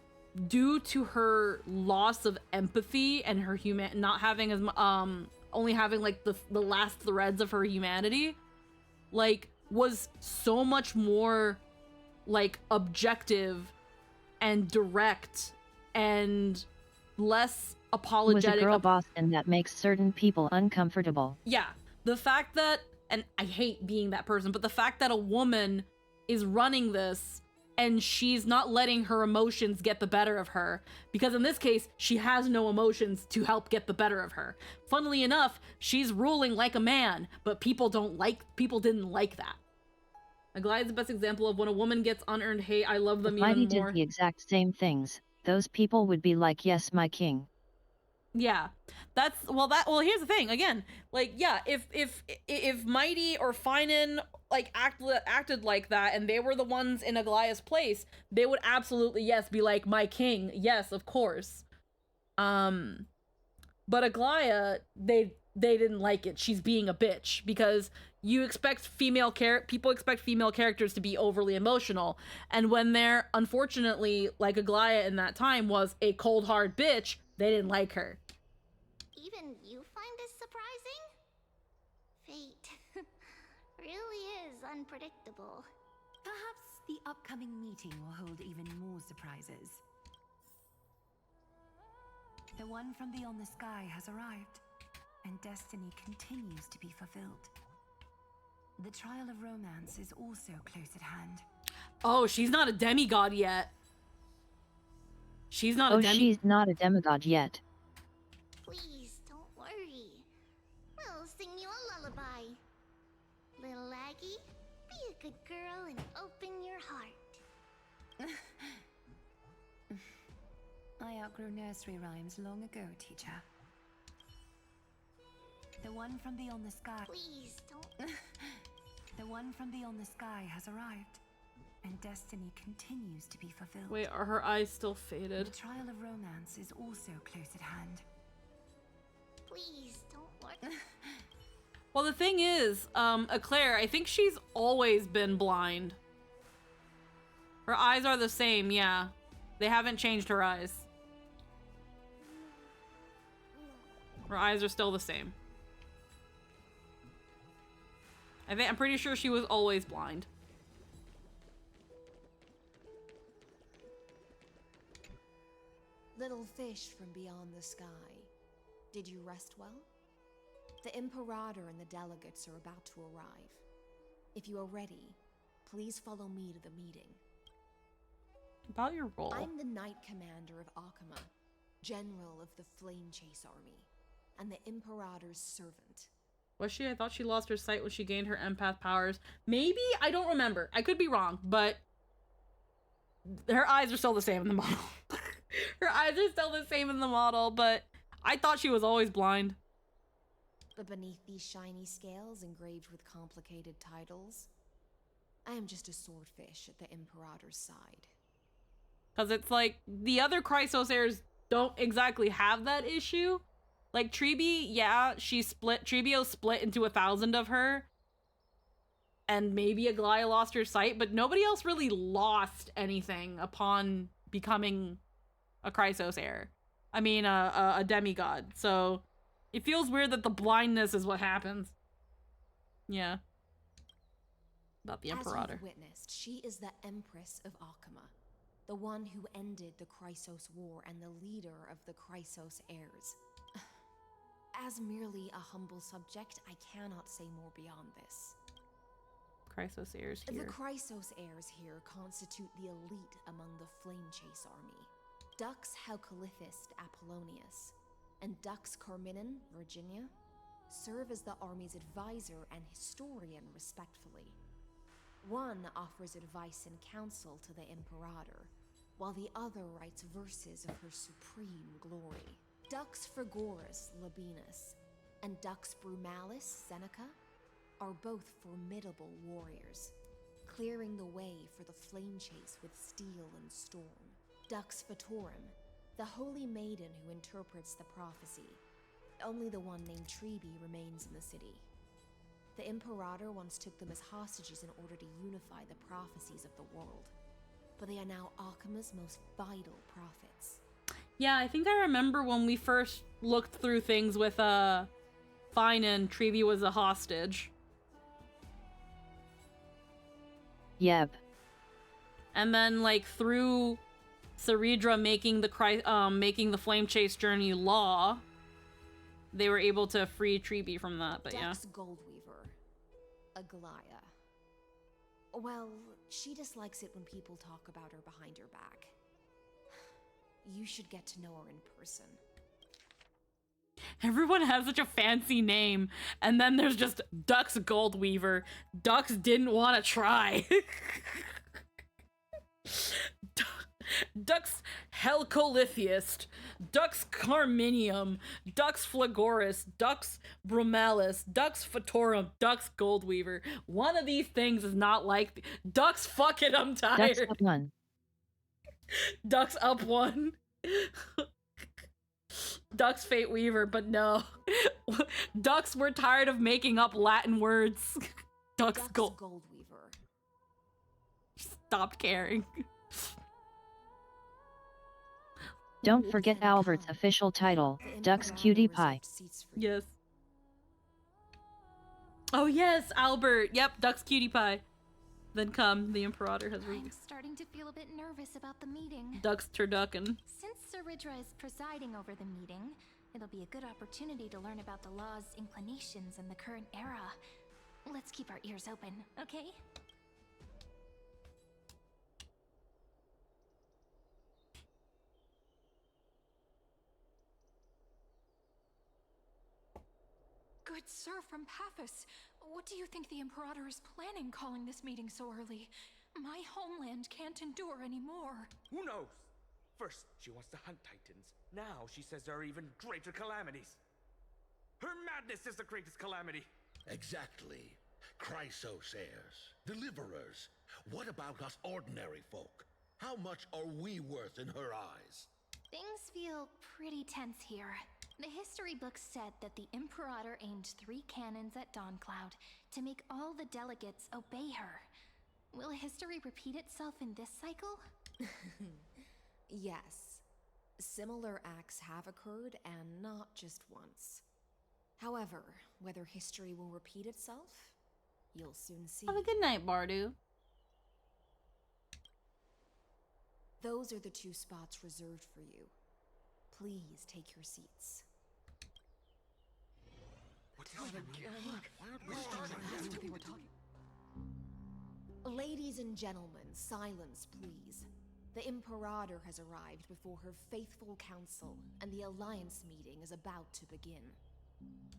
S1: due to her loss of empathy and her not having as only having like the last threads of her humanity, like was so much more like objective and direct and less apologetic.
S4: Was a girl boss, and that makes certain people uncomfortable.
S1: Yeah, the fact that, and I hate being that person, but the fact that a woman is running this and she's not letting her emotions get the better of her, because in this case, she has no emotions to help get the better of her. Funnily enough, she's ruling like a man, but people didn't like that. Aglaya is the best example of when a woman gets unearned hate. I love them
S4: if
S1: even
S4: Mighty
S1: more.
S4: did the exact same things, those people would be like, yes, my king.
S1: Yeah, well, here's the thing, again, like, yeah, if Mighty or Finan like acted like that and they were the ones in Aglaya's place, they would absolutely, yes, be like, my king, yes, of course. But Aglaya, they didn't like it. She's being a bitch, because you expect people expect female characters to be overly emotional, and when they're, unfortunately, like Aglaya in that time was a cold hard bitch, they didn't like her.
S13: Even you find this surprising? Fate really is unpredictable.
S16: Perhaps the upcoming meeting will hold even more surprises. The one from beyond the sky has arrived, and destiny continues to be fulfilled. The trial of romance is also close at hand.
S1: Oh, she's not a demigod yet. She's not a
S4: she's not a demigod yet.
S3: Please, don't worry. We'll sing you a lullaby. Little Aggie, be a good girl and open your heart.
S16: I outgrew nursery rhymes long ago, teacher. The one from beyond the sky.
S3: Please, don't.
S16: The one from beyond the sky has arrived, and destiny continues to be fulfilled.
S1: Wait, are her eyes still faded?
S16: The trial of romance is also close at hand.
S3: Please, don't worry.
S1: Well, the thing is, Eclair, I think she's always been blind. Her eyes are the same, yeah. They haven't changed her eyes. Her eyes are still the same. I'm pretty sure she was always blind.
S11: Little fish from beyond the sky, did you rest well? The Imperator and the delegates are about to arrive. If you are ready, please follow me to the meeting.
S1: About your role.
S11: I'm the Knight Commander of Akama, General of the Flame Chase Army, and the Imperator's servant.
S1: Was she? I thought she lost her sight when she gained her empath powers. Maybe? I don't remember. I could be wrong, but her eyes are still the same in the model. Her eyes are still the same in the model, but I thought she was always blind.
S11: But beneath these shiny scales engraved with complicated titles, I am just a swordfish at the Imperator's side.
S1: Because it's like, the other Chrysos heirs don't exactly have that issue. Like, Treebe, yeah, Trebio split into 1,000 of her. And maybe Aglaia lost her sight, but nobody else really lost anything upon becoming a Chrysos heir. I mean, a demigod. So, it feels weird that the blindness is what happens. Yeah. About the Imperator.
S11: As you've witnessed, she is the Empress of Akama, the one who ended the Chrysos War and the leader of the Chrysos heirs. As merely a humble subject, I cannot say more beyond this.
S1: Chrysos heirs here.
S11: The Chrysos heirs here constitute the elite among the Flame Chase army. Dux Halcolithist Apollonius and Dux Carminin Virginia serve as the army's advisor and historian respectfully. One offers advice and counsel to the Imperator, while the other writes verses of her supreme glory. Dux Frigoris Labienus and Dux Brumalis Seneca are both formidable warriors, clearing the way for the flame chase with steel and storm. Dux Fatorum, the holy maiden who interprets the prophecy. Only the one named Treebe remains in the city. The Imperator once took them as hostages in order to unify the prophecies of the world, but they are now Akama's most vital prophets.
S1: Yeah, I think I remember when we first looked through things with Fine and Treebe was a hostage.
S4: Yep.
S1: And then like through Ceridra making the Flame Chase journey law, they were able to free Treebe from that, but yeah.
S11: Dux Goldweaver, Aglaia. Well, she dislikes it when people talk about her behind her back. You should get to know her in person.
S1: Everyone has such a fancy name, and then there's just Dux Goldweaver. Dux didn't want to try. Dux Helcolithiest, Dux Carminium, Dux Flagoris, Dux Brumalis, Dux Fatorum, Dux Goldweaver. One of these things is not like Dux. Fuck it, I'm tired.
S4: Dux up one.
S1: Dux up one. Dux Fate Weaver, but no. Dux, we're tired of making up Latin words. Dux
S11: Goldweaver.
S1: Stopped caring.
S4: Don't forget Albert's official title, Dux Cutie Pie.
S1: Yes. Oh yes, Albert. Yep, Dux Cutie Pie. Then come, the Imperator has
S3: I'm starting to feel a bit nervous about the meeting.
S1: ducks turducking.
S3: Since Saridra is presiding over the meeting, it'll be a good opportunity to learn about the law's inclinations in the current era. Let's keep our ears open, okay?
S17: Good sir from Paphos, what do you think the Imperator is planning calling this meeting so early? My homeland can't endure anymore.
S18: Who knows? First, she wants to hunt titans. Now she says there are even greater calamities. Her madness is the greatest calamity.
S19: Exactly. Chrysosairs, deliverers. What about us ordinary folk? How much are we worth in her eyes?
S3: Things feel pretty tense here. The history books said that the Imperator aimed 3 cannons at Dawncloud to make all the delegates obey her. Will history repeat itself in this cycle?
S11: Yes. Similar acts have occurred, and not just once. However, whether history will repeat itself, you'll soon see.
S1: Have a good night, Bardu.
S11: Those are the 2 spots reserved for you. Please take your seats. Ladies and gentlemen, silence, please. The Imperator has arrived before her faithful council, and the Alliance meeting is about to begin.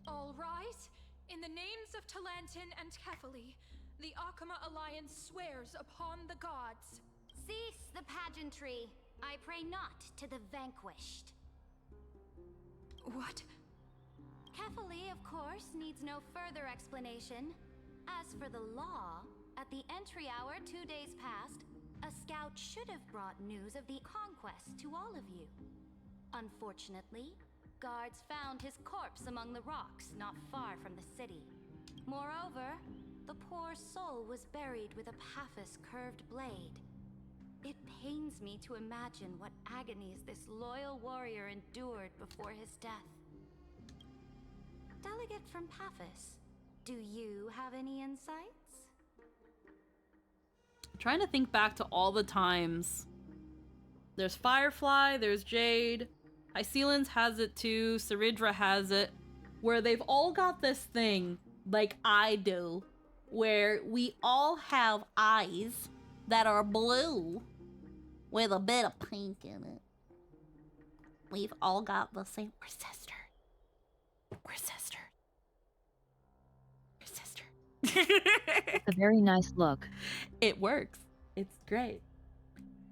S17: All rise. In the names of Talantin and Kefali, the Akama Alliance swears upon the gods.
S13: Cease the pageantry. I pray not to the vanquished.
S17: What?
S13: Kefali, of course, needs no further explanation. As for the law, at the entry hour 2 days past, a scout should have brought news of the conquest to all of you. Unfortunately, guards found his corpse among the rocks not far from the city. Moreover, the poor soul was buried with a Paphos curved blade. It pains me to imagine what agonies this loyal warrior endured before his death. Delegate from Paphos, do you have any insights?
S1: I'm trying to think back to all the times. There's Firefly, there's Jade, Hysealans has it too, Saridra has it, where they've all got this thing, like I do, where we all have eyes that are blue with a bit of pink in it. We've all got the same. We're sisters. We're sisters. We're sisters.
S4: It's a very nice look.
S1: It works. It's great.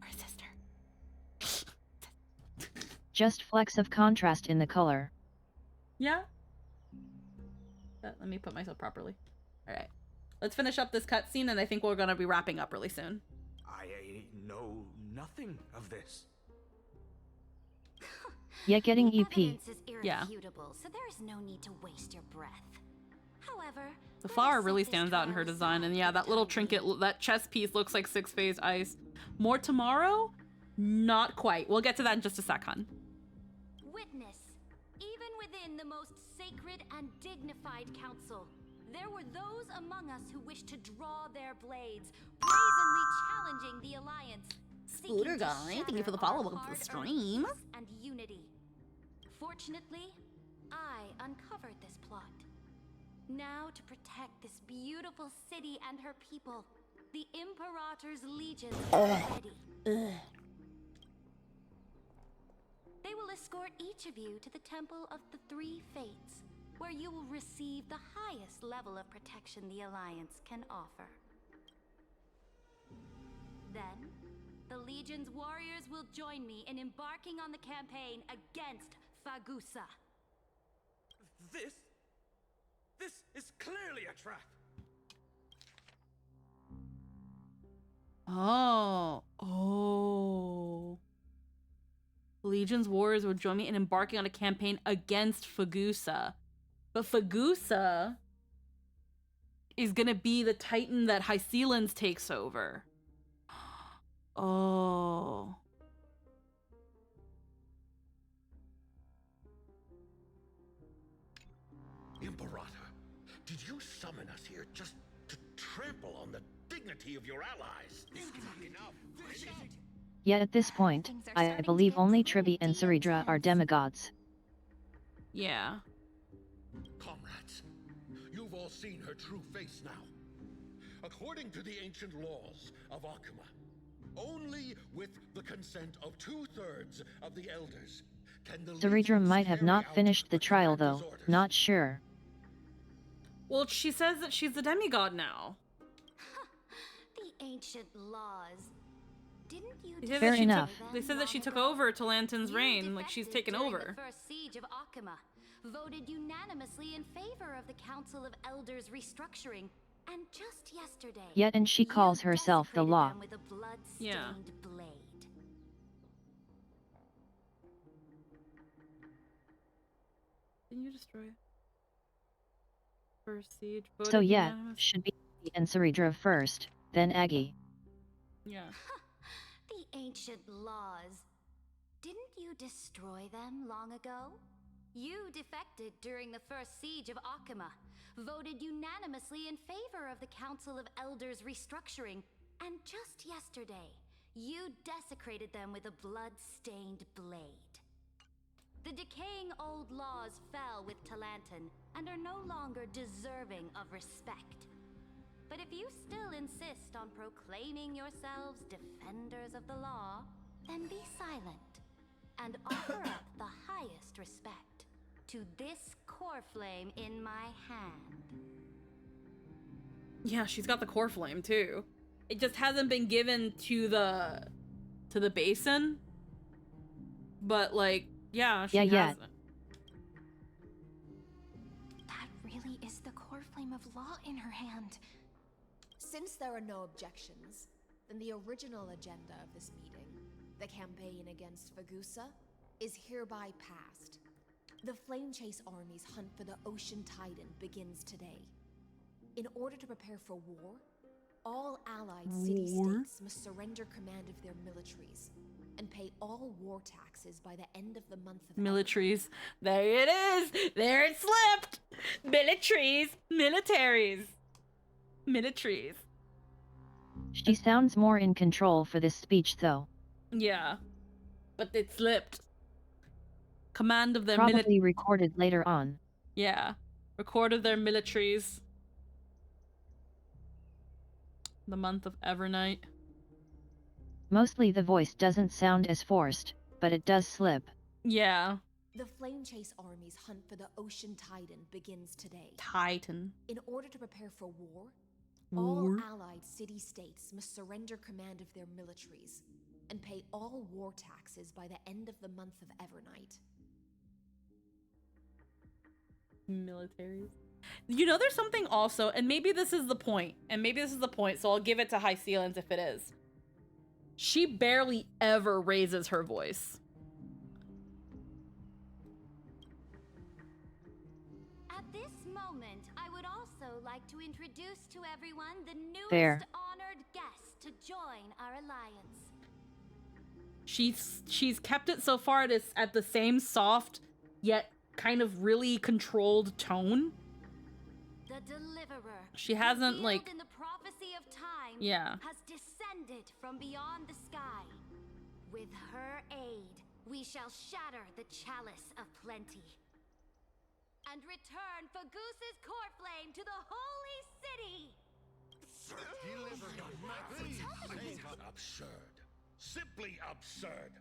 S1: We're sisters.
S4: Just flecks of contrast in the color.
S1: Yeah. Let me put myself properly. All right. Let's finish up this cutscene, and I think we're going to be wrapping up really soon.
S18: I know nothing of this.
S4: Yet getting
S13: The
S4: EP.
S13: evidence is
S1: Yeah.
S13: irrefutable, so there is no need to waste your breath. However,
S1: The flower really stands out in her design, and yeah, that little trinket, that chest piece looks like 6-phase ice. More tomorrow? Not quite. We'll get to that in just a sec, hon.
S13: Witness, even within the most sacred and dignified council, there were those among us who wished to draw their blades, brazenly challenging the Alliance.
S1: Scooter guy, thank you for the follow-up to the stream.
S13: And unity. Fortunately, I uncovered this plot. Now to protect this beautiful city and her people, the Imperator's legions are ready. They will escort each of you to the Temple of the Three Fates, where you will receive the highest level of protection the Alliance can offer. Then, the Legion's warriors will join me in embarking on the campaign against Fagusa.
S18: This is clearly a trap.
S1: Oh. Legion's warriors will join me in embarking on a campaign against Fagusa. But Fagusa is gonna be the Titan that Hysealans takes over. Oh.
S19: Imperator, did you summon us here just to trample on the dignity of your allies. Enough.
S4: Yet at this point, I believe only Tribi and Saridra are demigods.
S1: Yeah.
S19: Comrades, you've all seen her true face now. According to the ancient laws of Akuma, only with the consent of 2/3 of the elders can the
S4: Saridra might have not finished the trial though, not sure.
S1: Well, she says that she's a demigod now.
S13: The ancient laws. Didn't you
S1: They said
S4: Fair
S1: that she
S4: enough.
S1: They said that she took over to Lanton's reign, like she's taken over.
S13: The first siege of Akuma, voted unanimously in favor of the Council of Elders restructuring, and just yesterday.
S4: Yet and she calls herself the law.
S13: Them with a blood-stained
S1: Yeah.
S13: blade.
S1: Didn't you destroy first siege?
S4: So yeah,
S1: unanimous?
S4: should be Aggie and Saridra first, then Aggie.
S1: Yeah.
S13: The ancient laws. Didn't you destroy them long ago? You defected during the first siege of Akuma, voted unanimously in favor of the Council of Elders restructuring, and just yesterday, you desecrated them with a blood-stained blade. The decaying old laws fell with Talanton and are no longer deserving of respect. But if you still insist on proclaiming yourselves defenders of the law, then be silent and offer up the highest respect to this core flame in my hand.
S1: Yeah, she's got the core flame too. It just hasn't been given to the basin. But like, yeah, she
S4: Yeah.
S1: hasn't.
S17: That really is the core flame of law in her hand.
S11: Since there are no objections, then the original agenda of this meeting, the campaign against Fagusa, is hereby passed. The Flame Chase Army's hunt for the Ocean Titan begins today. In order to prepare for war, all allied city-states must surrender command of their militaries and pay all war taxes by the end of the month of
S1: Militaries. There it is! There it slipped! Militaries! Militaries! Militaries.
S4: She sounds more in control for this speech though.
S1: Yeah. But it slipped. Command of their
S4: Probably recorded later on.
S1: Yeah. Recorded their militaries. The month of Evernight.
S4: Mostly the voice doesn't sound as forced, but it does slip.
S1: Yeah.
S11: The Flame Chase Army's hunt for the Ocean Titan begins today.
S1: Titan.
S11: In order to prepare for war, all allied city-states must surrender command of their militaries and pay all war taxes by the end of the month of Evernight.
S1: Militaries. You know, there's something also, and maybe this is the point, so I'll give it to High Sealants if it is. She barely ever raises her voice.
S13: At this moment, I would also like to introduce to everyone the newest
S4: Fair.
S13: honored guest to join our alliance.
S1: She's kept it so far at the same soft, yet kind of really controlled tone.
S13: The Deliverer.
S1: She hasn't,
S13: revealed
S1: like...
S13: in the prophecy of time,
S1: Yeah.
S13: has descended from beyond the sky. With her aid, we shall shatter the chalice of plenty and return Fagusa's core flame to the holy city.
S19: Absurd. Simply absurd.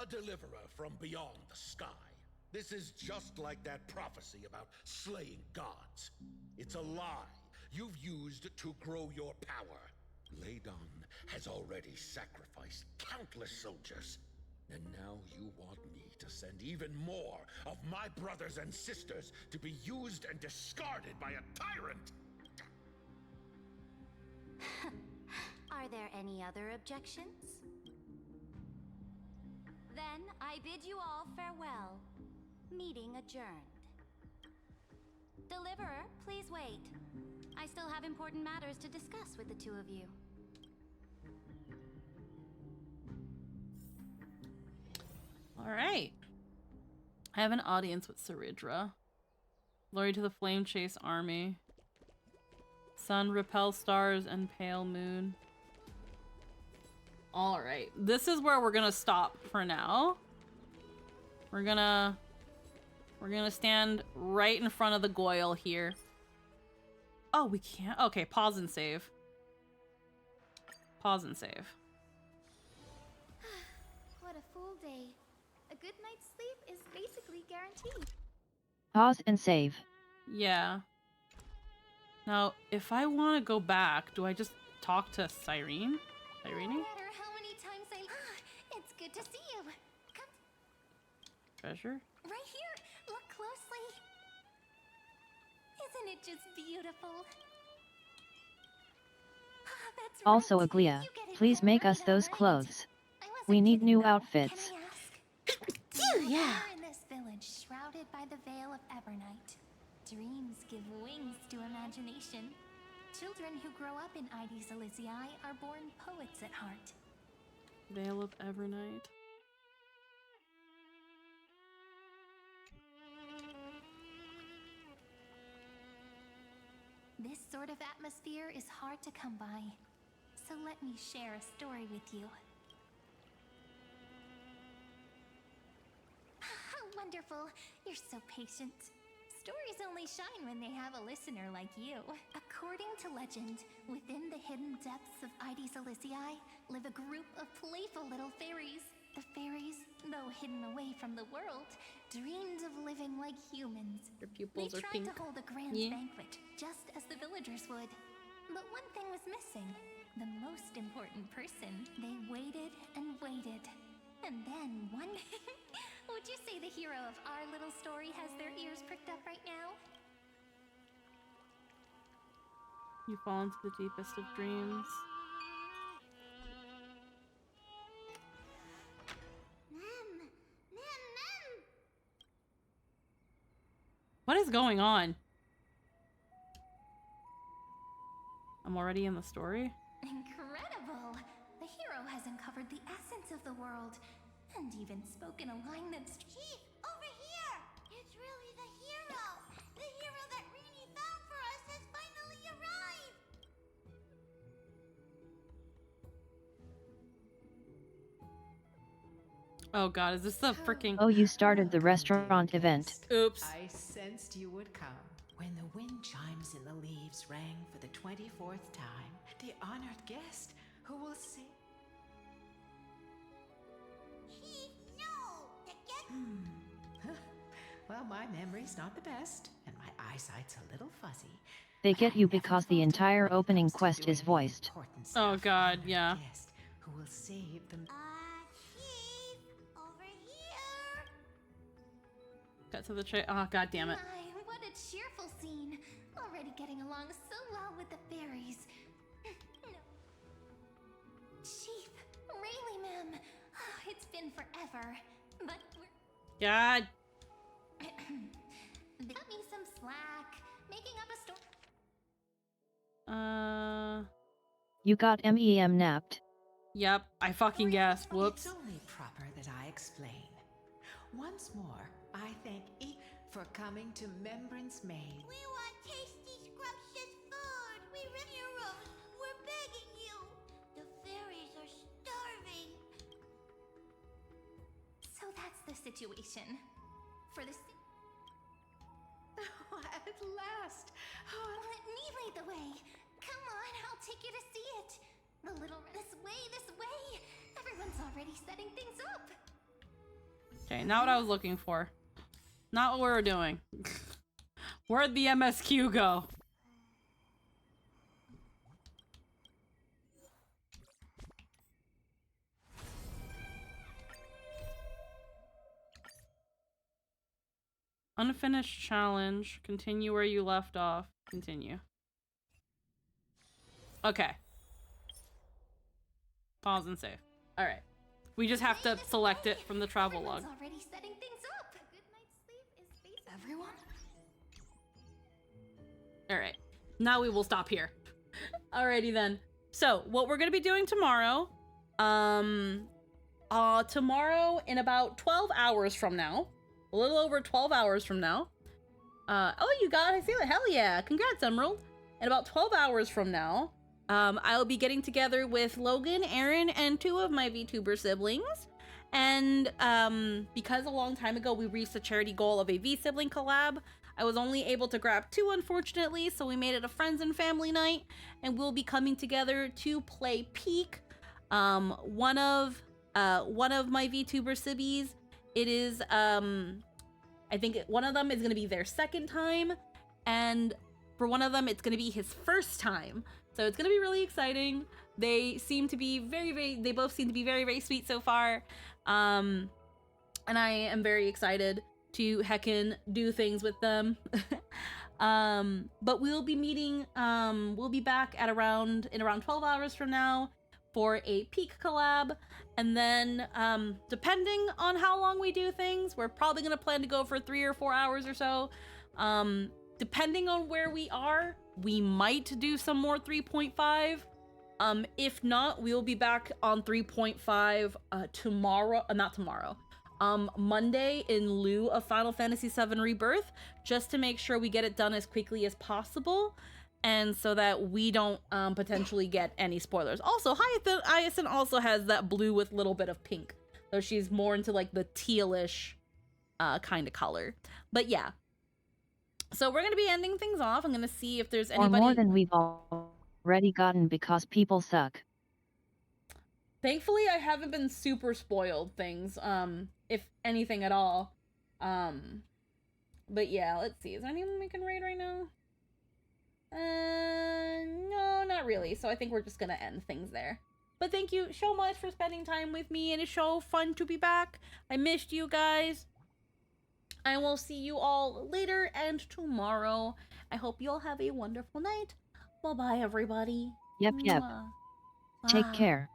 S19: A deliverer from beyond the sky. This is just like that prophecy about slaying gods. It's a lie you've used to grow your power. Ladon has already sacrificed countless soldiers. And now you want me to send even more of my brothers and sisters to be used and discarded by a tyrant?
S13: Are there any other objections? Then I bid you all farewell. Meeting adjourned. Deliverer, please wait. I still have important matters to discuss with the two of you.
S1: Alright. I have an audience with Saridra. Glory to the Flame Chase Army. Sun repels stars and pale moon. Alright, this is where we're gonna stop for now. We're gonna stand right in front of the Goyle here. Oh, we can't? Okay, pause and save. Pause and save.
S3: What a full day. A good night's sleep is basically guaranteed.
S4: Pause and save.
S1: Yeah. Now, if I want to go back, do I just talk to Cyrene? Cyrene?
S3: No matter how many times it's good to see you. Come.
S1: Treasure?
S3: Right here. Look closely. Isn't it just beautiful? That's right.
S4: Also, Aglia, please make us those clothes. We need new outfits.
S3: Yeah. In this village shrouded by the veil of Evernight. Dreams give wings to imagination. Children who grow up in Ides Elysiae are born poets at heart.
S1: Veil of Evernight.
S3: This sort of atmosphere is hard to come by. So let me share a story with you. How wonderful! You're so patient. Stories only shine when they have a listener like you. According to legend, within the hidden depths of Ides Elysiae live a group of playful little fairies. The fairies, though hidden away from the world, dreamed of living like humans.
S1: Your pupils
S3: They
S1: are
S3: tried
S1: pink.
S3: to hold a grand
S1: Yeah.
S3: banquet, just as the villagers would. But one thing was missing. The most important person. They waited and waited. And then one... Would you say the hero of our little story has their ears pricked up right now?
S1: You fall into the deepest of dreams. What is going on? I'm already in the story?
S3: Incredible! The hero has uncovered the essence of the world, and even spoken a line that's...
S13: Chief, over here! It's really the hero! The hero that Rini found for us has finally arrived!
S1: Oh god, is this the freaking...
S4: Oh, you started the restaurant event.
S1: Oops.
S20: I sensed you would come. When the wind chimes in the leaves rang for the 24th time, the honored guest who will sing...
S13: Chief, no! The guest...
S20: Well, my memory's not the best, and my eyesight's a little fuzzy.
S4: They get you because the entire opening quest is voiced.
S1: Oh god, yeah.
S20: Guest who will save them.
S13: Chief, over here!
S1: Cut to the tray. Oh god damn it.
S3: My, what a cheerful scene! Already getting along so well with the fairies. No. Chief, Rayleigh, ma'am. It's been forever, but we're...
S1: God.
S3: They cut me some slack, making up a story.
S4: You got MEM napped.
S1: Yep, I fucking guessed. Whoops.
S20: It's only proper that I explain. Once more, I thank E for coming to Membrance Maid.
S13: We want tasty, scrumptious food! We're heroes! We're begging you! The fairies are starving!
S3: So that's the situation. For the...
S20: Oh, at last! Oh,
S3: let me lead the way. Come on, I'll take you to see it. The little... This way, this way! Everyone's already setting things up.
S1: Okay, not what I was looking for. Not what we were doing. Where'd the MSQ go? Unfinished challenge. Continue where you left off. Continue. Okay. Pause and save. Alright. We just have to select it from the travel log.
S3: Already setting things up. A good night's sleep is basically... Everyone?
S1: Alright. Now we will stop here. Alrighty then. So, what we're gonna be doing tomorrow, tomorrow in about 12 hours from now, a little over 12 hours from now, oh, you got it, I see that, hell yeah, congrats, Emerald. in about 12 hours from now, I will be getting together with Logan, Aaron, and 2 of my VTuber siblings. And because a long time ago we reached the charity goal of a V-sibling collab, I was only able to grab 2, unfortunately, so we made it a friends and family night, and we'll be coming together to play Peak. One of my VTuber sibbies, it is, I think one of them is going to be their second time, and for one of them, it's going to be his first time. So it's going to be really exciting. They seem to be they both seem to be very, very sweet so far. And I am very excited to heckin' do things with them. But we'll be meeting, we'll be back in around 12 hours from now for a Peak collab. And then, depending on how long we do things, we're probably going to plan to go for 3 or 4 hours or so. Depending on where we are, we might do some more 3.5. If not, we'll be back on 3.5 Monday in lieu of Final Fantasy VII Rebirth, just to make sure we get it done as quickly as possible, and so that we don't potentially get any spoilers. Also, Hyacinth also has that blue with a little bit of pink, so she's more into like the tealish kind of color. But yeah, so we're gonna be ending things off. I'm gonna see if there's anybody.
S4: Or more than we've already gotten because people suck.
S1: Thankfully, I haven't been super spoiled things, if anything at all. But yeah, let's see. Is there anyone we can raid right now? No, not really. So I think we're just gonna end things there. But thank you so much for spending time with me. It is so fun to be back. I missed you guys. I will see you all later and tomorrow. I hope you all have a wonderful night. Bye-bye, everybody.
S4: Yep.
S1: Mwah.
S4: Take
S1: Bye.
S4: care.